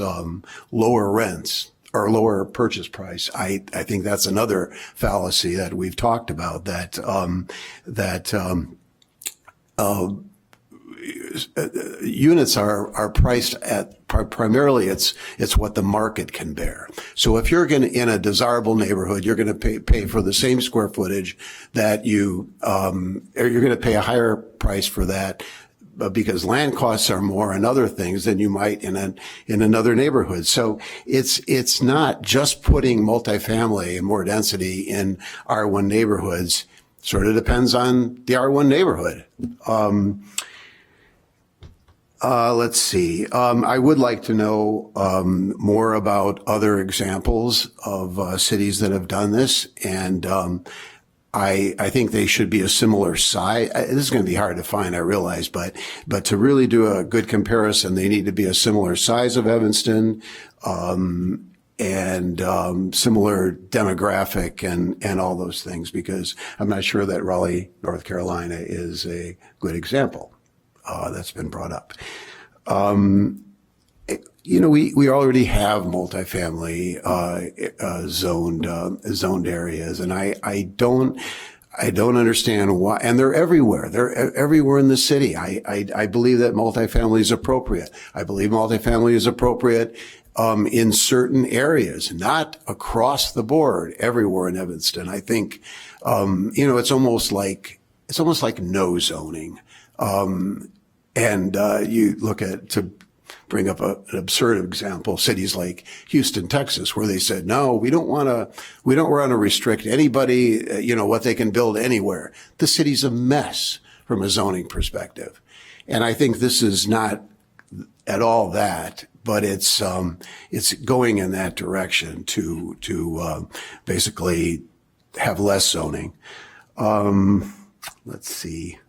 lower rents or lower purchase price. I think that's another fallacy that we've talked about. Units are priced at primarily it's what the market can bear. So if you're going to, in a desirable neighborhood, you're going to pay for the same square footage that you're going to pay a higher price for that because land costs are more and other things than you might in another neighborhood. So it's not just putting multifamily and more density in R1 neighborhoods. Sort of depends on the R1 neighborhood. Let's see. I would like to know more about other examples of cities that have done this, and I think they should be a similar size. This is going to be hard to find, I realize, but to really do a good comparison, they need to be a similar size of Evanston, and similar demographic and all those things, because I'm not sure that Raleigh, North Carolina is a good example. That's been brought up. We already have multifamily zoned areas, and I don't understand why. And they're everywhere. They're everywhere in the city. I believe that multifamily is appropriate. I believe multifamily is appropriate in certain areas, not across the board everywhere in Evanston. I think it's almost like no zoning. And you look at, to bring up an absurd example, cities like Houston, Texas, where they said, no, we don't want to restrict anybody, what they can build anywhere. The city's a mess from a zoning perspective. And I think this is not at all that, but it's going in that direction to basically have less zoning. Let's see.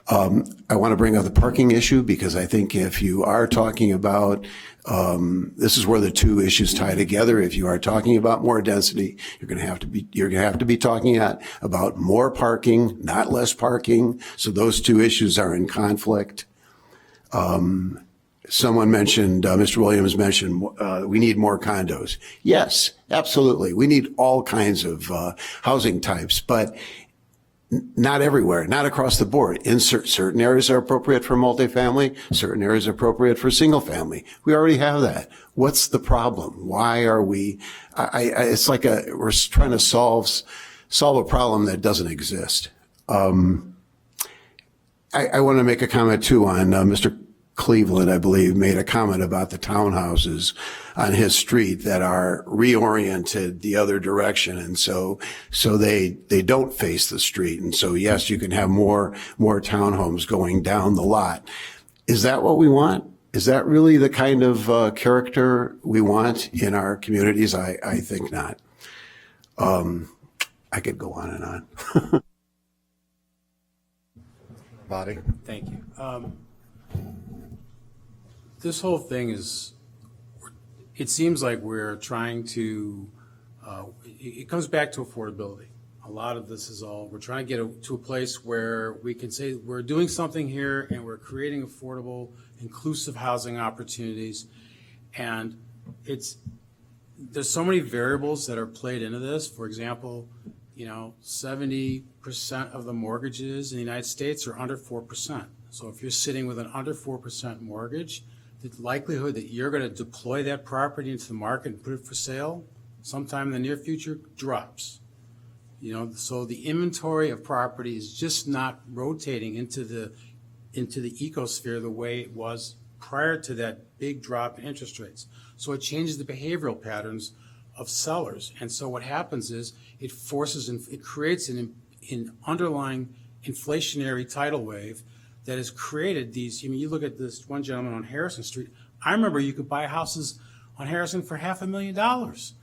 I want to bring up the parking issue because I think if you are talking about, this is where the two issues tie together. If you are talking about more density, you're going to have to be talking about more parking, not less parking. So those two issues are in conflict. Someone mentioned, Mr. Williams mentioned, we need more condos. Yes, absolutely. We need all kinds of housing types, but not everywhere, not across the board. In certain areas are appropriate for multifamily, certain areas are appropriate for single family. We already have that. What's the problem? Why are we, it's like we're trying to solve a problem that doesn't exist. I want to make a comment too on Mr. Cleveland, I believe, made a comment about the townhouses on his street that are reoriented the other direction. And so they don't face the street. And so, yes, you can have more townhomes going down the lot. Is that what we want? Is that really the kind of character we want in our communities? I think not. I could go on and on.
Body.
Thank you. This whole thing is, it seems like we're trying to, it comes back to affordability. A lot of this is we're trying to get to a place where we can say we're doing something here and we're creating affordable, inclusive housing opportunities. And there's so many variables that are played into this. For example, 70% of the mortgages in the United States are under 4%. So if you're sitting with an under 4% mortgage, the likelihood that you're going to deploy that property into the market and put it for sale sometime in the near future drops. So the inventory of property is just not rotating into the ecosphere the way it was prior to that big drop in interest rates. So it changes the behavioral patterns of sellers. And so what happens is it creates an underlying inflationary tidal wave that has created these. You look at this one gentleman on Harrison Street. I remember you could buy houses on Harrison for $500,000,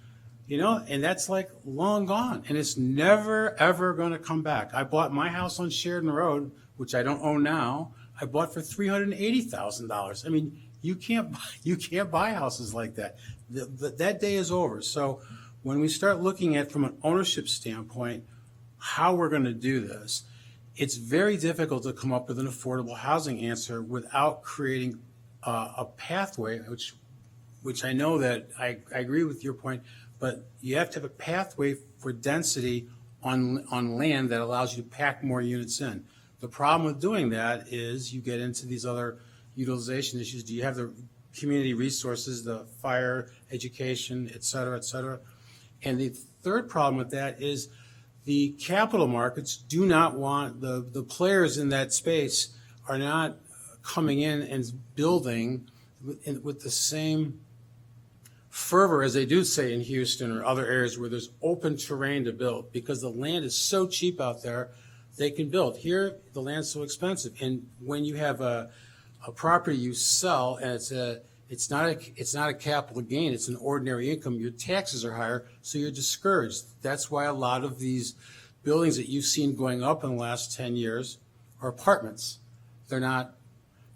and that's like long gone. And it's never, ever going to come back. I bought my house on Sheridan Road, which I don't own now. I bought for $380,000. I mean, you can't buy houses like that. That day is over. So when we start looking at from an ownership standpoint, how we're going to do this, it's very difficult to come up with an affordable housing answer without creating a pathway, which I know that I agree with your point, but you have to have a pathway for density on land that allows you to pack more units in. The problem with doing that is you get into these other utilization issues. Do you have the community resources, the fire, education, et cetera, et cetera? And the third problem with that is the capital markets do not want, the players in that space are not coming in and building with the same fervor as they do, say, in Houston or other areas where there's open terrain to build, because the land is so cheap out there, they can build. Here, the land's so expensive. And when you have a property you sell and it's not a capital gain, it's an ordinary income, your taxes are higher, so you're discouraged. That's why a lot of these buildings that you've seen going up in the last 10 years are apartments. They're not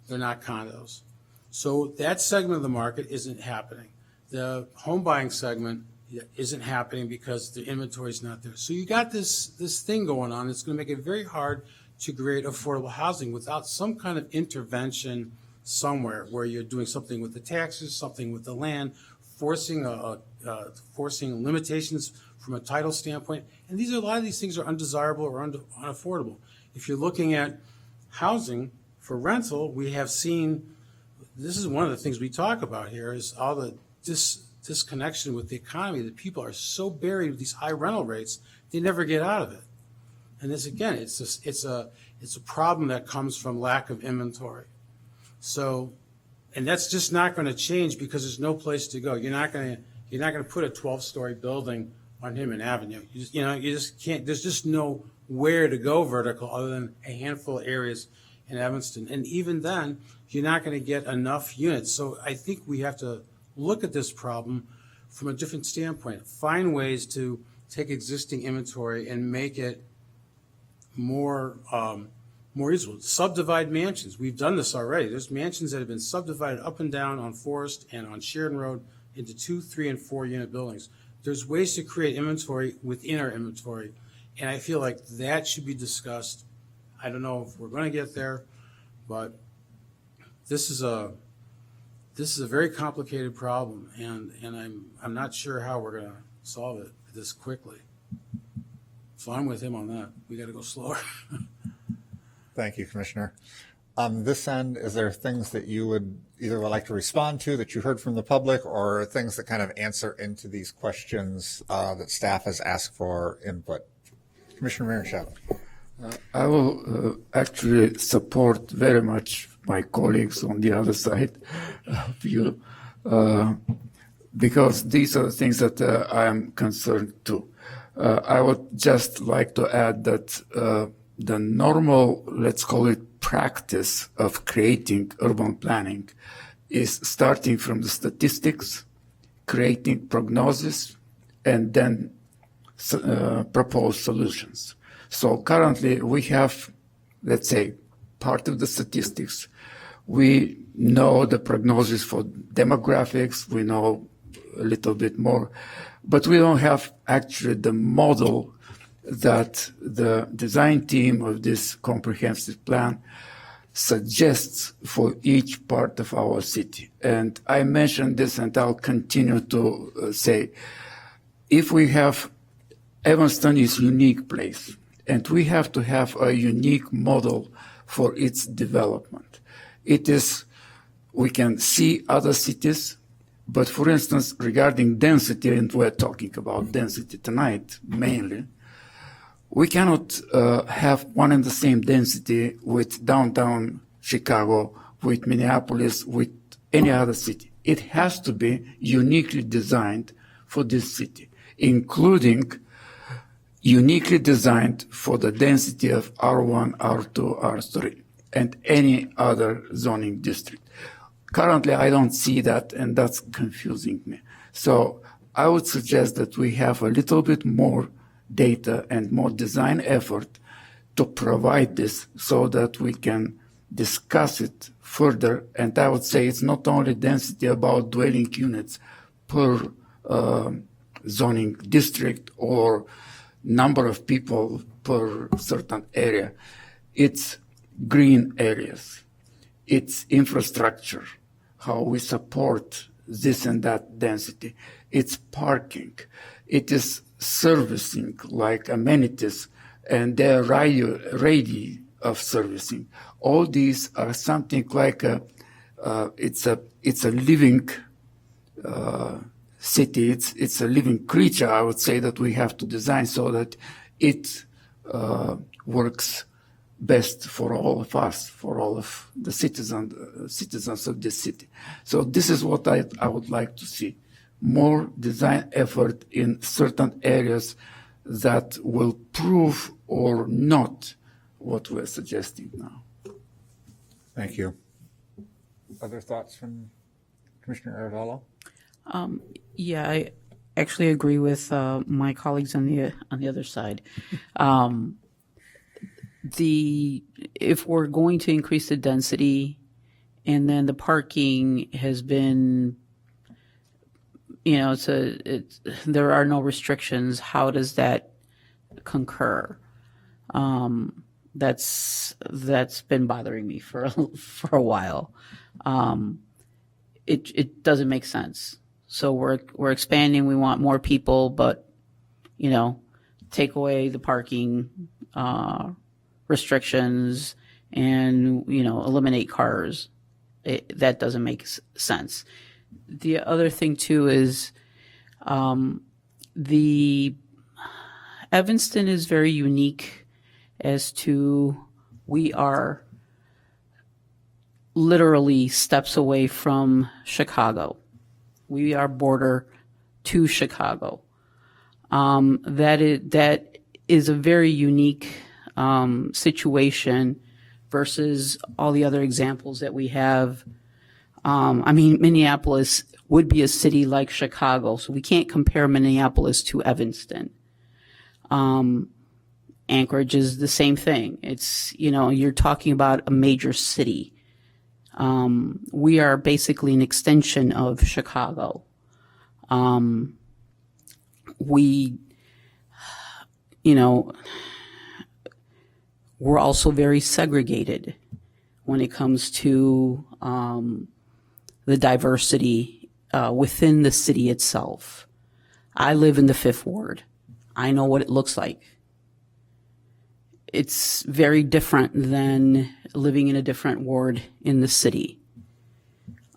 condos. So that segment of the market isn't happening. The home buying segment isn't happening because the inventory is not there. So you got this thing going on. It's going to make it very hard to create affordable housing without some kind of intervention somewhere where you're doing something with the taxes, something with the land, forcing limitations from a title standpoint. And a lot of these things are undesirable or unaffordable. If you're looking at housing for rental, we have seen, this is one of the things we talk about here, is all the disconnection with the economy, that people are so buried with these high rental rates, they never get out of it. And this, again, it's a problem that comes from lack of inventory. So, and that's just not going to change because there's no place to go. You're not going to put a 12-story building on Hinman Avenue. You just can't. There's just nowhere to go vertical other than a handful of areas in Evanston. And even then, you're not going to get enough units. So I think we have to look at this problem from a different standpoint, find ways to take existing inventory and make it more usable. Subdivide mansions. We've done this already. There's mansions that have been subdivided up and down on Forest and on Sheridan Road into 2, 3, and 4 unit buildings. There's ways to create inventory within our inventory, and I feel like that should be discussed. I don't know if we're going to get there, but this is a very complicated problem, and I'm not sure how we're going to solve it this quickly. So I'm with him on that. We got to go slower.
Thank you, Commissioner. On this end, is there things that you would either like to respond to that you heard from the public, or things that kind of answer into these questions that staff has asked for input? Commissioner Mearsheimer.
I will actually support very much my colleagues on the other side of you, because these are the things that I am concerned too. I would just like to add that the normal, let's call it, practice of creating urban planning is starting from the statistics, creating prognosis, and then propose solutions. So currently we have, let's say, part of the statistics. We know the prognosis for demographics. We know a little bit more, but we don't have actually the model that the design team of this comprehensive plan suggests for each part of our city. And I mentioned this, and I'll continue to say, if we have, Evanston is a unique place, and we have to have a unique model for its development. It is, we can see other cities, but for instance, regarding density, and we're talking about density tonight mainly, we cannot have one and the same density with downtown Chicago, with Minneapolis, with any other city. It has to be uniquely designed for this city, including uniquely designed for the density of R1, R2, R3, and any other zoning district. Currently, I don't see that, and that's confusing me. So I would suggest that we have a little bit more data and more design effort to provide this so that we can discuss it further. And I would say it's not only density about dwelling units per zoning district or number of people per certain area. It's green areas. It's infrastructure, how we support this and that density. It's parking. It is servicing, like amenities, and they're ready of servicing. All these are something like it's a living city. It's a living creature, I would say, that we have to design so that it works best for all of us, for all of the citizens of this city. So this is what I would like to see. More design effort in certain areas that will prove or not what we're suggesting now.
Thank you. Other thoughts from Commissioner Arevalo?
Yeah, I actually agree with my colleagues on the other side. If we're going to increase the density, and then the parking has been, there are no restrictions. How does that concur? That's been bothering me for a while. It doesn't make sense. So we're expanding. We want more people, but take away the parking restrictions and eliminate cars. That doesn't make sense. The other thing too is the Evanston is very unique as to we are literally steps away from Chicago. We are border to Chicago. That is a very unique situation versus all the other examples that we have. Minneapolis would be a city like Chicago, so we can't compare Minneapolis to Evanston. Anchorage is the same thing. It's, you're talking about a major city. We are basically an extension of Chicago. We're also very segregated when it comes to the diversity within the city itself. I live in the 5th Ward. I know what it looks like. It's very different than living in a different ward in the city.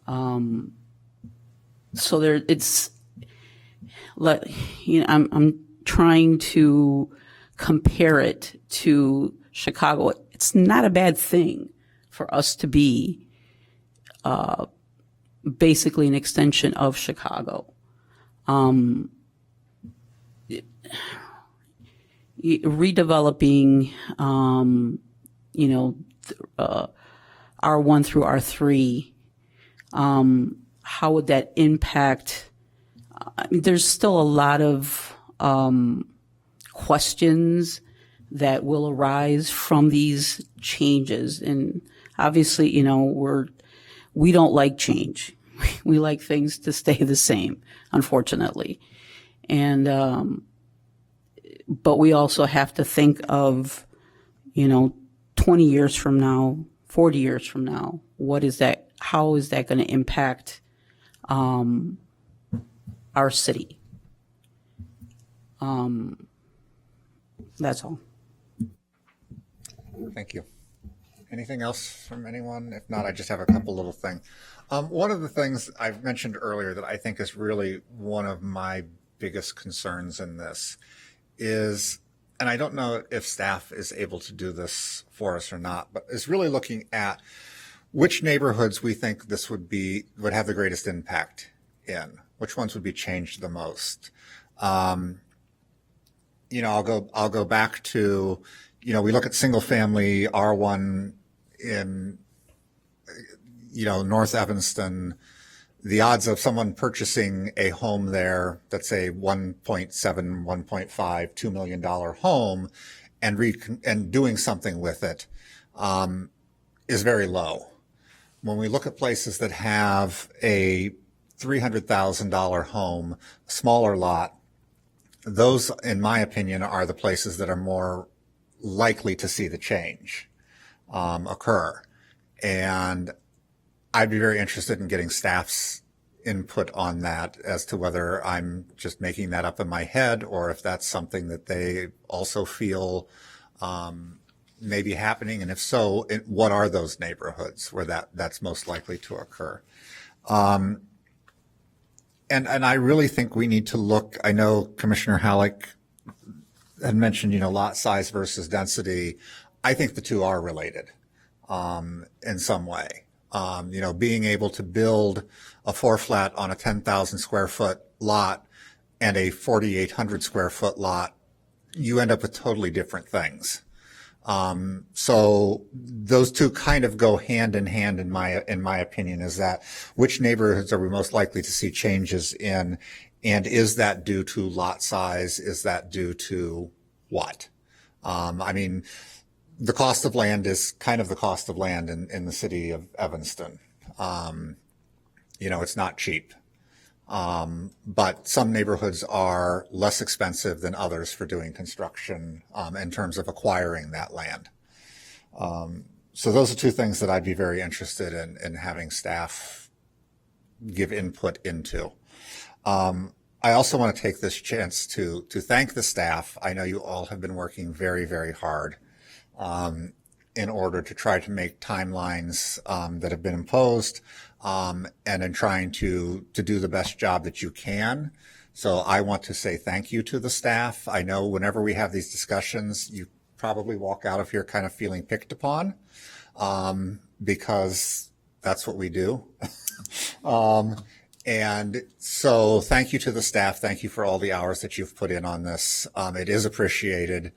I'm trying to compare it to Chicago. It's not a bad thing for us to be basically an extension of Chicago. Redeveloping, R1 through R3, how would that impact? There's still a lot of questions that will arise from these changes, and obviously, we don't like change. We like things to stay the same, unfortunately, and but we also have to think of, 20 years from now, 40 years from now, what is that? How is that going to impact our city? That's all.
Thank you. Anything else from anyone? If not, I just have a couple little things. One of the things I've mentioned earlier that I think is really one of my biggest concerns in this is, and I don't know if staff is able to do this for us or not, but is really looking at which neighborhoods we think this would have the greatest impact in, which ones would be changed the most. I'll go back to, we look at single family R1 in, North Evanston. The odds of someone purchasing a home there that's a $1.7, $1.5, $2 million home and doing something with it is very low. When we look at places that have a $300,000 home, smaller lot, those, in my opinion, are the places that are more likely to see the change occur. And I'd be very interested in getting staff's input on that as to whether I'm just making that up in my head or if that's something that they also feel may be happening. And if so, what are those neighborhoods where that's most likely to occur? And I really think we need to look, I know Commissioner Halleck had mentioned, lot size versus density. I think the two are related in some way. Being able to build a 4-flat on a 10,000 square foot lot and a 4,800 square foot lot, you end up with totally different things. So those two kind of go hand in hand in my opinion, is that which neighborhoods are we most likely to see changes in, and is that due to lot size? Is that due to what? The cost of land is kind of the cost of land in the city of Evanston. It's not cheap. But some neighborhoods are less expensive than others for doing construction in terms of acquiring that land. So those are two things that I'd be very interested in having staff give input into. I also want to take this chance to thank the staff. I know you all have been working very, very hard in order to try to make timelines that have been imposed and in trying to do the best job that you can. So I want to say thank you to the staff. I know whenever we have these discussions, you probably walk out of here kind of feeling picked upon because that's what we do. And so thank you to the staff. Thank you for all the hours that you've put in on this. It is appreciated.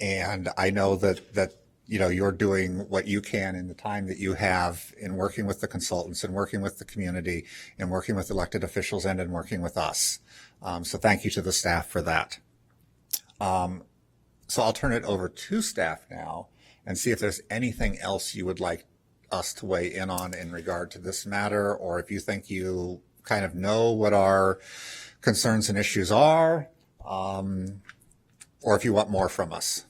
And I know that you're doing what you can in the time that you have in working with the consultants and working with the community and working with elected officials and in working with us. So thank you to the staff for that. So I'll turn it over to staff now and see if there's anything else you would like us to weigh in on in regard to this matter, or if you think you kind of know what our concerns and issues are, or if you want more from us.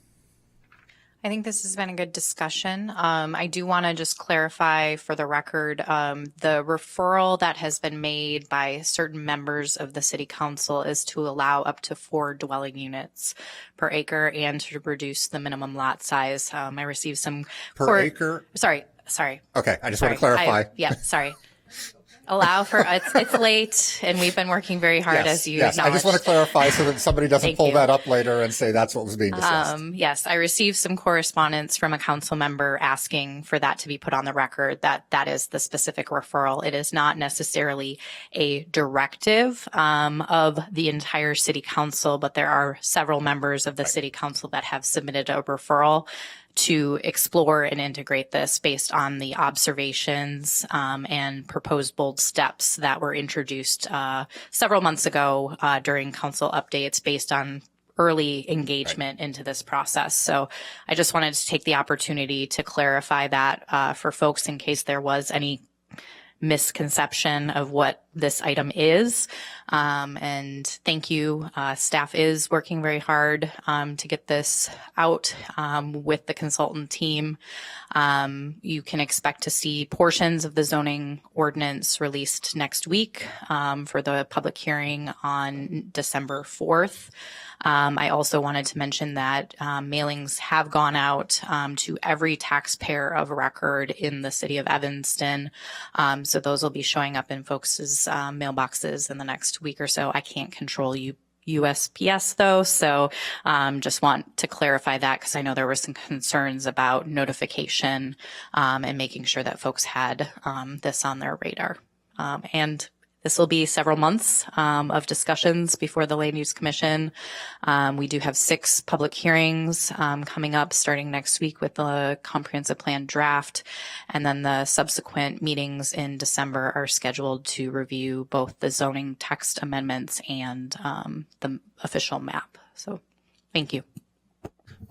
I think this has been a good discussion. I do want to just clarify for the record, the referral that has been made by certain members of the city council is to allow up to 4 dwelling units per acre and to reduce the minimum lot size. I received some
Per acre?
Sorry.
Okay, I just want to clarify.
Sorry. Allow for it's late and we've been working very hard as you
Yes, I just want to clarify so that somebody doesn't
Thank
pull
you.
that up later and say that's what was being discussed.
Yes, I received some correspondence from a council member asking for that to be put on the record, that is the specific referral. It is not necessarily a directive of the entire city council, but there are several members of the city council that have submitted a referral to explore and integrate this based on the observations and proposed bold steps that were introduced several months ago during council updates based on early engagement into this process. So I just wanted to take the opportunity to clarify that for folks in case there was any misconception of what this item is. And thank you. Staff is working very hard to get this out with the consultant team. You can expect to see portions of the zoning ordinance released next week for the public hearing on December 4th. I also wanted to mention that mailings have gone out to every taxpayer of record in the city of Evanston. So those will be showing up in folks' mailboxes in the next week or so. I can't control USPS though, so just want to clarify that because I know there were some concerns about notification and making sure that folks had this on their radar. And this will be several months of discussions before the Land Use Commission. We do have 6 public hearings coming up starting next week with the comprehensive plan draft. And then the subsequent meetings in December are scheduled to review both the zoning text amendments and the official map. So thank you.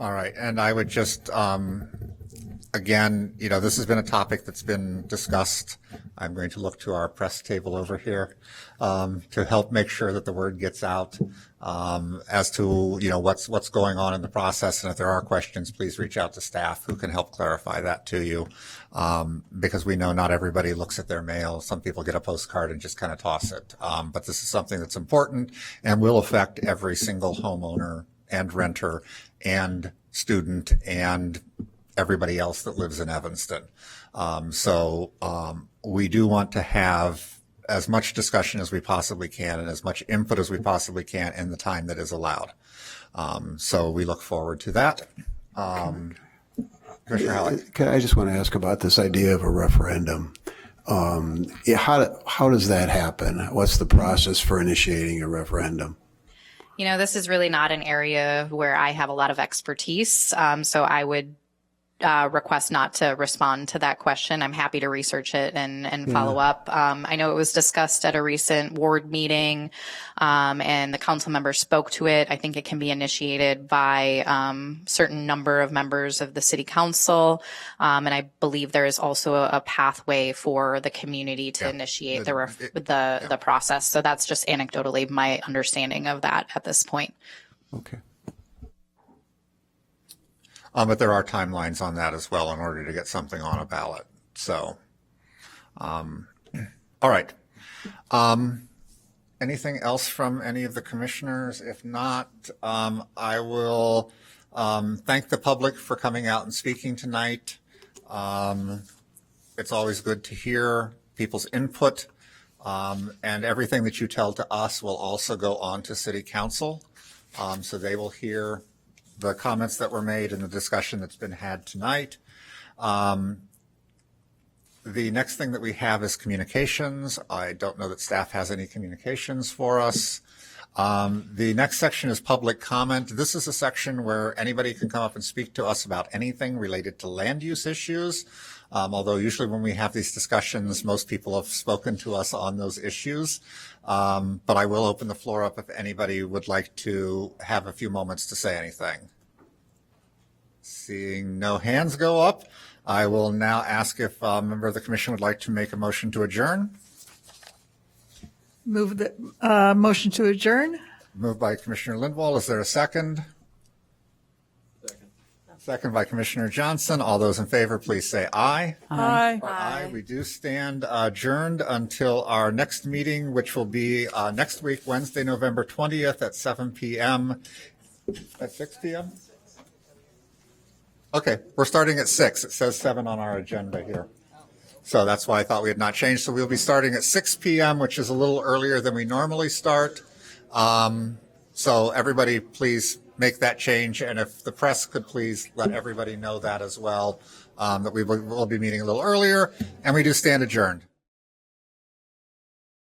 All right. And I would just Again, this has been a topic that's been discussed. I'm going to look to our press table over here to help make sure that the word gets out as to, what's going on in the process. And if there are questions, please reach out to staff who can help clarify that to you, because we know not everybody looks at their mail. Some people get a postcard and just kind of toss it. But this is something that's important and will affect every single homeowner and renter and student and everybody else that lives in Evanston. So we do want to have as much discussion as we possibly can and as much input as we possibly can in the time that is allowed. So we look forward to that. Commissioner Halleck.
I just want to ask about this idea of a referendum. How does that happen? What's the process for initiating a referendum?
This is really not an area where I have a lot of expertise. So I would request not to respond to that question. I'm happy to research it and follow up. I know it was discussed at a recent ward meeting, and the council members spoke to it. I think it can be initiated by certain number of members of the city council, and I believe there is also a pathway for the community to initiate the process. So that's just anecdotally my understanding of that at this point.
Okay.
But there are timelines on that as well in order to get something on a ballot. So, all right. Anything else from any of the commissioners? If not, I will thank the public for coming out and speaking tonight. It's always good to hear people's input, and everything that you tell to us will also go on to City Council, so they will hear the comments that were made and the discussion that's been had tonight. The next thing that we have is communications. I don't know that staff has any communications for us. The next section is public comment. This is a section where anybody can come up and speak to us about anything related to land use issues. Although usually when we have these discussions, most people have spoken to us on those issues. But I will open the floor up if anybody would like to have a few moments to say anything. Seeing no hands go up, I will now ask if a member of the commission would like to make a motion to adjourn.
Move the motion to adjourn.
Moved by Commissioner Lindwall. Is there a second? Second by Commissioner Johnson. All those in favor, please say aye.
Aye.
Aye. We do stand adjourned until our next meeting, which will be next week, Wednesday, November 20th at 7 p.m. At 6 p.m.? Okay, we're starting at 6. It says 7 on our agenda here. So that's why I thought we had not changed. So we'll be starting at 6 p.m., which is a little earlier than we normally start. So everybody please make that change. And if the press could please let everybody know that as well, that we will be meeting a little earlier, and we do stand adjourned.